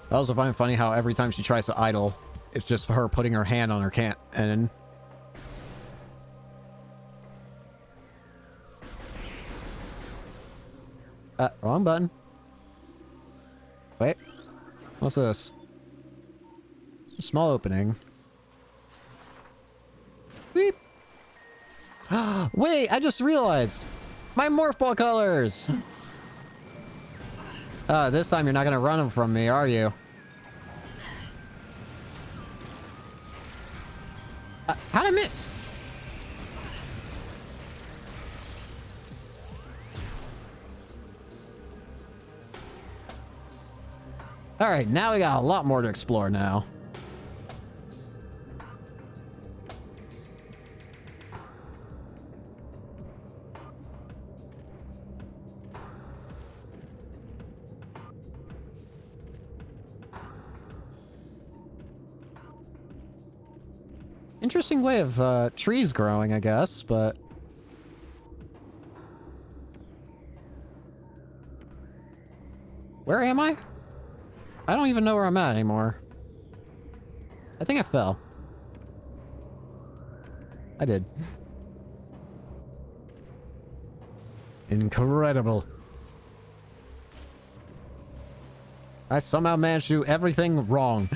I also find it funny how every time she tries to idle, it's just her putting her hand on her cannon. Wrong button. Wait. What's this? A small opening. Beep. Wait, I just realized. My morph ball colors! This time you're not gonna run them from me, are you? How'd I miss? Alright, now we got a lot more to explore now. Interesting way of trees growing, I guess, but... Where am I? I don't even know where I'm at anymore. I think I fell. I did. Incredible. I somehow managed to do everything wrong.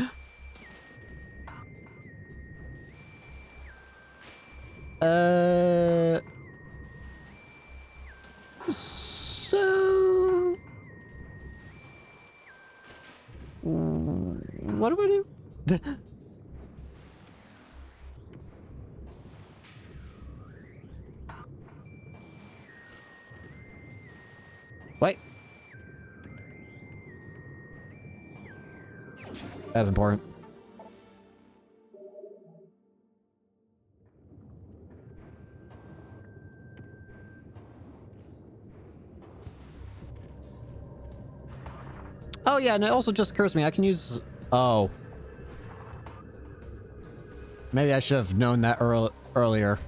So... What do I do? Wait. That's important. Oh yeah, and it also just occurs to me I can use... Oh. Maybe I should have known that earlier.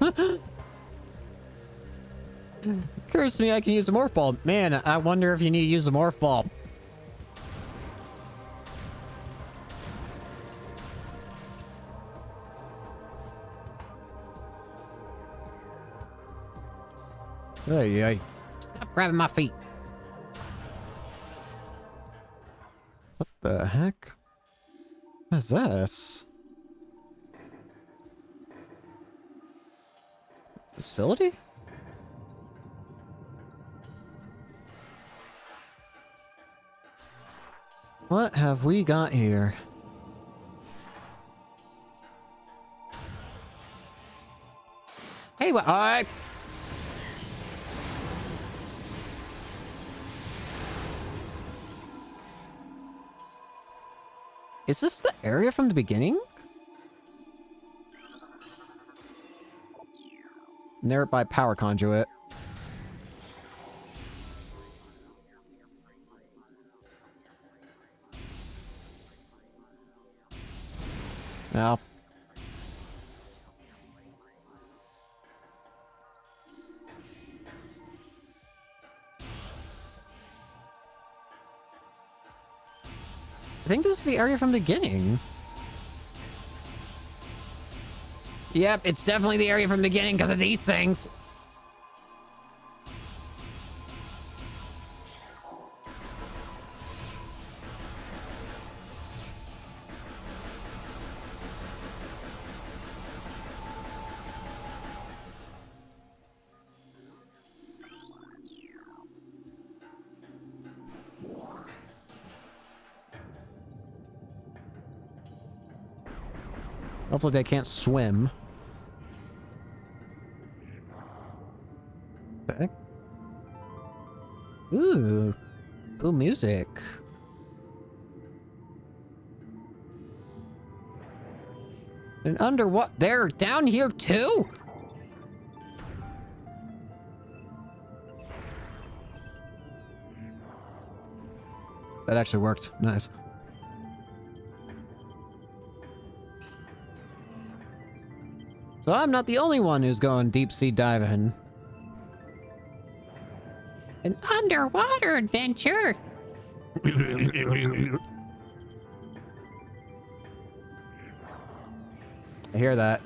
Occurs to me I can use a morph ball. Man, I wonder if you need to use a morph ball. Hey. Stop grabbing my feet. What the heck? What is this? Facility? What have we got here? Hey, what? Is this the area from the beginning? Nearby power conduit. No. I think this is the area from the beginning. Yep, it's definitely the area from the beginning because of these things. Hopefully they can't swim. The heck? Ooh. Cool music. And under what? They're down here too? That actually worked. Nice. So I'm not the only one who's going deep sea diving. An underwater adventure. I hear that.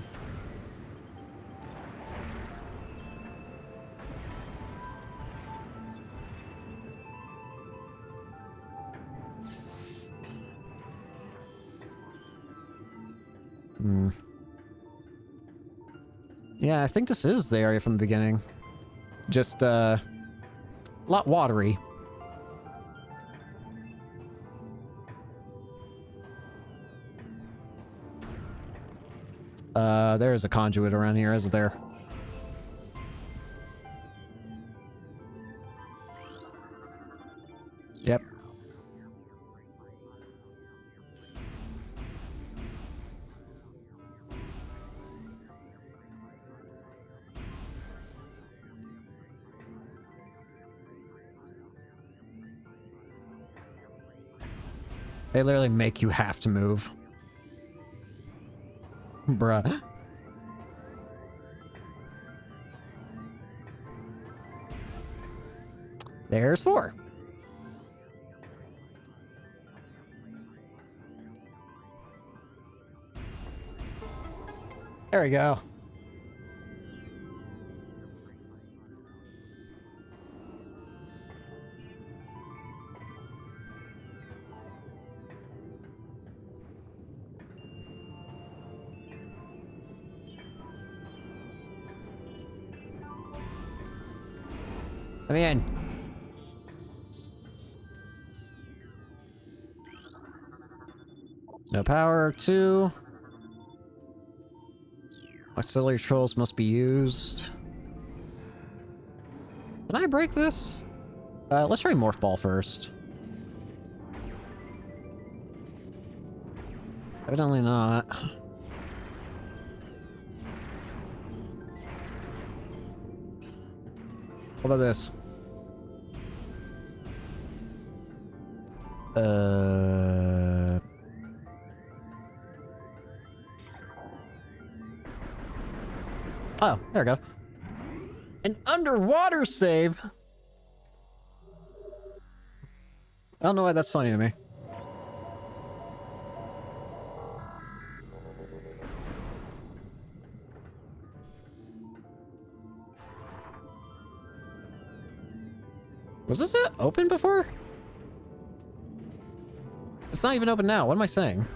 Yeah, I think this is the area from the beginning. Just, a lot watery. There's a conduit around here, isn't there? Yep. They literally make you have to move. Bruh. There's 4. There we go. Come in. No power. 2. Auxiliary trolls must be used. Can I break this? Let's try Morph Ball first. Evidently not. What about this? Oh, there we go. An underwater save? I don't know why that's funny to me. Was this open before? It's not even open now. What am I saying?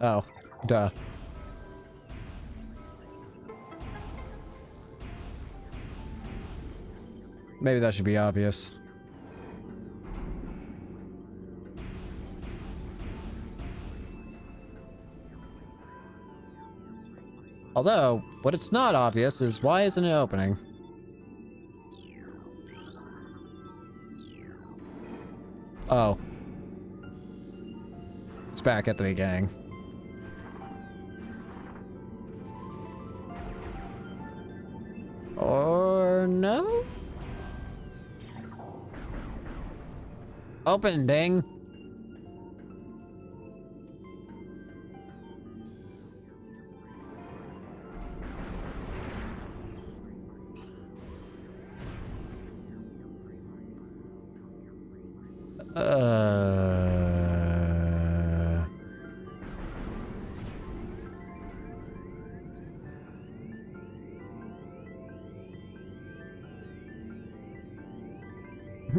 Oh, duh. Maybe that should be obvious. Although, what it's not obvious is why isn't it opening? Oh. It's back at the beginning. Or no? Open, ding.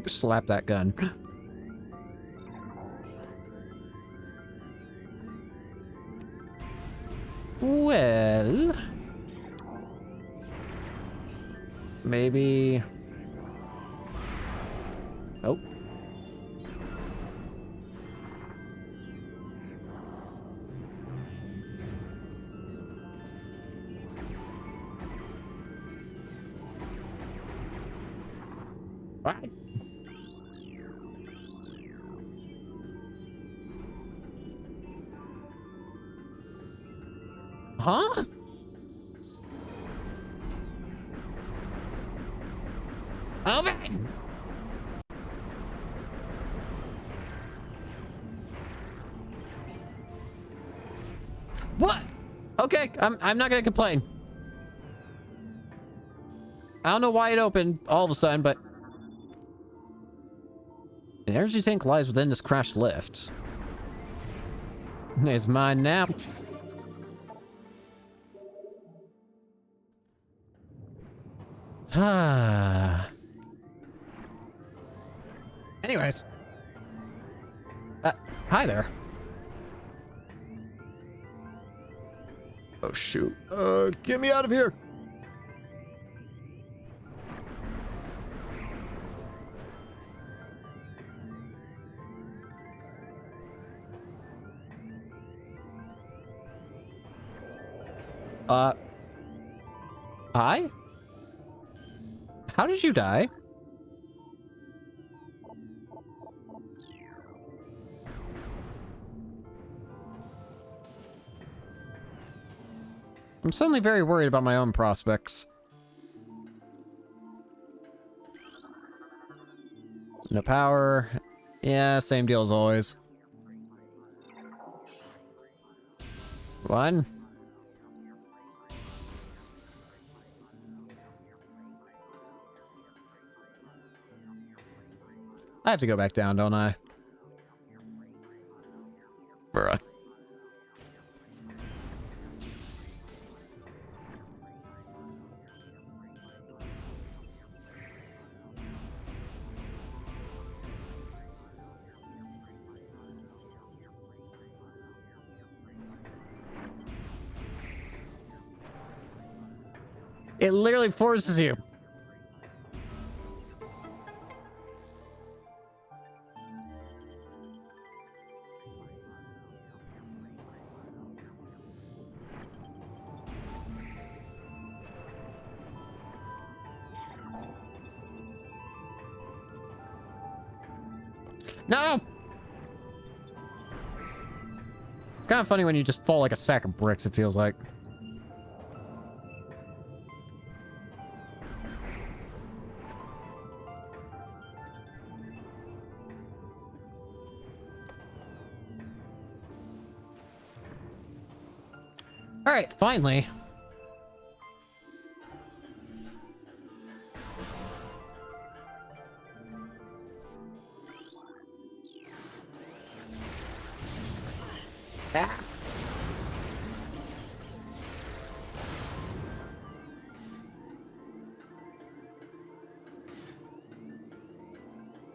Slap that gun. Well, maybe. Oh. What? Huh? Open! What? Okay, I'm not gonna complain. I don't know why it opened all of a sudden, but an energy tank lies within this crashed lift. It's mine now. Anyways. Hi there. Oh, shoot. Get me out of here. Hi? How did you die? I'm suddenly very worried about my own prospects. No power. Yeah, same deal as always. One. I have to go back down, don't I? Bruh. It literally forces you. No! It's kind of funny when you just fall like a sack of bricks, it feels like. Alright, finally. Ah.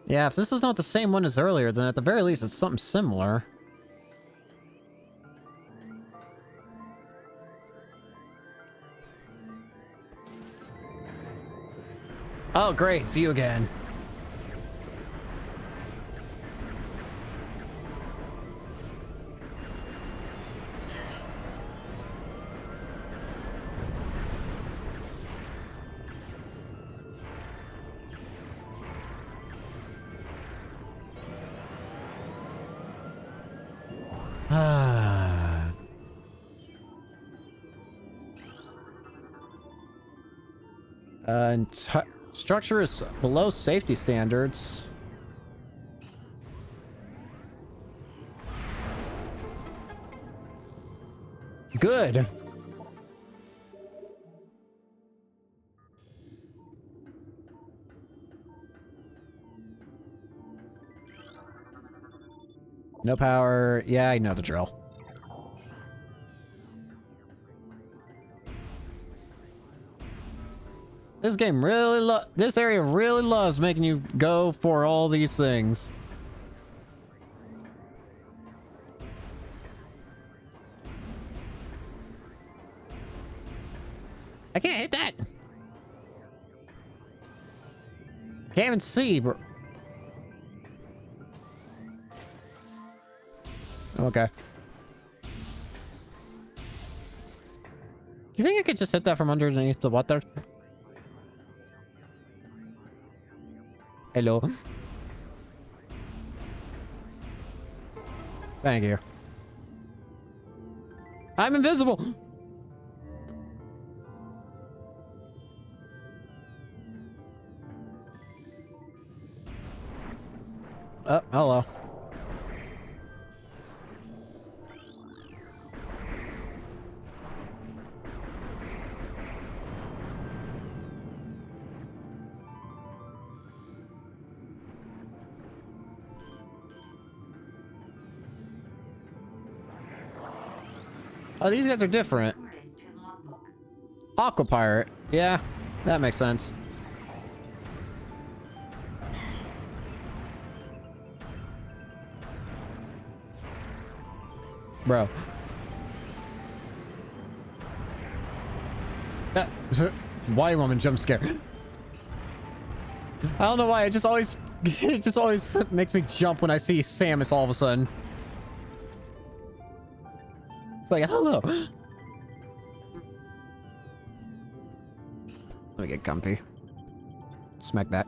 Yeah, if this is not the same one as earlier, then at the very least it's something similar. Oh, great. See you again. Ah. Structure is below safety standards. Good. No power. Yeah, I know the drill. This game really this area really loves making you go for all these things. I can't hit that. Can't even see, bro. Okay. You think I could just hit that from underneath the water? Hello. Thank you. I'm invisible. Oh, hello. Oh, these guys are different. Aqua Pirate. Yeah, that makes sense. Bro. Why am I jump scare? I don't know why, it just always makes me jump when I see Samus all of a sudden. It's like, hello. Let me get comfy. Smack that.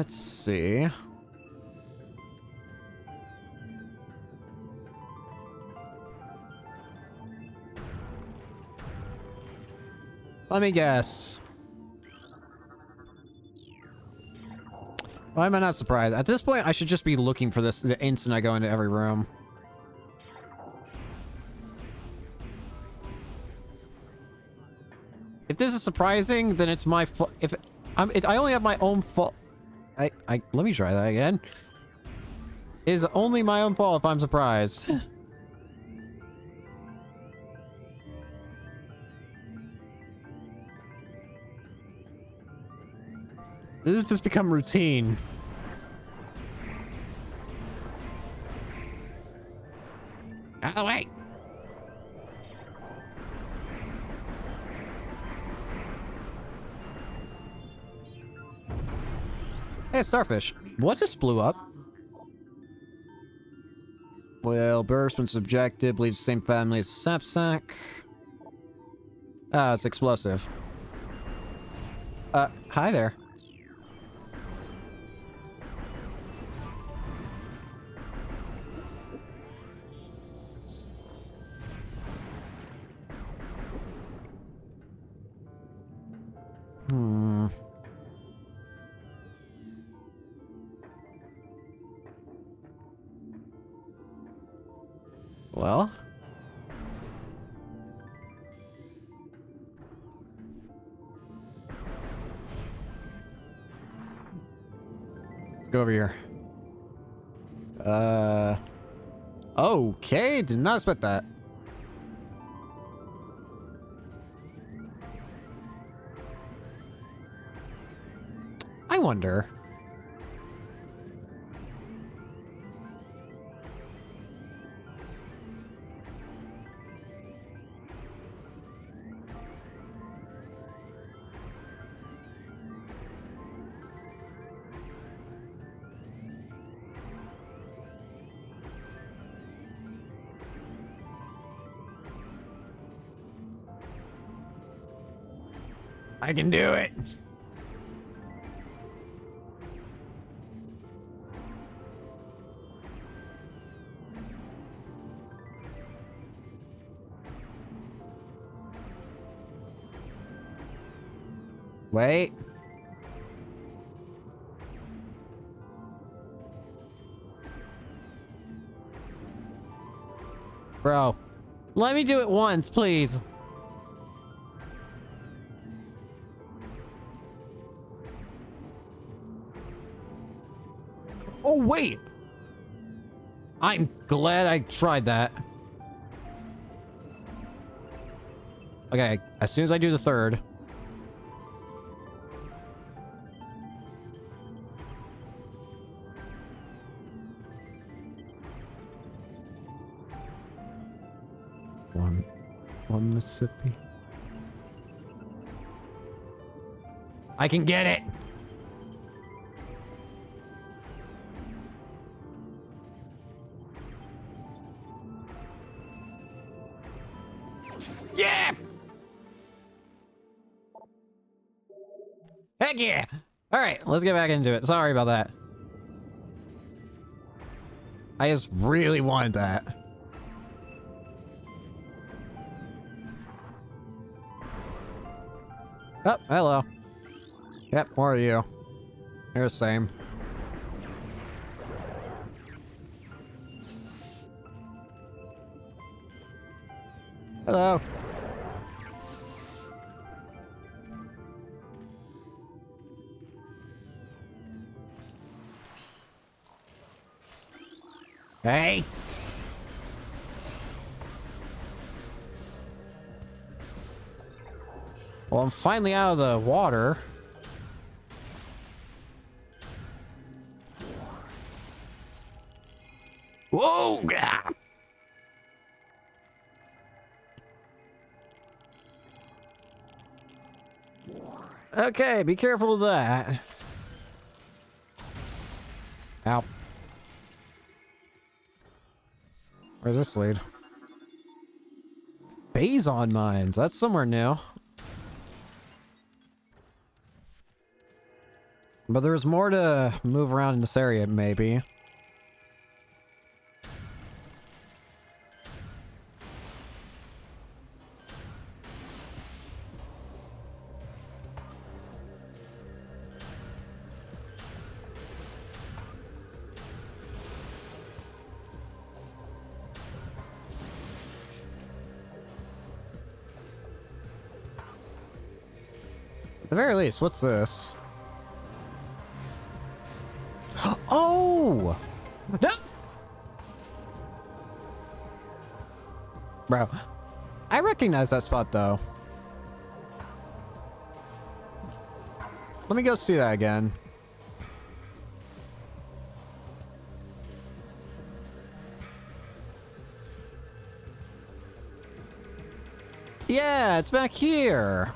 Let's see. Let me guess. Why am I not surprised? At this point, I should just be looking for this the instant I go into every room. If this is surprising, then it's my fault. If I only have my own fault. Let me try that again. It is only my own fault if I'm surprised. This has just become routine. Out of the way! Hey, starfish. What just blew up? Well, burst when subjected, believes the same family as Sapsack. Ah, it's explosive. Hi there. Well. Let's go over here. Okay, did not expect that. I wonder. I can do it. Wait. Bro, let me do it once, please. Oh, wait. I'm glad I tried that. Okay, as soon as I do the third. One Mississippi. I can get it. Yeah. Heck yeah. All right, let's get back into it. Sorry about that. I just really wanted that. Oh, hello. Yep, more of you. You're the same. Hello. Hey. Well, I'm finally out of the water. Whoa! God. Okay, be careful of that. Ow. Where's this lead? Bazon mines. That's somewhere new. But there's more to move around in this area, maybe. At the very least, what's this? Oh! No! Bro, I recognize that spot, though. Let me go see that again. Yeah, it's back here.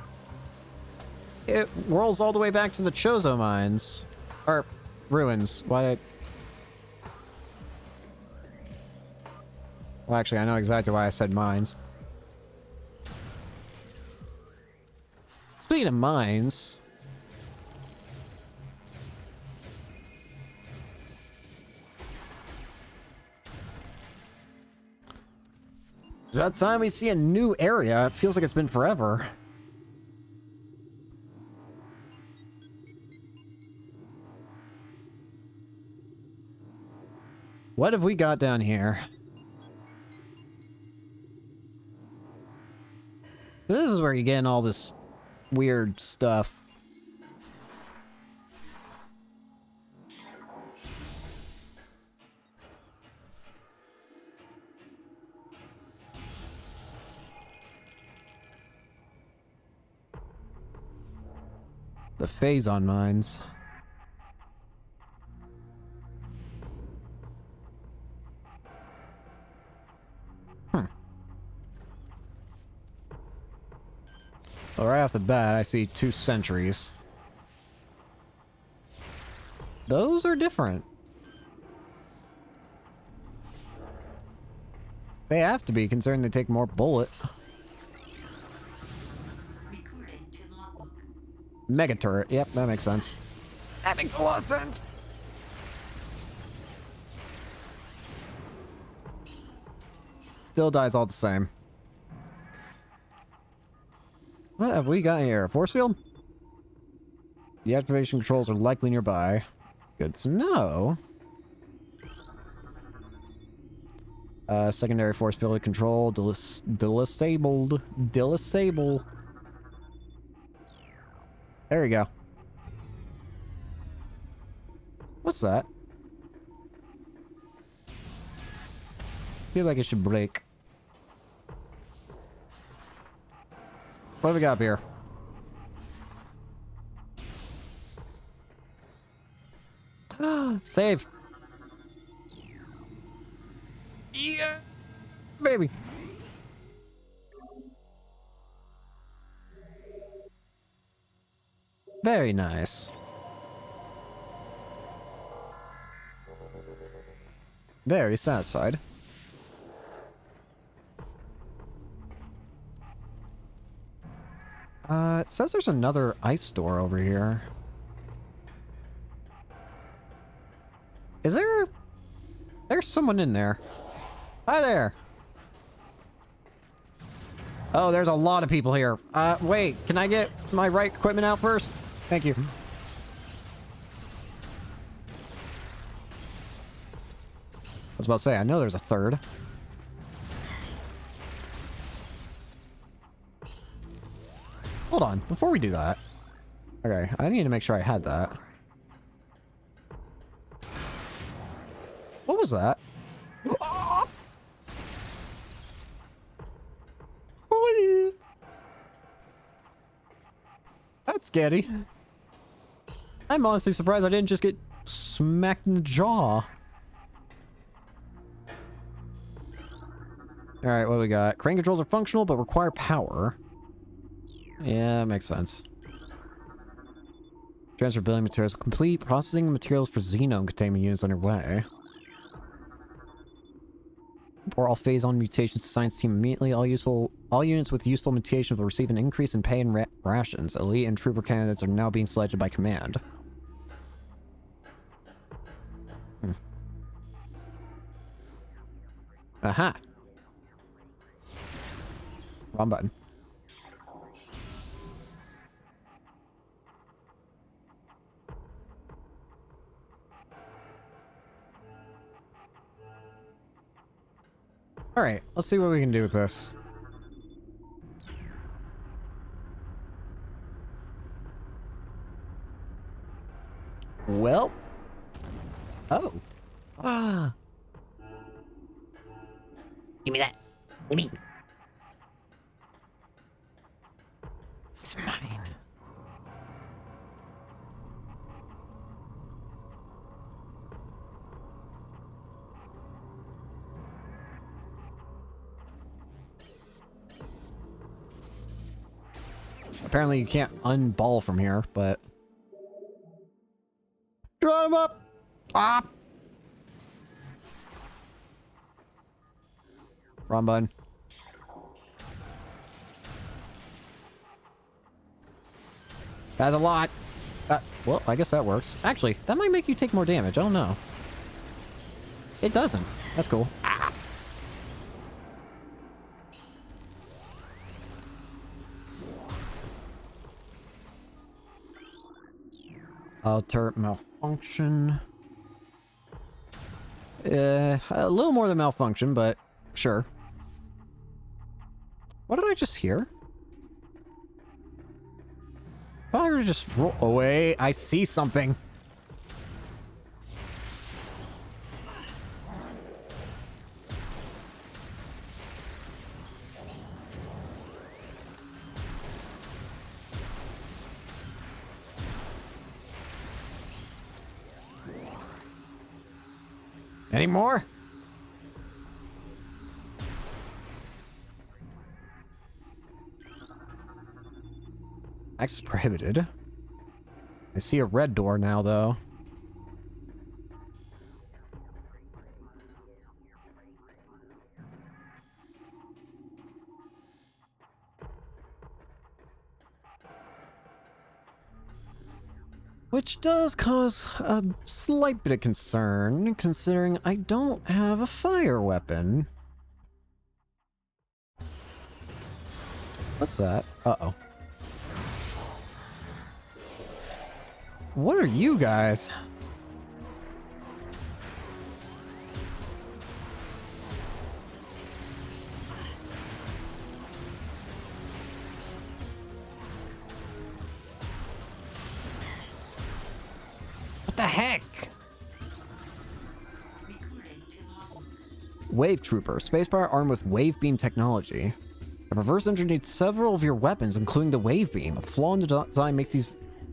It rolls all the way back to the Chozo mines. Or ruins. Why? Well, actually, I know exactly why I said mines. Speaking of mines... It's about time we see a new area. It feels like it's been forever. What have we got down here? So this is where you get in all this weird stuff. The Phazon mines. Well, right off the bat, I see 2 sentries. Those are different. They have to be, considering they take more bullet. Mega turret. Yep, that makes sense. That makes a lot of sense. Still dies all the same. What have we got here? Force field? The activation controls are likely nearby. Good to know. Secondary force field control. Disabled. Disable. There we go. What's that? Feel like it should break. What do we got up here? Save. Yeah, baby. Very nice. Very satisfied. It says there's another ice store over here. Is there... There's someone in there. Hi there! Oh, there's a lot of people here. Wait, can I get my right equipment out first? Thank you. I was about to say, I know there's a third. Hold on, before we do that. Okay, I need to make sure I had that. What was that? Oh! That's scary. I'm honestly surprised I didn't just get smacked in the jaw. Alright, what do we got? Crane controls are functional, but require power. Yeah, that makes sense. Transfer building materials complete. Processing materials for Xenome containment units underway. Or all phase-on mutations to science team immediately. All units with useful mutations will receive an increase in pay and rations. Elite and trooper candidates are now being selected by command. Aha. Wrong button. Alright, let's see what we can do with this. Well. Oh. Ah. Give me that. Give me. It's mine. Apparently you can't unball from here, but... Draw him up! Ah! Wrong button. That's a lot. Well, I guess that works. Actually, that might make you take more damage. I don't know. It doesn't. That's cool. Turret malfunction. A little more than malfunction, but sure. What did I just hear? Fire just roll away. I see something. Any more? Access prohibited. I see a red door now, though. Which does cause a slight bit of concern, considering I don't have a fire weapon. What's that? Uh-oh. What are you guys? What the heck? Wave Trooper, spacebar armed with wave beam technology. The reverse engineered several of your weapons, including the wave beam. A flaw in the design makes these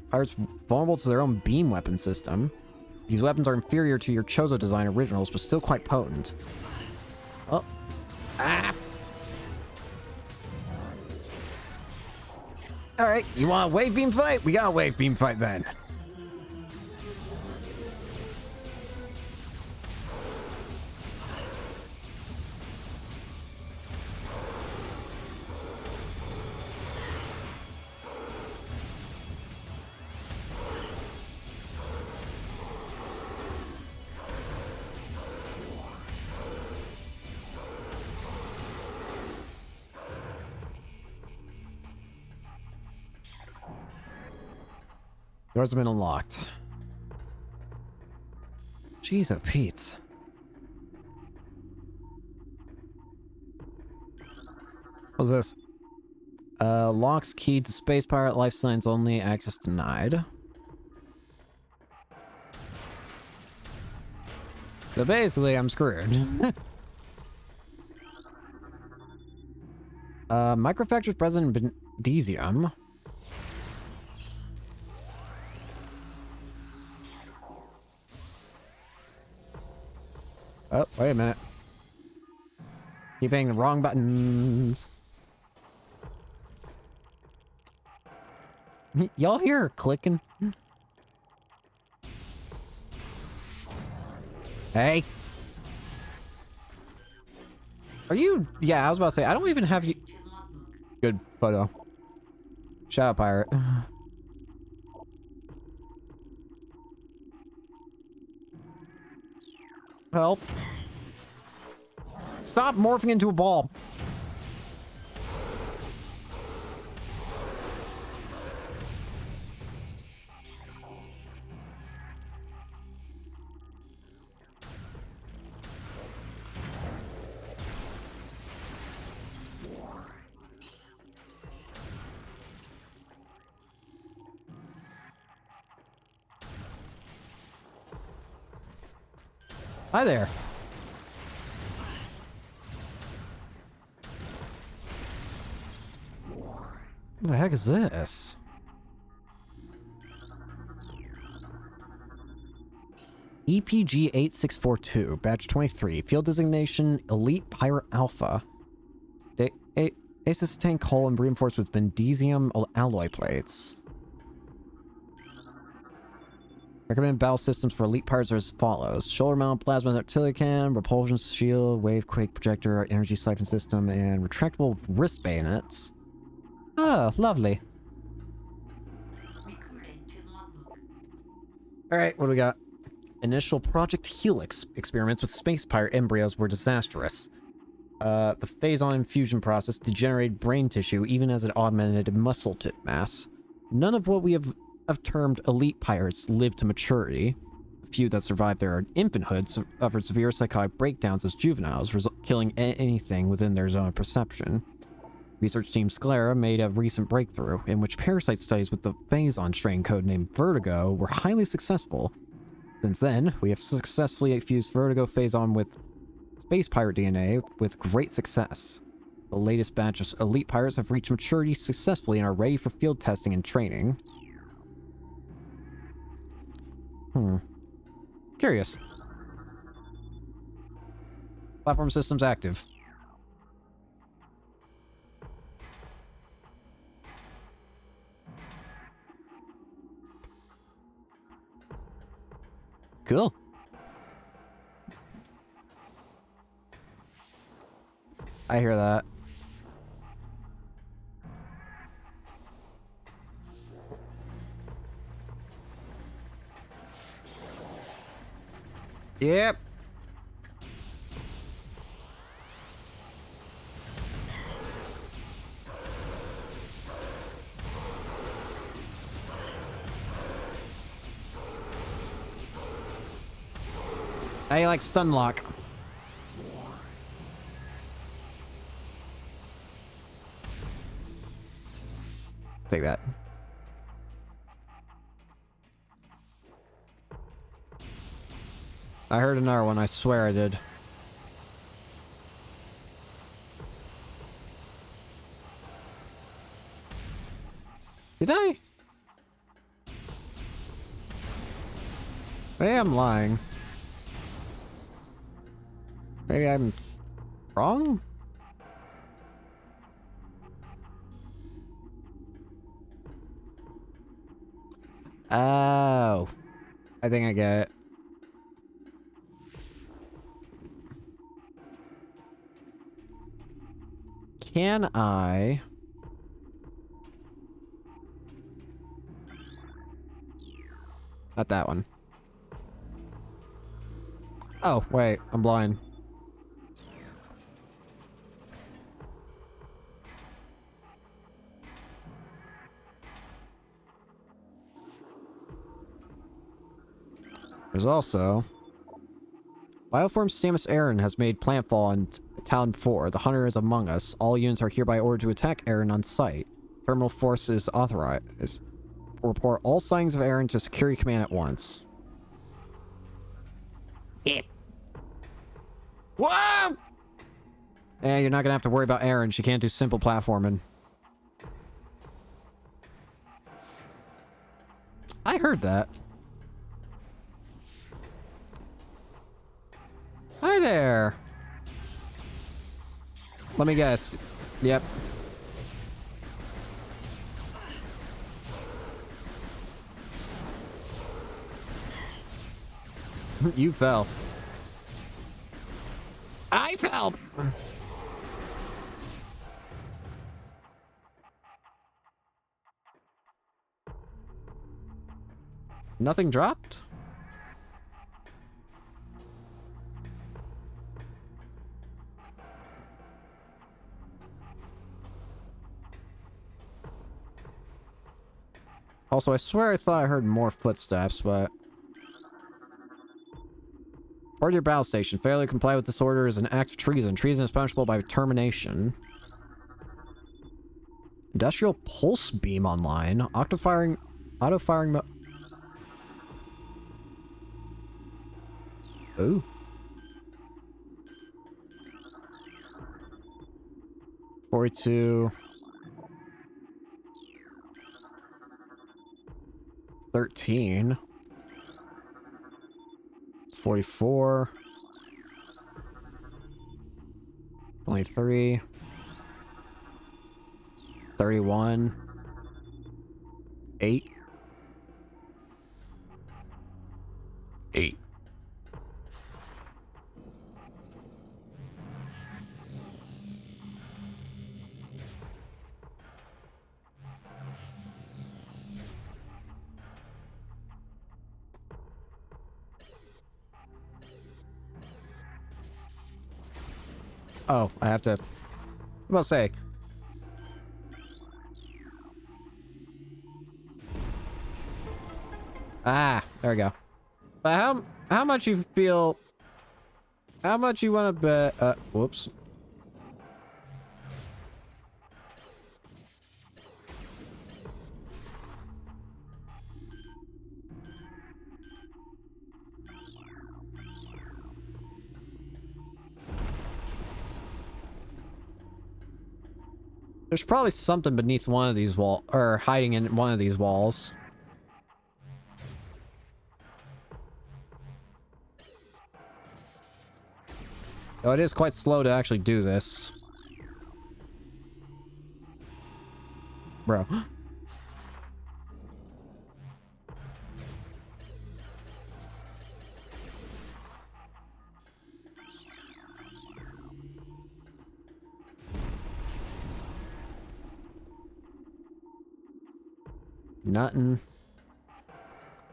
pirates vulnerable to their own beam weapon system. These weapons are inferior to your Chozo design originals, but still quite potent. Oh. Ah! Alright, you want a wave beam fight? We got a wave beam fight then. Doors have been unlocked. Jeez, oh Pete. What's this? Locks key to space pirate, life signs only, access denied. So basically, I'm screwed. Microfactors present in Bendesium. Oh, wait a minute. Keep hitting the wrong buttons. Y'all hear her clicking? Hey. Are you... Yeah, I was about to say, I don't even have you... Good photo. Shut up, pirate. Help. Stop morphing into a ball. Hi there. What the heck is this? EPG 8642, Batch 23, Field Designation Elite Pirate Alpha. Aces tank hull and reinforced with Bendesium alloy plates. Recommended battle systems for elite pirates are as follows: shoulder mount plasma artillery cannon, repulsion shield, wave quake projector, energy siphon system, and retractable wrist bayonets. Ah, lovely. Alright, what do we got? Initial Project Helix experiments with space pirate embryos were disastrous. The phase-on infusion process degenerated brain tissue even as it augmented muscle mass. None of what we have termed elite pirates lived to maturity. A few that survived their infanthood suffered severe psychotic breakdowns as juveniles, killing anything within their zone of perception. Research team Sclera made a recent breakthrough, in which parasite studies with the phase-on strain codenamed Vertigo were highly successful. Since then, we have successfully fused Vertigo phase-on with space pirate DNA with great success. The latest batch of elite pirates have reached maturity successfully and are ready for field testing and training. Curious. Platform systems active. Cool. I hear that. Yep. I like stun lock. Take that. I heard another one, I swear I did. Did I? Maybe I'm lying. Maybe I'm wrong? Oh. I think I get it. Can I... Not that one. Oh, wait. I'm blind. There's also... Bioform Samus Aran has made plantfall on Town 4. The hunter is among us. All units are hereby ordered to attack Aran on sight. Terminal force is authorized. Report all sightings of Aran to Security Command at once. Yeah. Whoa! Eh, you're not gonna have to worry about Aran. She can't do simple platforming. I heard that. Hi there. Let me guess. Yep. You fell. I fell. Nothing dropped? Also, I swear I thought I heard more footsteps, but... Or your battle station. Failure to comply with this order is an act of treason. Treason is punishable by termination. Industrial pulse beam online. Auto-firing mode. Ooh. $42. 13. 44. 23. 31. 8. 8. Oh, I have to... Well, say... Ah, there we go. But how much you feel... How much you want to bet... whoops. There's probably something beneath one of these walls, or hiding in one of these walls. Though it is quite slow to actually do this. Bro. Nothing.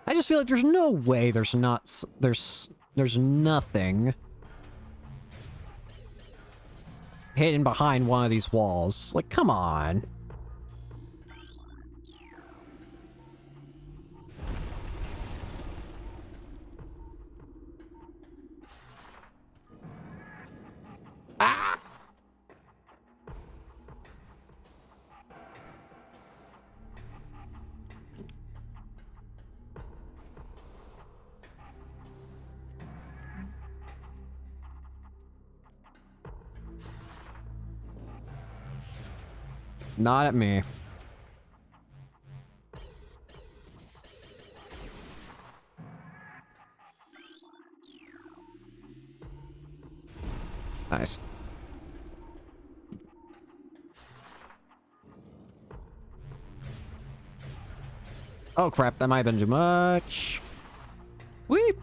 I just feel like there's no way there's not... There's nothing hidden behind one of these walls. Like, come on. Ah! Not at me. Nice. Oh crap, that might have been too much. Weep.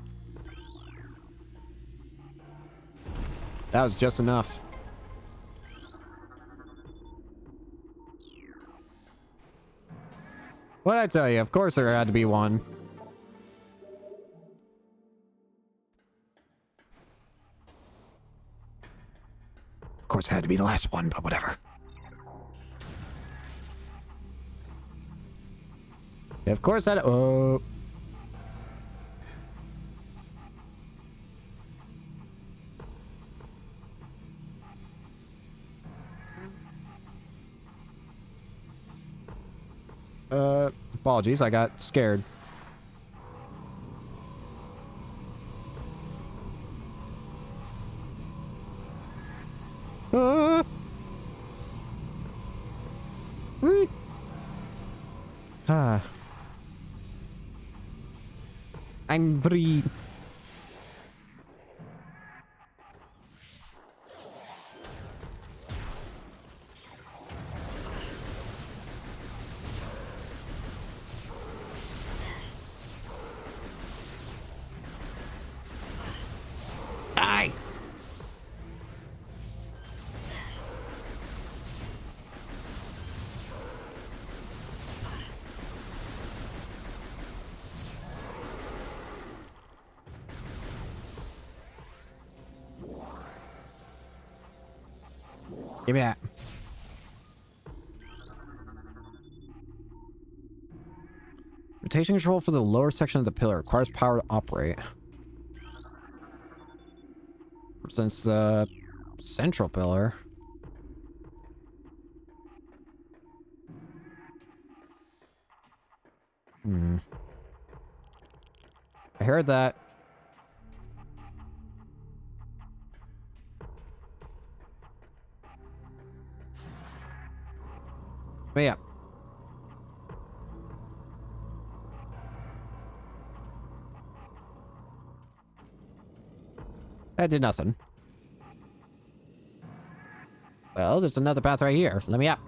That was just enough. What'd I tell you? Of course there had to be one. Of course it had to be the last one, but whatever. Yeah, of course that... Oh... Apologies, I got scared. Whee! Ah. I'm free. Die! Give me that. rotation control for the lower section of the pillar. Requires power to operate. Since central pillar. I heard that. But yeah. That did nothing. Well, there's another path right here. Let me up.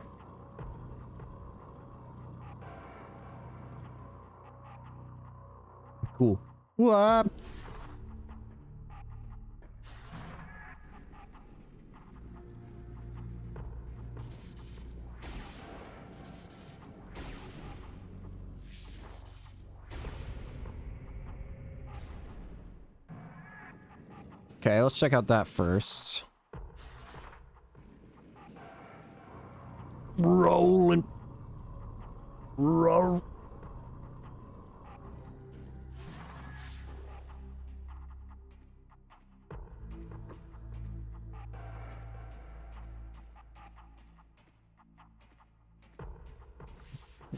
Cool. What? Okay, let's check out that first. Rolling. Roll.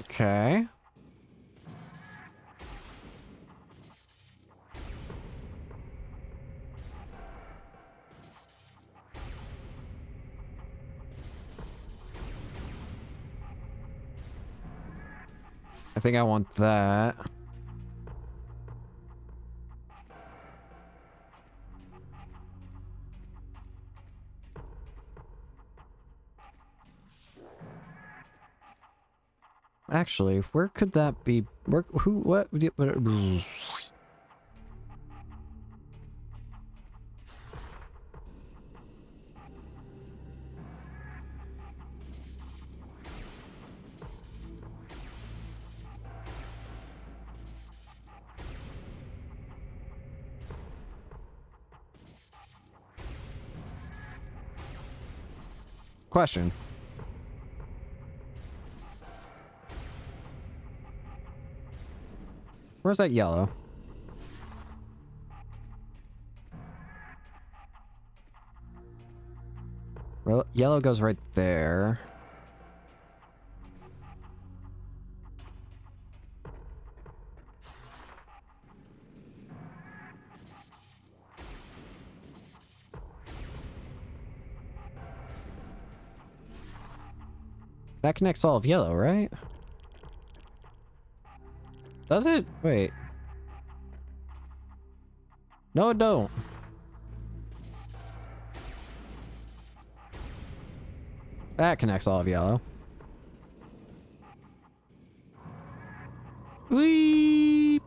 Okay. I think I want that. Actually, where could that be? Where, who, what? Question. Where's that yellow? Well, yellow goes right there. That connects all of yellow, right? Does it? Wait. No, it don't. That connects all of yellow. Whee!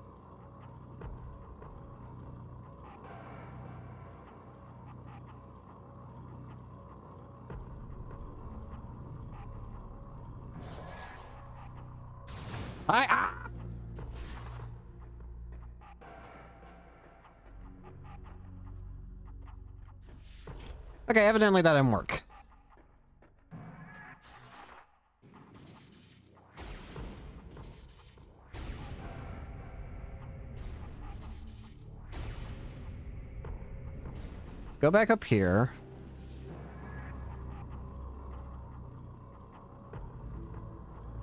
Ah! Okay, evidently that didn't work. Let's go back up here.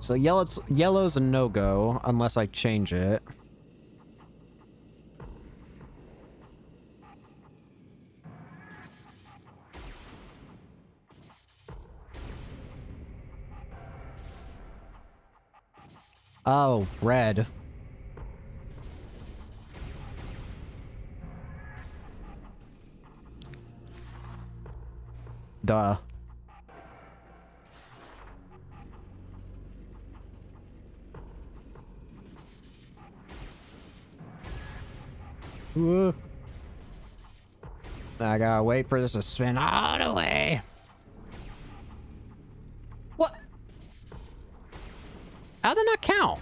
So yellow's a no-go unless I change it. Oh, red. Duh. I gotta wait for this to spin all the way. What? How'd that not count?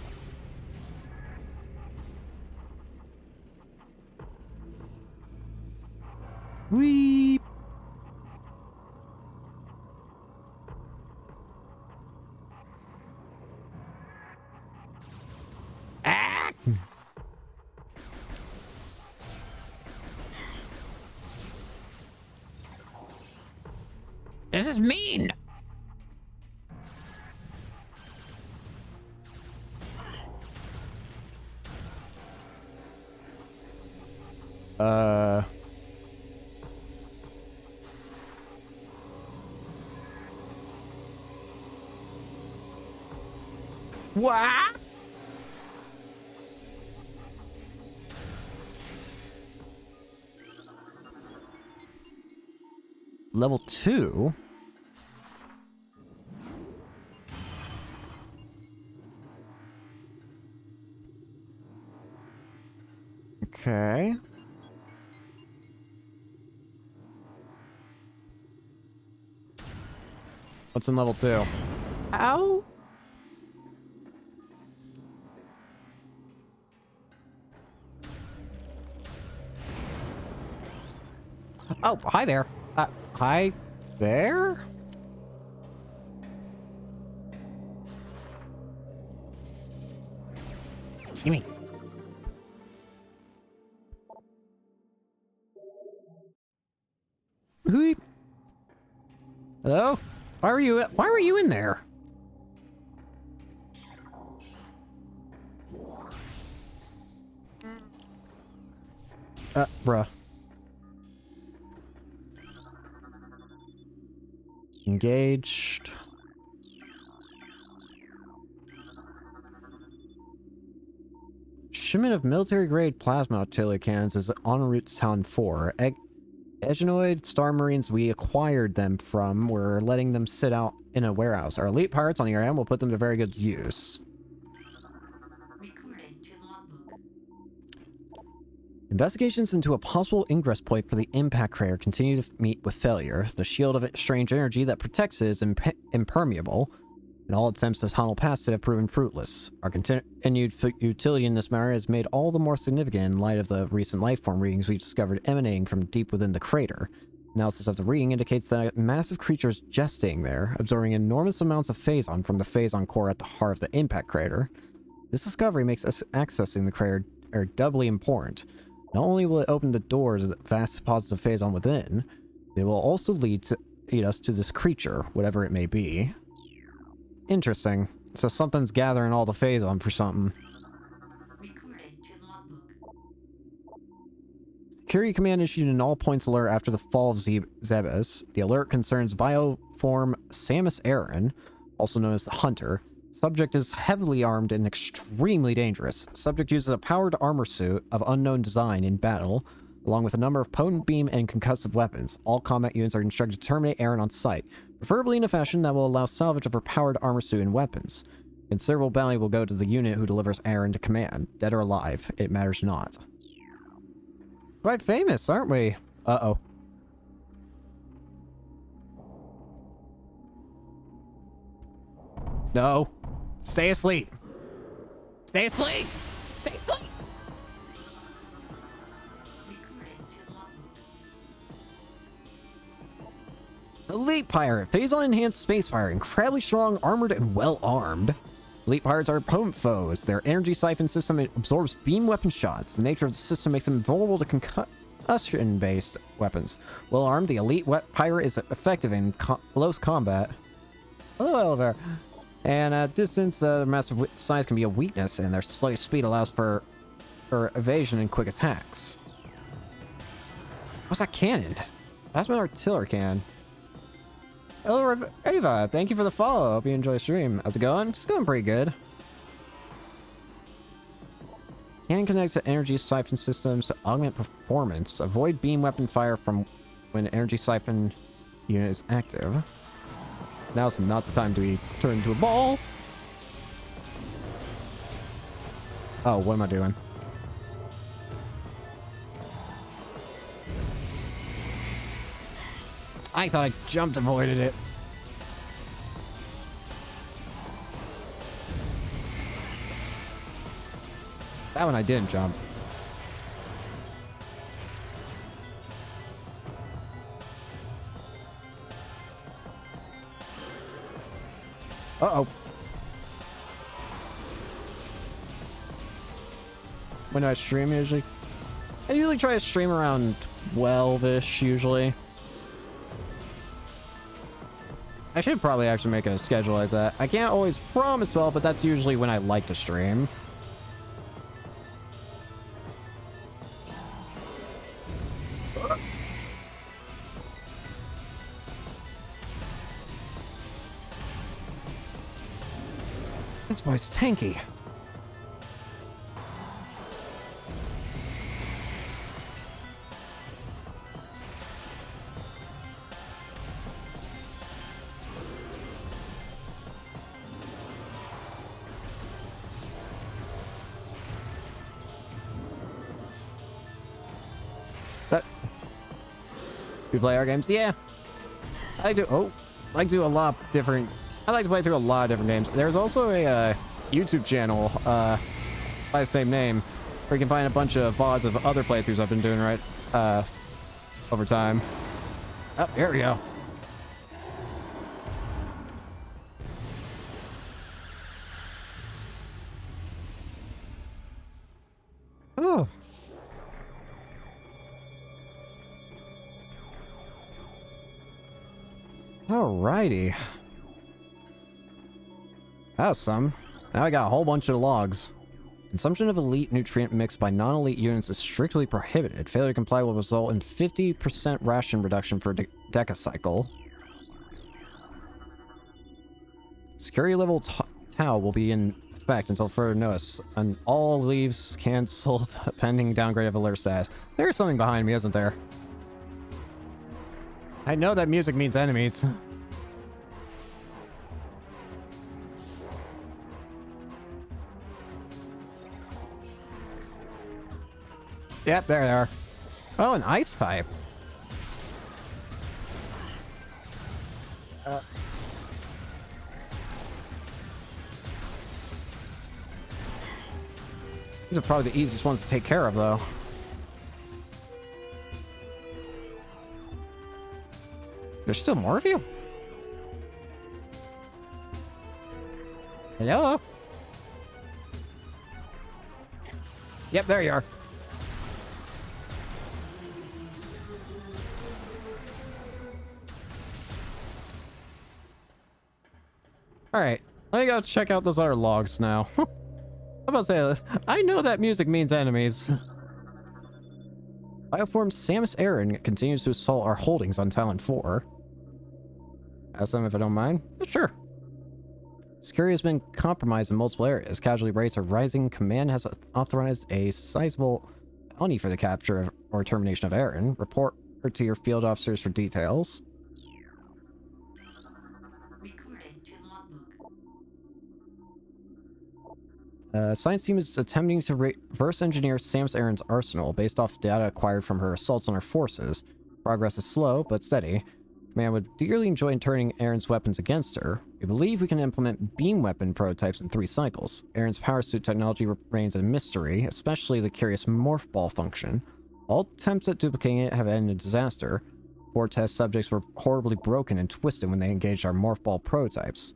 Weep. Ah! This is mean. What? Level 2? Okay. What's in level 2? Ow. Oh, hi there. Hi there? Gimme. Who? Hello? Why were you in there? Bruh. Engaged. Shipment of military-grade plasma artillery cannons is en route to Town 4. Egenoid Star Marines we acquired them from. We're letting them sit out in a warehouse. Our elite pirates, on the other hand, will put them to very good use. Recording to logbook. Investigations into a possible ingress point for the impact crater continue to meet with failure. The shield of strange energy that protects it is impermeable, and all attempts to tunnel past it have proven fruitless. Our continued utility in this matter is made all the more significant in light of the recent lifeform readings we've discovered emanating from deep within the crater. Analysis of the reading indicates that a massive creature is just staying there, absorbing enormous amounts of phazon from the phazon core at the heart of the impact crater. This discovery makes us accessing the crater doubly important. Not only will it open the doors to vast deposits of phazon within, it will also lead us to this creature, whatever it may be. Interesting. So something's gathering all the phazon for something. Recording to logbook. Security Command issued an all-points alert after the fall of Zebes. The alert concerns bioform Samus Aran, also known as the Hunter. Subject is heavily armed and extremely dangerous. Subject uses a powered armor suit of unknown design in battle, along with a number of potent beam and concussive weapons. All combat units are instructed to terminate Aran on sight, preferably in a fashion that will allow salvage of her powered armor suit and weapons. Considerable bounty will go to the unit who delivers Aran to command. Dead or alive, it matters not. Quite famous, aren't we? Uh-oh. No. Stay asleep. Stay asleep. Stay asleep. Recording to logbook. Elite Pirate. Phazon enhanced space fire. Incredibly strong, armored, and well armed. Elite Pirates are potent foes. Their energy siphon system absorbs beam weapon shots. The nature of the system makes them vulnerable to concussion-based weapons. Well armed, the Elite Pirate is effective in close combat. Hello there. And at distance, massive size can be a weakness, and their slight speed allows for evasion and quick attacks. What's that cannon? That's an artillery cannon. Hello, Ava. Thank you for the follow. Hope you enjoy the stream. How's it going? It's going pretty good. Cannon connects to energy siphon systems to augment performance. Avoid beam weapon fire from when energy siphon unit is active. Now's not the time to be turned into a ball. Oh, what am I doing? I thought I jumped avoided it. That one I didn't jump. Uh-oh. When do I stream usually? I usually try to stream around 12-ish usually. I should probably actually make a schedule like that. I can't always promise 12, but that's usually when I like to stream. This boy's tanky. That we play our games, yeah. I do. Oh, I like to do a lot of different. I like to play through a lot of different games. There's also a YouTube channel by the same name where you can find a bunch of VODs of other playthroughs I've been doing over time. Oh, here we go. Oh. Alrighty. That was some. Now I got a whole bunch of logs. Consumption of elite nutrient mix by non-elite units is strictly prohibited. Failure to comply will result in 50% ration reduction for decacycle. Security level tau will be in effect until further notice, and all leaves cancelled pending downgrade of alert status. There's something behind me, isn't there? I know that music means enemies. Yep, there they are. Oh, an ice pipe. These are probably the easiest ones to take care of, though. There's still more of you? Hello? Yep, there you are. Alright, let me go check out those other logs now. I'm about to say this. I know that music means enemies. Bioform Samus Aran continues to assault our holdings on Talon 4. Ask them if I don't mind. Sure. Security has been compromised in multiple areas. Casualty rates are rising. Command has authorized a sizable bounty for the capture or termination of Aran. Report to your field officers for details. Recorded to logbook. Science team is attempting to reverse engineer Samus Aran's arsenal based off data acquired from her assaults on our forces. Progress is slow, but steady. Command would dearly enjoy turning Aran's weapons against her. We believe we can implement beam weapon prototypes in 3 cycles. Aran's power suit technology remains a mystery, especially the curious morph ball function. All attempts at duplicating it have ended in disaster. 4 test subjects were horribly broken and twisted when they engaged our morph ball prototypes.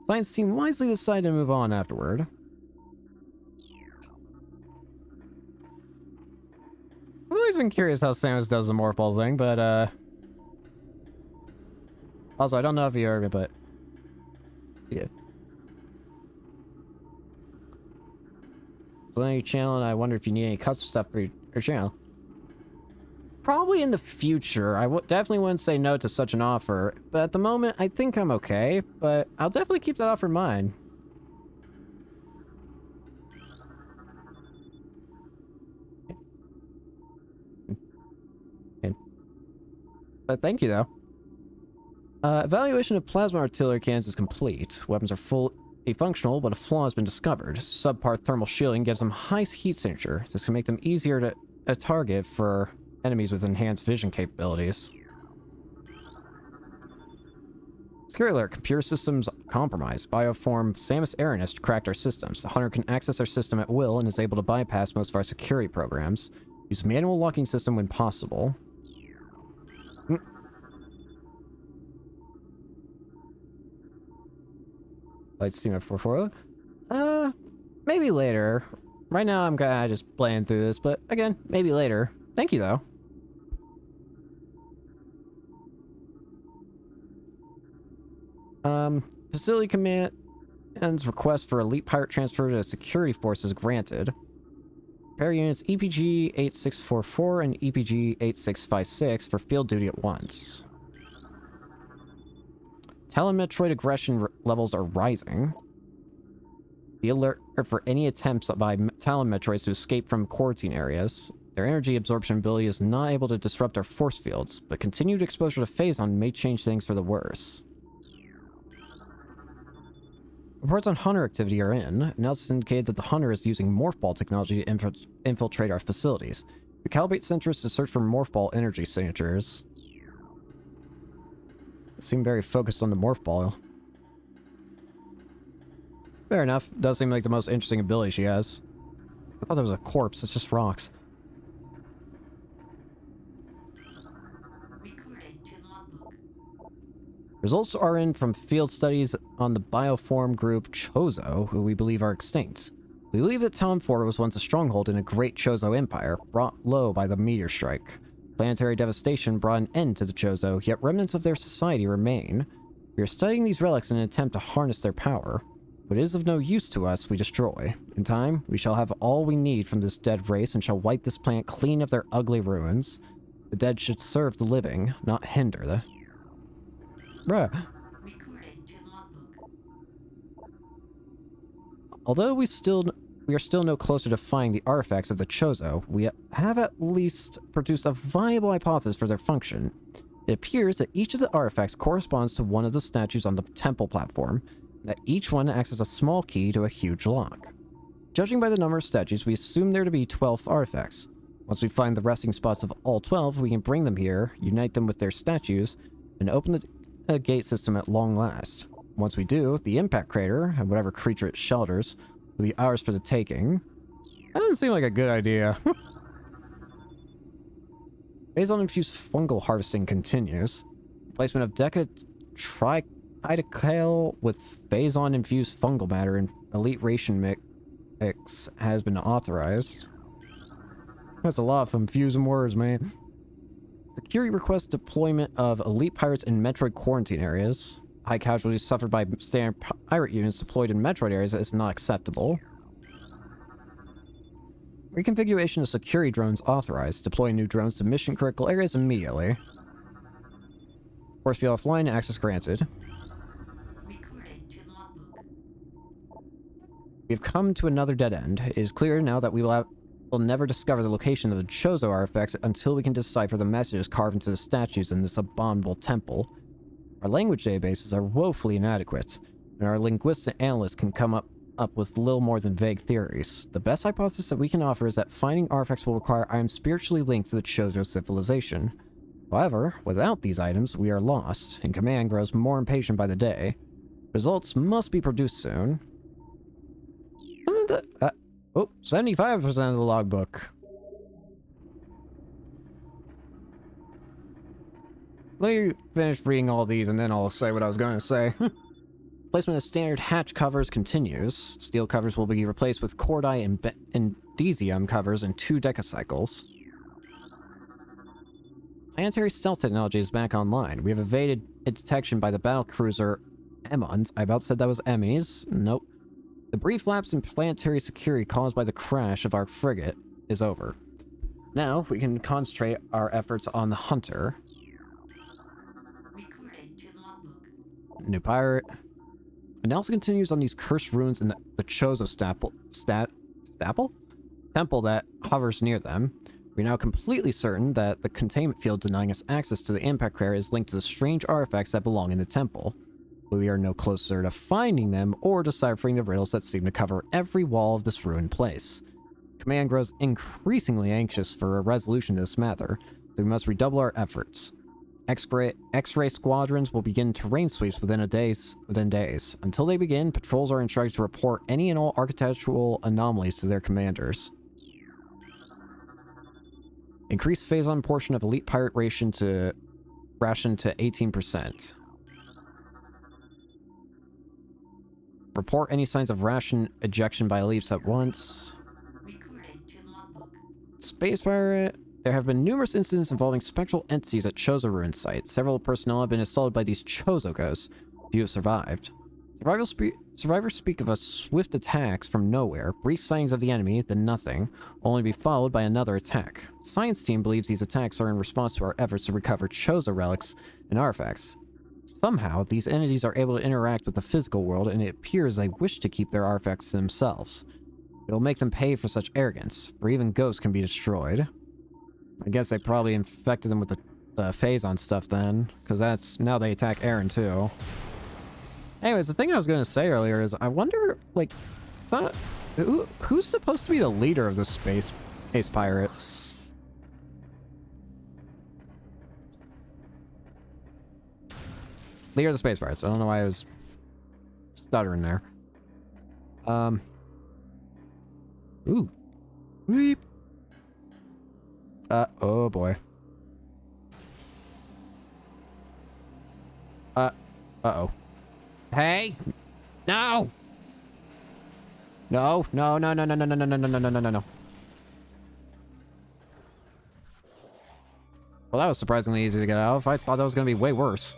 Science team wisely decided to move on afterward. I've always been curious how Samus does the morph ball thing, but also, I don't know if you heard it, but yeah. So on your channel, and I wonder if you need any custom stuff for your channel. Probably in the future. I definitely wouldn't say no to such an offer, but at the moment, I think I'm okay. But I'll definitely keep that offer in mind. But thank you, though. Evaluation of plasma artillery cannons is complete. Weapons are fully functional, but a flaw has been discovered. Subpar thermal shielding gives them high heat signature. This can make them easier to target for enemies with enhanced vision capabilities. Security alert. Computer systems compromised. Bioform Samus Aran has cracked our systems. The hunter can access our system at will and is able to bypass most of our security programs. Use manual locking system when possible. Light steam at 440. Maybe later. Right now I'm kinda just playing through this, but again, maybe later. Thank you, though. Facility command's request for elite pirate transfer to security forces granted. Prepare units EPG 8644 and EPG 8656 for field duty at once. Talon Metroid aggression levels are rising. Be alert for any attempts by Talon Metroids to escape from quarantine areas. Their energy absorption ability is not able to disrupt our force fields, but continued exposure to Phazon may change things for the worse. Reports on Hunter activity are in. Analysis indicated that the Hunter is using Morph Ball technology to infiltrate our facilities. We calibrate sensors to search for Morph Ball energy signatures. They seem very focused on the Morph Ball. Fair enough. Does seem like the most interesting ability she has. I thought that was a corpse. It's just rocks. Recorded to logbook. Results are in from field studies on the bioform group Chozo, who we believe are extinct. We believe that Talon 4 was once a stronghold in a great Chozo empire, brought low by the meteor strike. Planetary devastation brought an end to the Chozo, yet remnants of their society remain. We are studying these relics in an attempt to harness their power. What is of no use to us, we destroy. In time, we shall have all we need from this dead race and shall wipe this planet clean of their ugly ruins. The dead should serve the living, not hinder the... Bruh. Recorded to logbook. Although we are still no closer to finding the artifacts of the Chozo, we have at least produced a viable hypothesis for their function. It appears that each of the artifacts corresponds to one of the statues on the temple platform, and that each one acts as a small key to a huge lock. Judging by the number of statues, we assume there to be 12 artifacts. Once we find the resting spots of all 12, we can bring them here, unite them with their statues, and open the gate system at long last. Once we do, the impact crater, and whatever creature it shelters, will be ours for the taking. That doesn't seem like a good idea. Phazon-infused fungal harvesting continues. Placement of Deca triidacale with Phazon-infused fungal matter in elite ration mix has been authorized. That's a lot of confusing words, man. Security requests deployment of elite pirates in Metroid quarantine areas. High casualties suffered by standard pirate units deployed in Metroid areas is not acceptable. Reconfiguration of security drones authorized. Deploy new drones to mission-critical areas immediately. Force field offline, access granted. Recorded to logbook. We've come to another dead end. It is clear now that we'll never discover the location of the Chozo artifacts until we can decipher the messages carved into the statues in this abominable temple. Our language databases are woefully inadequate, and our linguistic analysts can come up with little more than vague theories. The best hypothesis that we can offer is that finding artifacts will require items spiritually linked to the Chozo civilization. However, without these items, we are lost, and Command grows more impatient by the day. Results must be produced soon. 75% of the logbook. Let me finish reading all these and then I'll say what I was going to say. Placement of standard hatch covers continues. Steel covers will be replaced with cordite and Desium covers in 2 decacycles. Planetary stealth technology is back online. We have evaded its detection by the battlecruiser Emmons. I about said that was Emmys. Nope. The brief lapse in planetary security caused by the crash of our frigate is over. Now, we can concentrate our efforts on the Hunter. Recorded to logbook. New pirate. Analysis continues on these cursed ruins in the Chozo temple that hovers near them. We're now completely certain that the containment field denying us access to the impact crater is linked to the strange artifacts that belong in the temple. But we are no closer to finding them or deciphering the riddles that seem to cover every wall of this ruined place. Command grows increasingly anxious for a resolution to this matter, so we must redouble our efforts. X-ray squadrons will begin terrain sweeps within days. Until they begin, patrols are instructed to report any and all architectural anomalies to their commanders. Increase Phazon portion of elite pirate ration to 18%. Report any signs of ration ejection by elites at once. Recorded to logbook. Space pirate. There have been numerous incidents involving spectral entities at Chozo ruin sites. Several personnel have been assaulted by these Chozo ghosts. Few have survived. Survivors speak of a swift attacks from nowhere, brief sightings of the enemy, then nothing, only to be followed by another attack. The science team believes these attacks are in response to our efforts to recover Chozo relics and artifacts. Somehow, these entities are able to interact with the physical world, and it appears they wish to keep their artifacts to themselves. It will make them pay for such arrogance, for even ghosts can be destroyed. I guess they probably infected them with the Phazon stuff then, because that's... now they attack Aaron too. Anyways, the thing I was going to say earlier is, I wonder, like, who's supposed to be the leader of the space pirates? Leader of the space pirates. I don't know why I was stuttering there. Ooh. Weep. Oh boy. Uh-oh. Hey! No! No, no, no, no, no, no, no, no, no, no, no, no, no, no. Well, that was surprisingly easy to get out of. I thought that was going to be way worse.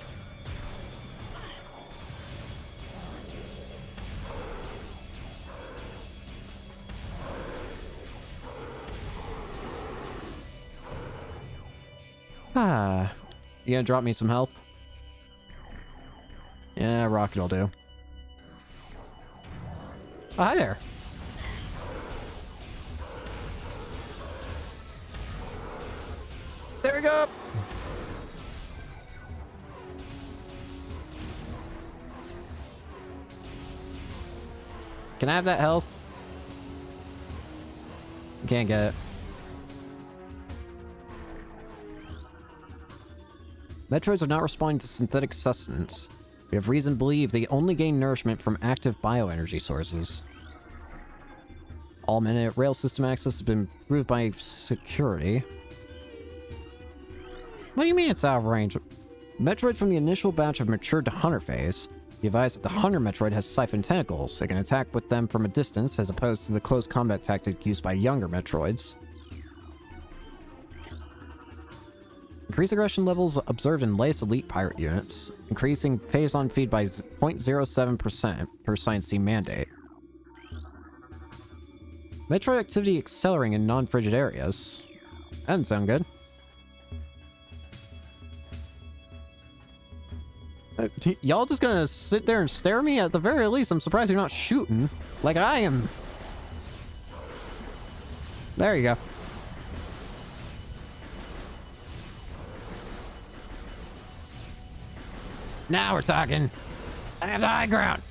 Ah. You gonna drop me some health? Yeah, rocket will do. Oh, hi there. There we go. Can I have that health? Can't get it. Metroids are not responding to synthetic sustenance. We have reason to believe they only gain nourishment from active bioenergy sources. All minute rail system access has been improved by security. What do you mean it's out of range? Metroid from the initial batch have matured to hunter phase. Be advised that the hunter Metroid has siphon tentacles. It can attack with them from a distance as opposed to the close combat tactic used by younger Metroids. Increase aggression levels observed in latest elite pirate units, increasing Phazon feed by 0.07% per science team mandate. Metroid activity accelerating in non-frigid areas. That doesn't sound good. Y'all just gonna sit there and stare at me? At the very least, I'm surprised you're not shooting like I am. There you go. Now we're talking. I have the high ground.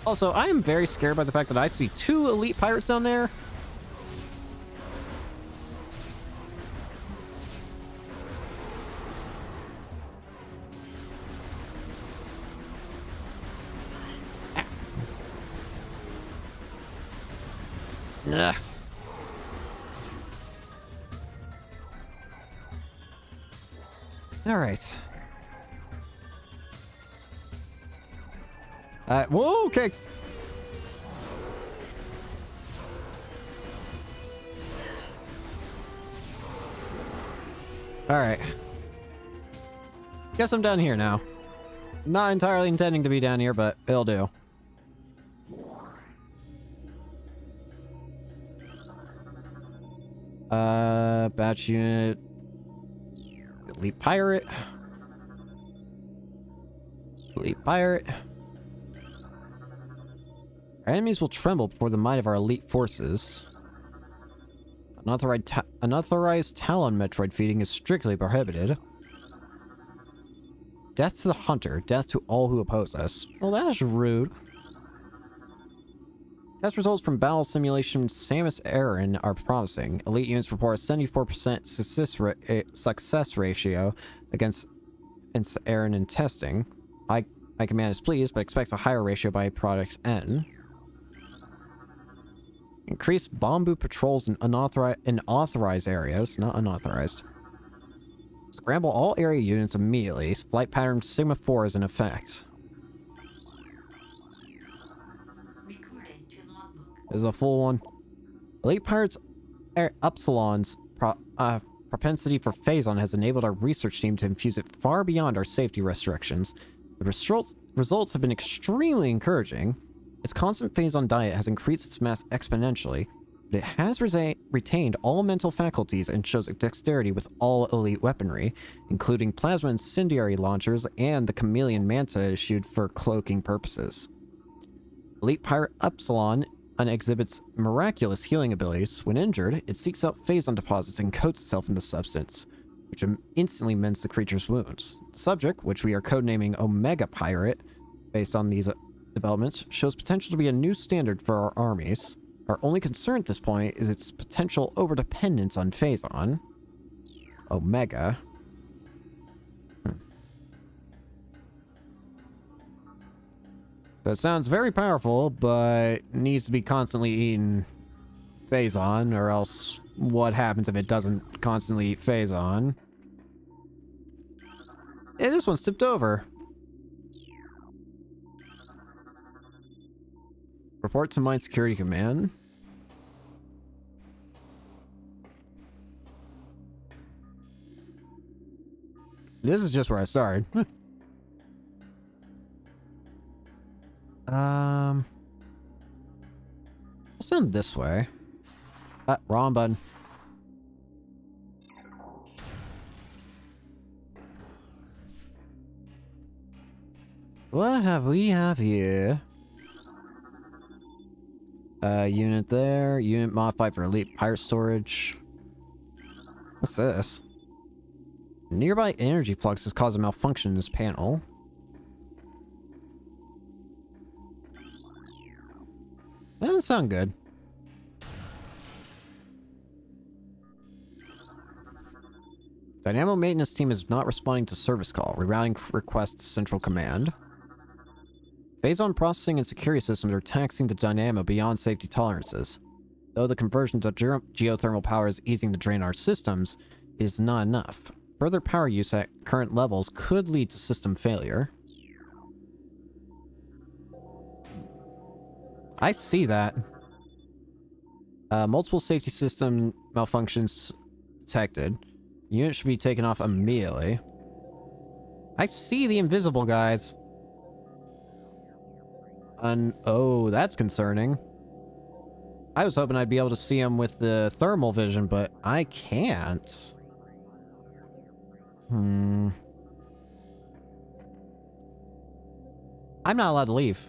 Also, I am very scared by the fact that I see 2 elite pirates down there. Ugh. All right. Whoa, okay. Alright. Guess I'm down here now. Not entirely intending to be down here, but it'll do. Batch unit. Elite pirate. Elite pirate. Our enemies will tremble before the might of our elite forces. Unauthorized Talon Metroid feeding is strictly prohibited. Death to the hunter, death to all who oppose us. Well, that's rude. Test results from battle simulation Samus Aran are promising. Elite units report a 74% success ratio against Aran in testing. High command is pleased, but expects a higher ratio by Product N. Increase Bombu patrols in authorized areas, not unauthorized. Scramble all area units immediately. Flight pattern Sigma 4 is in effect. Recorded to logbook. This is a full one. Elite Pirates Upsilon's propensity for Phazon has enabled our research team to infuse it far beyond our safety restrictions. The results have been extremely encouraging. Its constant phase-on diet has increased its mass exponentially, but it has retained all mental faculties and shows dexterity with all elite weaponry, including plasma incendiary launchers and the chameleon manta issued for cloaking purposes. Elite Pirate Upsilon exhibits miraculous healing abilities. When injured, it seeks out phase-on deposits and coats itself in the substance, which instantly mends the creature's wounds. The subject, which we are codenaming Omega Pirate, based on these developments, shows potential to be a new standard for our armies. Our only concern at this point is its potential overdependence on phase-on. Omega. So it sounds very powerful, but needs to be constantly eating phase-on, or else what happens if it doesn't constantly eat phase-on? Hey, this one's tipped over. Report to Mine Security Command. This is just where I started. I'll send this way. Wrong button. What have we have here? Unit there. Unit modified for elite pirate storage. What's this? Nearby energy flux has caused a malfunction in this panel. That doesn't sound good. Dynamo maintenance team is not responding to service call. Rerouting request to central command. Phase-on processing and security systems are taxing the Dynamo beyond safety tolerances. Though the conversion to geothermal power is easing the drain on our systems, it is not enough. Further power use at current levels could lead to system failure. I see that. Multiple safety system malfunctions detected. Unit should be taken off immediately. I see the invisible guys. Oh, that's concerning. I was hoping I'd be able to see them with the thermal vision, but I can't. I'm not allowed to leave.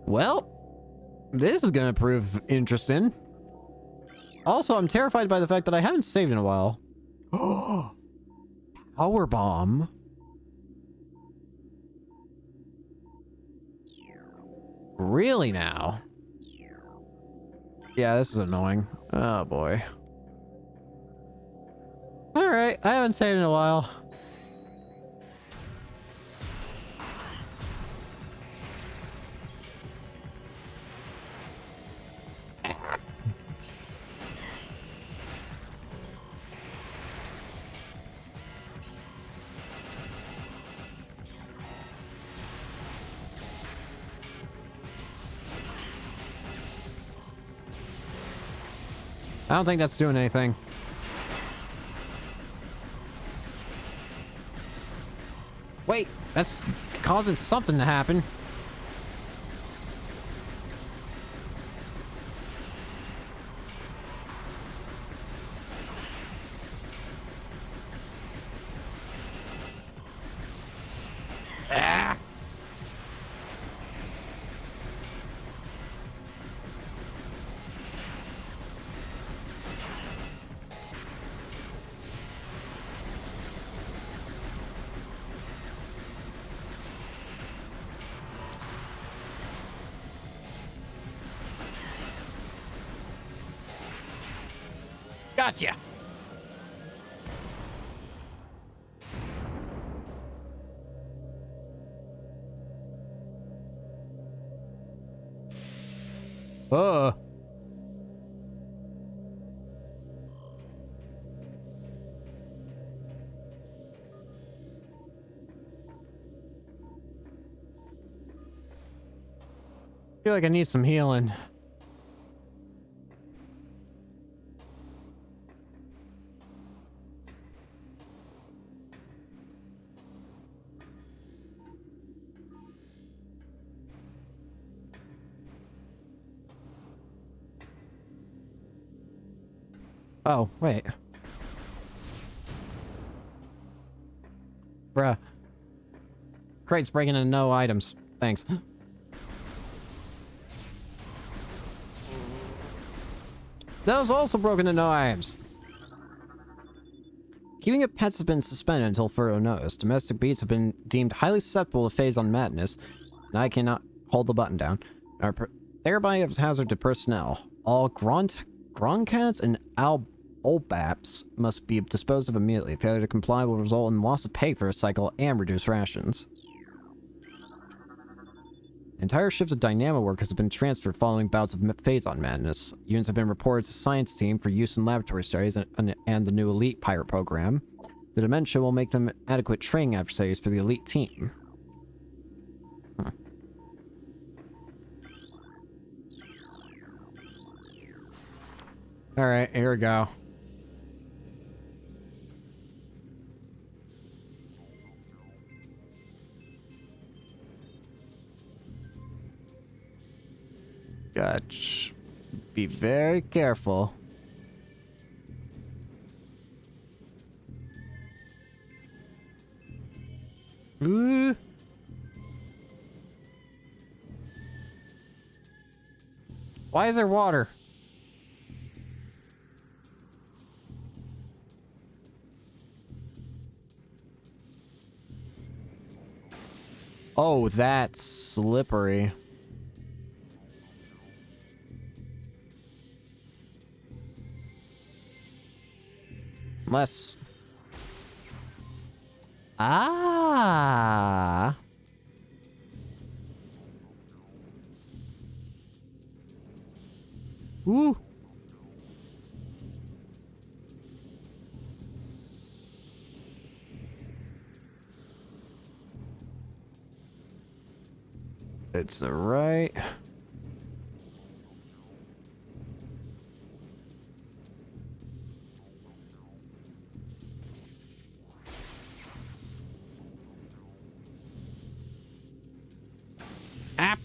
Well, this is gonna prove interesting. Also, I'm terrified by the fact that I haven't saved in a while. Power bomb. Really now? Yeah, this is annoying. Oh boy. Alright, I haven't saved in a while. I don't think that's doing anything. Wait, that's causing something to happen. Ah! Gotcha. Oh. I feel like I need some healing. Oh, wait. Bruh. Crate's breaking into no items. Thanks. That was also broken into no items. Keeping of pets has been suspended until further notice. Domestic beasts have been deemed highly susceptible to phase on madness, and I cannot hold the button down. Thereby is hazard to personnel. All Gronkats and Olbaps must be disposed of immediately. Failure to comply will result in loss of pay for a cycle and reduced rations. Entire shifts of dynamo workers have been transferred following bouts of phase-on madness. Units have been reported to the science team for use in laboratory studies and the new elite pirate program. The dementia will make them adequate training adversaries for the elite team. Huh. Alright, here we go. Gotcha. Be very careful. Ooh. Why is there water? Oh, that's slippery. Unless... Ah! Woo! It's the right... App!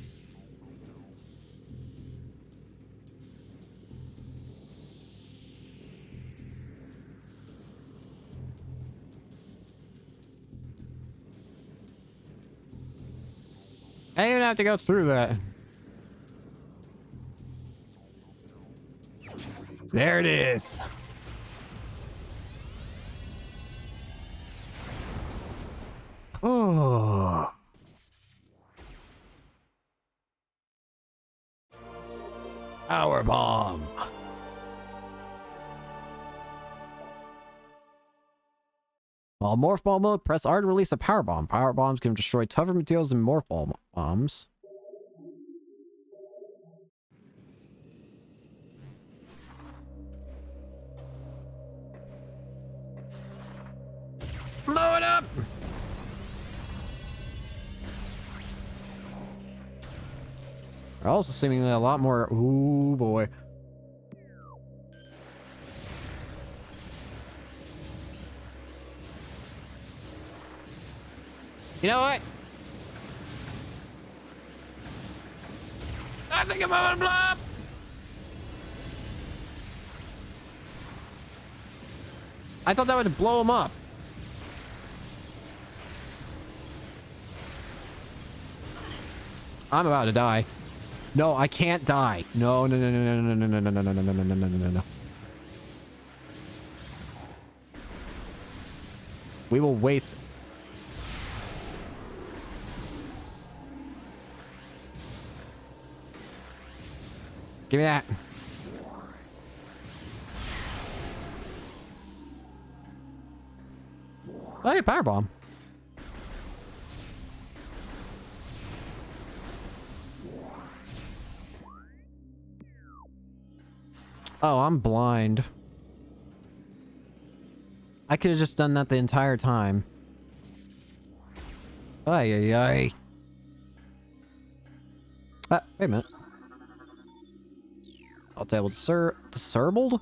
I didn't even have to go through that. There it is. Oh. Power bomb. While morph ball mode, press R to release a power bomb. Power bombs can destroy tougher materials than morph ball bombs. Blow it up! They're also seemingly a lot more... Ooh, boy. You know what? I think I'm gonna blow up! I thought that would blow him up. I'm about to die. No, I can't die. No, no, no, no, no, no, no, no, no, no, no, no, no, no, no, no, no. We will waste... Give me that. Oh, yeah, power bomb. Oh, I'm blind. I could have just done that the entire time. Ay, ay, ay. Ah, wait a minute. I'll table disabled?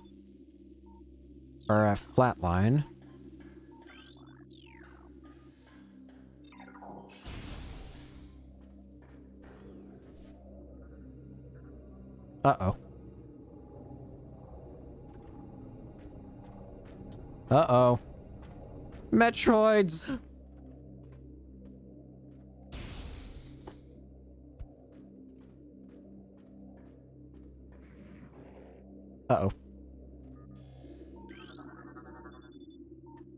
Or a flatline. Uh-oh. Uh-oh. Metroids! Uh-oh.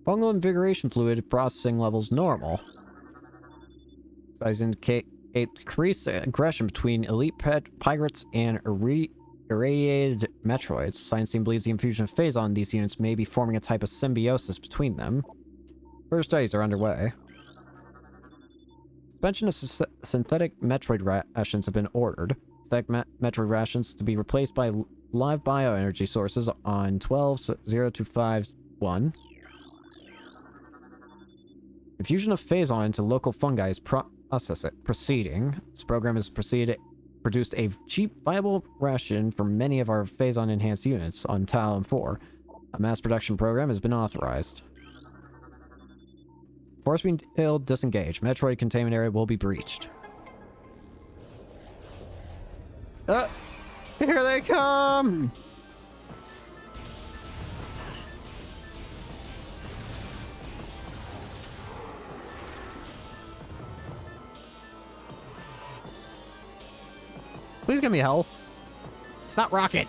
Fungal invigoration fluid processing levels normal. Size indicate increased aggression between elite pirates and irradiated Metroids. Science team believes the infusion of phazon in these units may be forming a type of symbiosis between them. Further studies are underway. Suspension of synthetic Metroid rations have been ordered. Synthetic Metroid rations to be replaced by live bioenergy sources on 12.0251. Infusion of phazon into local fungi is proceeding. This program has produced a cheap, viable ration for many of our phazon-enhanced units on Talon 4. A mass production program has been authorized. Force field disengage. Metroid containment area will be breached. Here they come! Please give me health. Not rocket.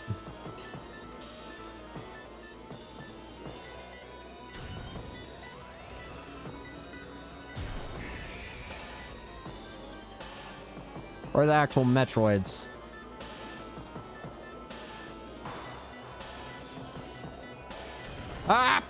Or the actual Metroids. Ah!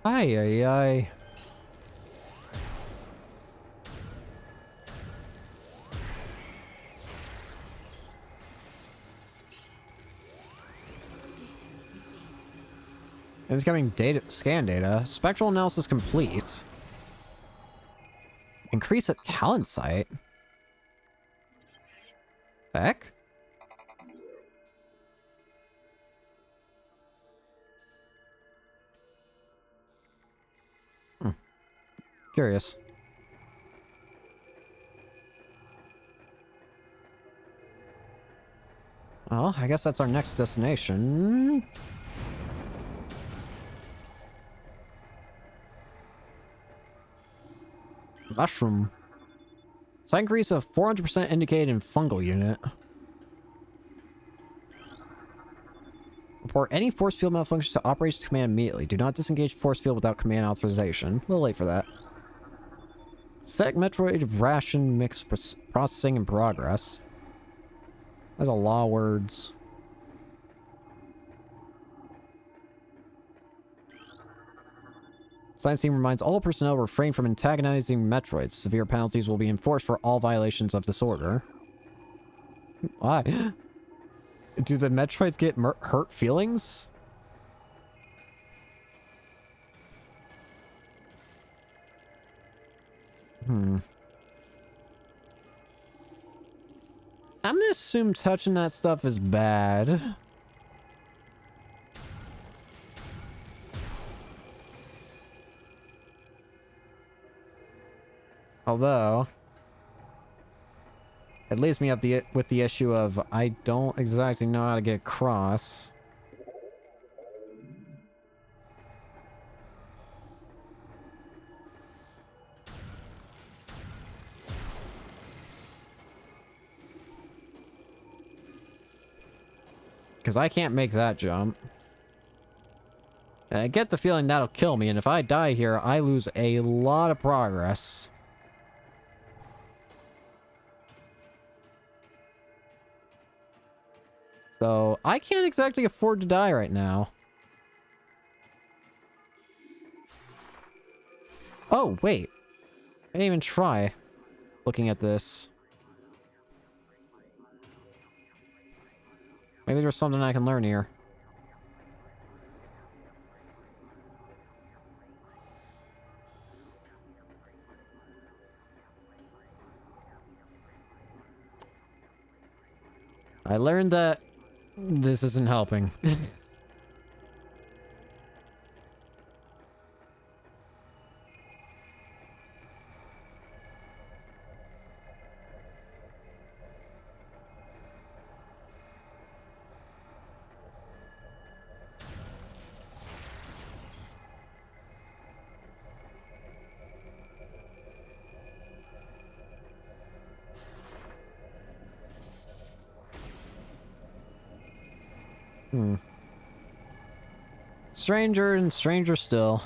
Ay, ay, ay. Incoming data scan data. Spectral analysis complete. Increase at talent site. Heck? Curious. Well, I guess that's our next destination. Mushroom. Site increase of 400% indicated in fungal unit. Report any force field malfunctions to operations command immediately. Do not disengage force field without command authorization. A little late for that. Static Metroid ration mix processing in progress. There's a lot of words. Science team reminds all personnel refrain from antagonizing Metroids. Severe penalties will be enforced for all violations of this order. Why? Do the Metroids get hurt feelings? I'm gonna assume touching that stuff is bad. Although, it leaves me with the issue of I don't exactly know how to get across. Because I can't make that jump. And I get the feeling that'll kill me, and if I die here, I lose a lot of progress. So, I can't exactly afford to die right now. Oh, wait. I didn't even try looking at this. Maybe there's something I can learn here. I learned that this isn't helping. Stranger and stranger still.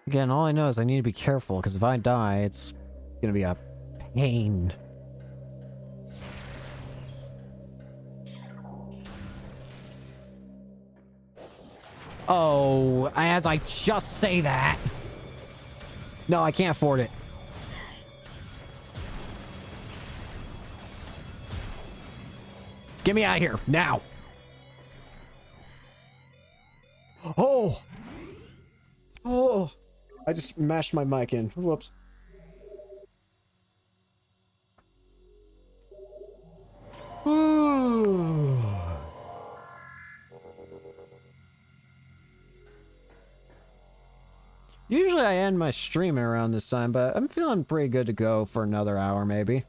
Again, all I know is I need to be careful, because if I die, it's gonna be a pain. Oh, as I just say that. No, I can't afford it. Get me out of here, now! Oh! Oh! I just mashed my mic in. Whoops. Usually I end my stream around this time, but I'm feeling pretty good to go for another hour, maybe.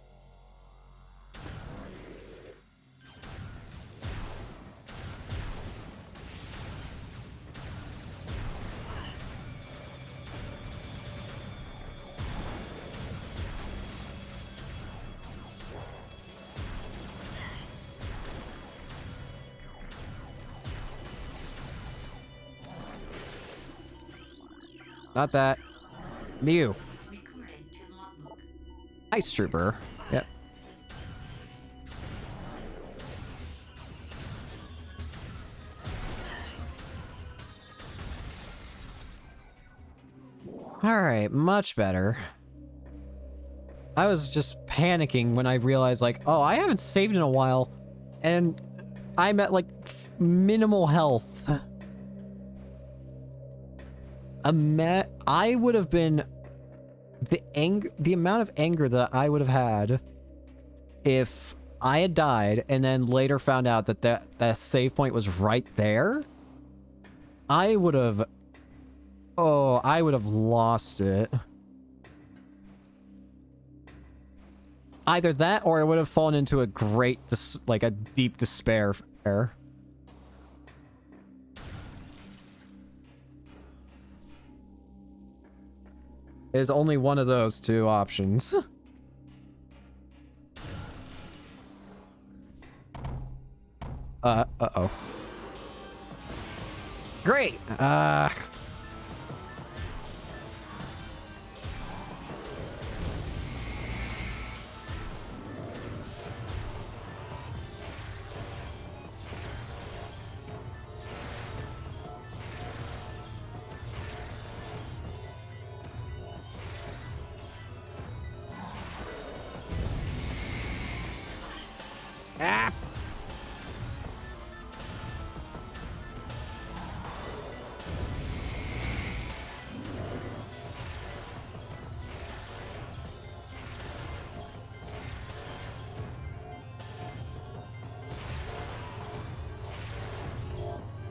Not that. You. Recorded to logbook. Ice Trooper. Yep. Alright, much better. I was just panicking when I realized, like, oh, I haven't saved in a while, and I'm at, like, minimal health. I would have been the amount of anger that I would have had if I had died and then later found out that that save point was right there. I would have lost it. Either that or I would have fallen into a a deep despair. There's only one of those two options. Uh-oh. Great! Ah!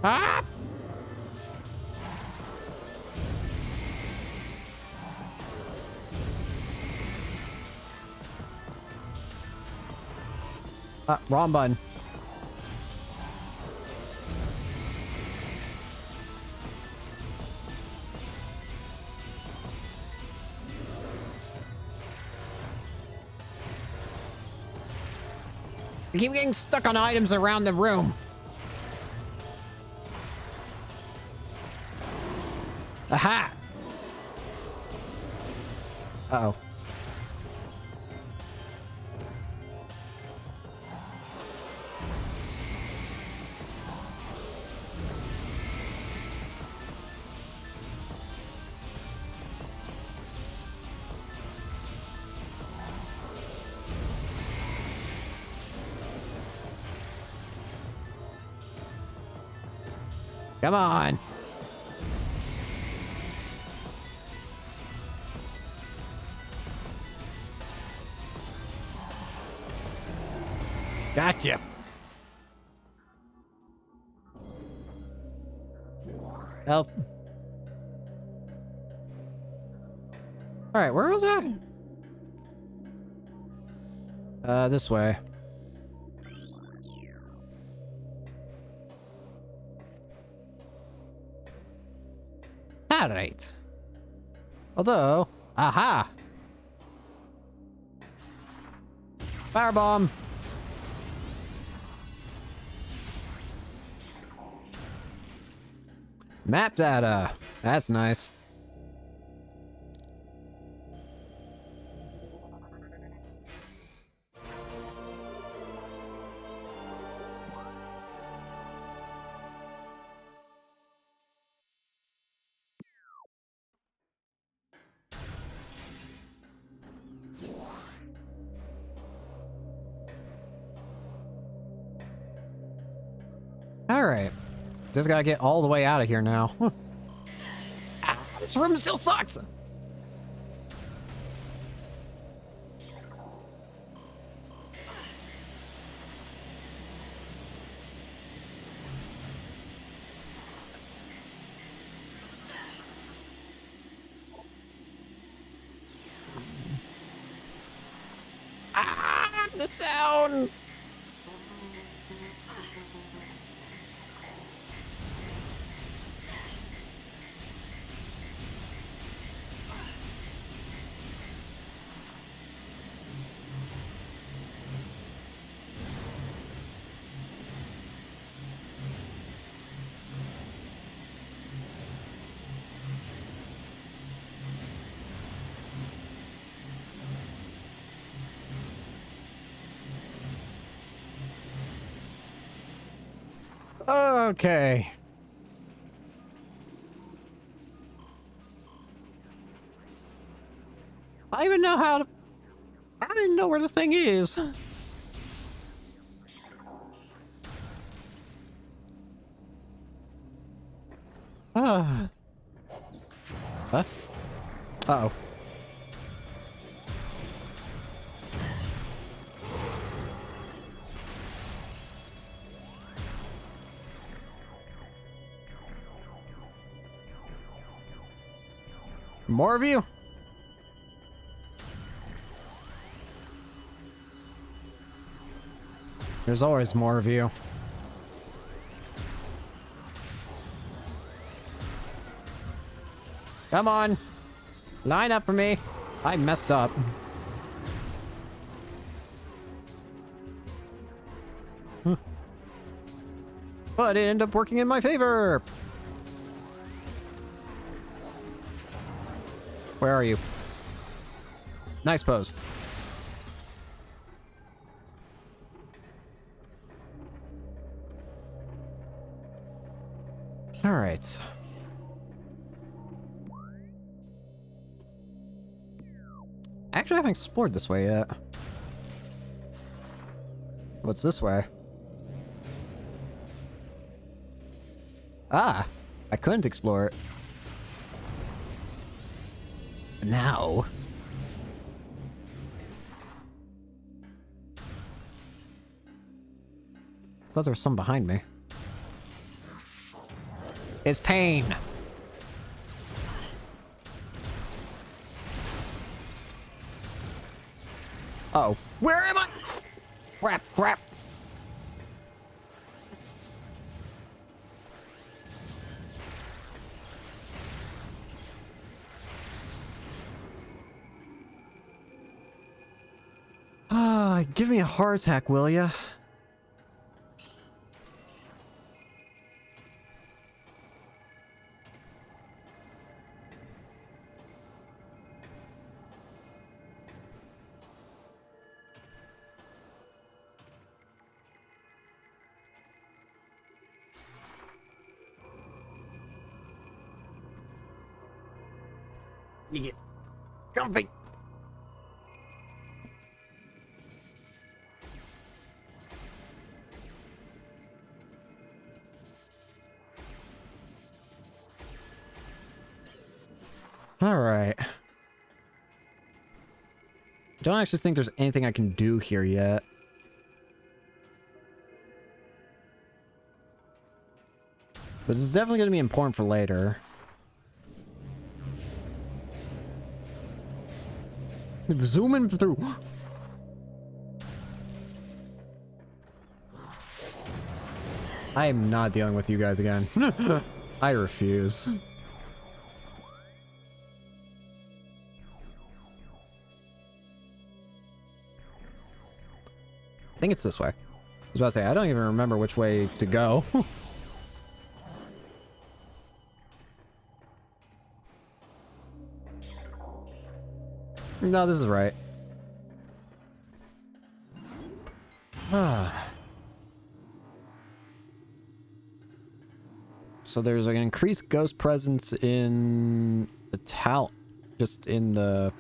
Ah! Wrong button. I keep getting stuck on items around the room. Aha! Uh-oh. Come on. Gotcha. Help. Alright, where was I? This way. Alright. Although, aha! Firebomb! Map data. That's nice. Alright. Just gotta get all the way out of here now. Ah, this room still sucks! Ah, the sound! Okay. I don't even know how to... I don't even know where the thing is. Ah. Huh? Uh-oh. More of you? There's always more of you. Come on. Line up for me. I messed up. Huh. But it ended up working in my favor. Where are you? Nice pose. All right. Actually, I haven't explored this way yet. What's this way? Ah, I couldn't explore it. Now. I thought there was some behind me. It's pain. Uh-oh. Where am I? Crap, crap. Ah, give me a heart attack, will ya? You get comfy. All right. Don't actually think there's anything I can do here yet. But it's definitely going to be important for later. Zooming through. I am not dealing with you guys again. I refuse. I think it's this way. I was about to say, I don't even remember which way to go. No, this is right. So there's an increased ghost presence in the town, just in the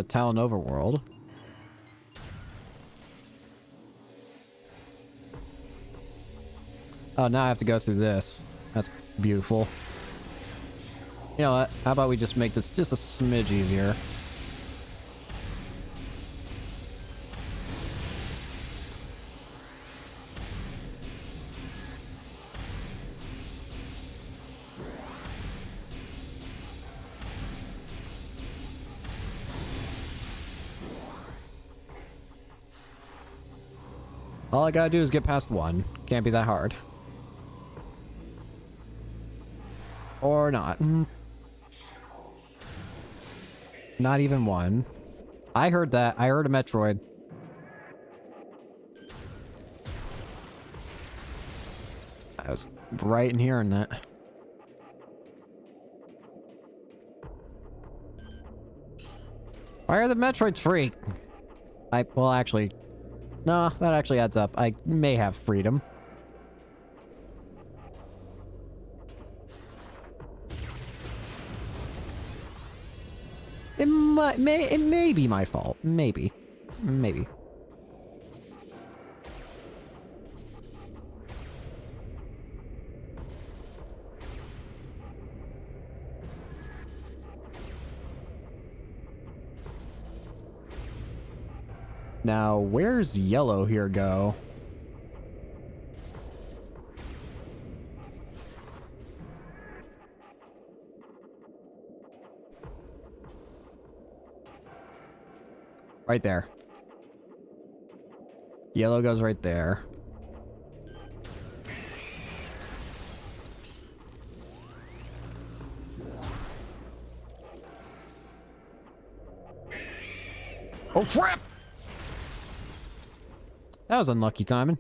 Talon overworld. Oh, now I have to go through this. That's beautiful. You know what? How about we just make this just a smidge easier? All I gotta do is get past one. Can't be that hard. Or not. Not even one. I heard that. I heard a Metroid. I was right in hearing that. Why are the Metroids free? Well, actually... No, that actually adds up. I may have freedom. It may be my fault. Maybe. Maybe. Now, where's yellow here go? Right there. Yellow goes right there. Oh crap! That was unlucky timing.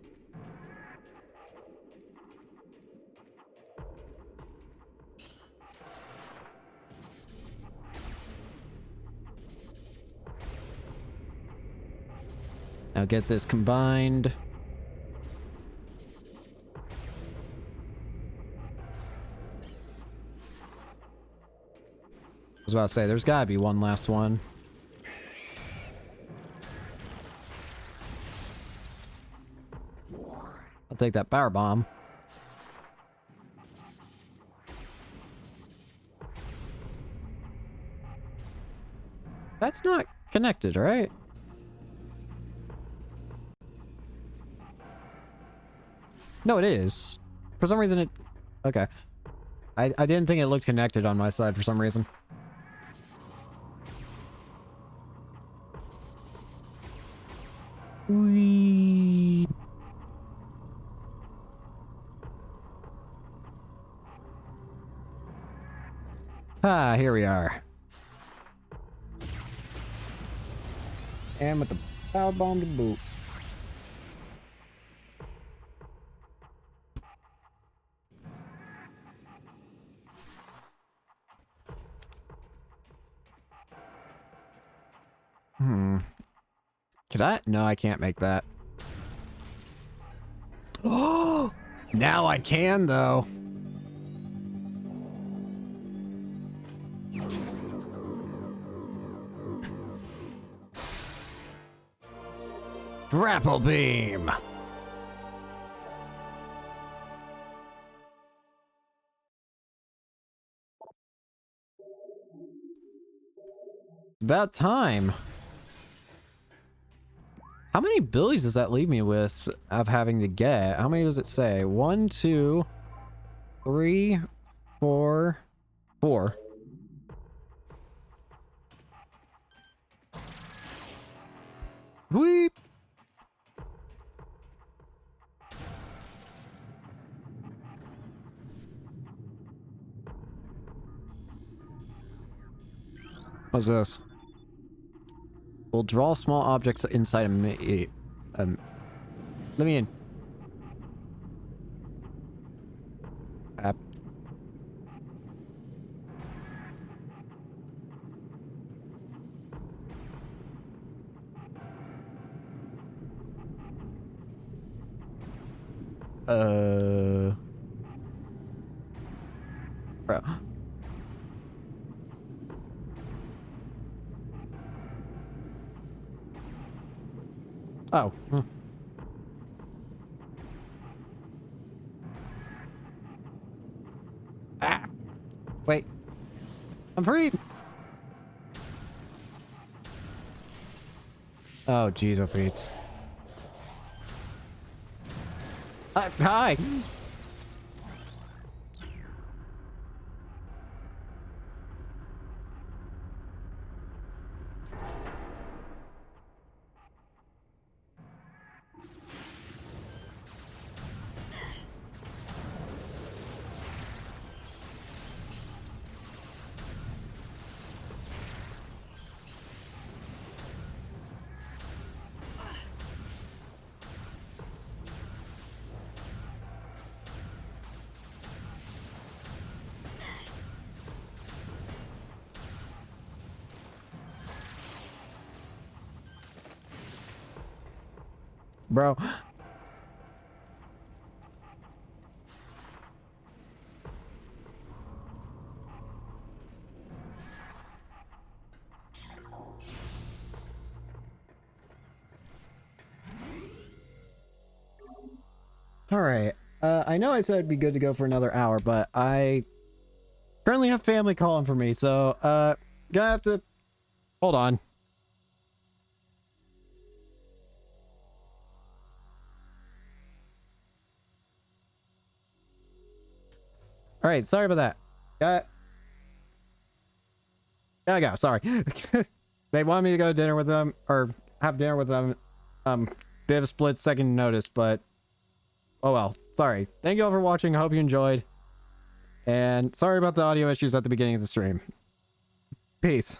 Now get this combined. I was about to say, there's gotta be one last one. I'll take that power bomb. That's not connected, right? No, it is. For some reason it... Okay. I didn't think it looked connected on my side for some reason. Whee. Ah, here we are. And with the power bomb to boot. Could I? No, I can't make that. Oh! Now I can, though. Grapple beam! About time. How many abilities does that leave me with of having to get? How many does it say? 1, 2, 3, 4, 4. Weep. What's this? We'll draw small objects inside a let me in. App. Bro. Oh. Ah. Wait. I'm free. Oh, jeez, oh, Pete. Hi. Bro. Alright. I know I said it'd be good to go for another hour, but I currently have family calling for me, so, gonna have to... Hold on. Alright, sorry about that. Gotta go, sorry. They want me to go to dinner with them, or have dinner with them. Bit of a split second notice, but... Oh well, sorry. Thank you all for watching, I hope you enjoyed. And sorry about the audio issues at the beginning of the stream. Peace.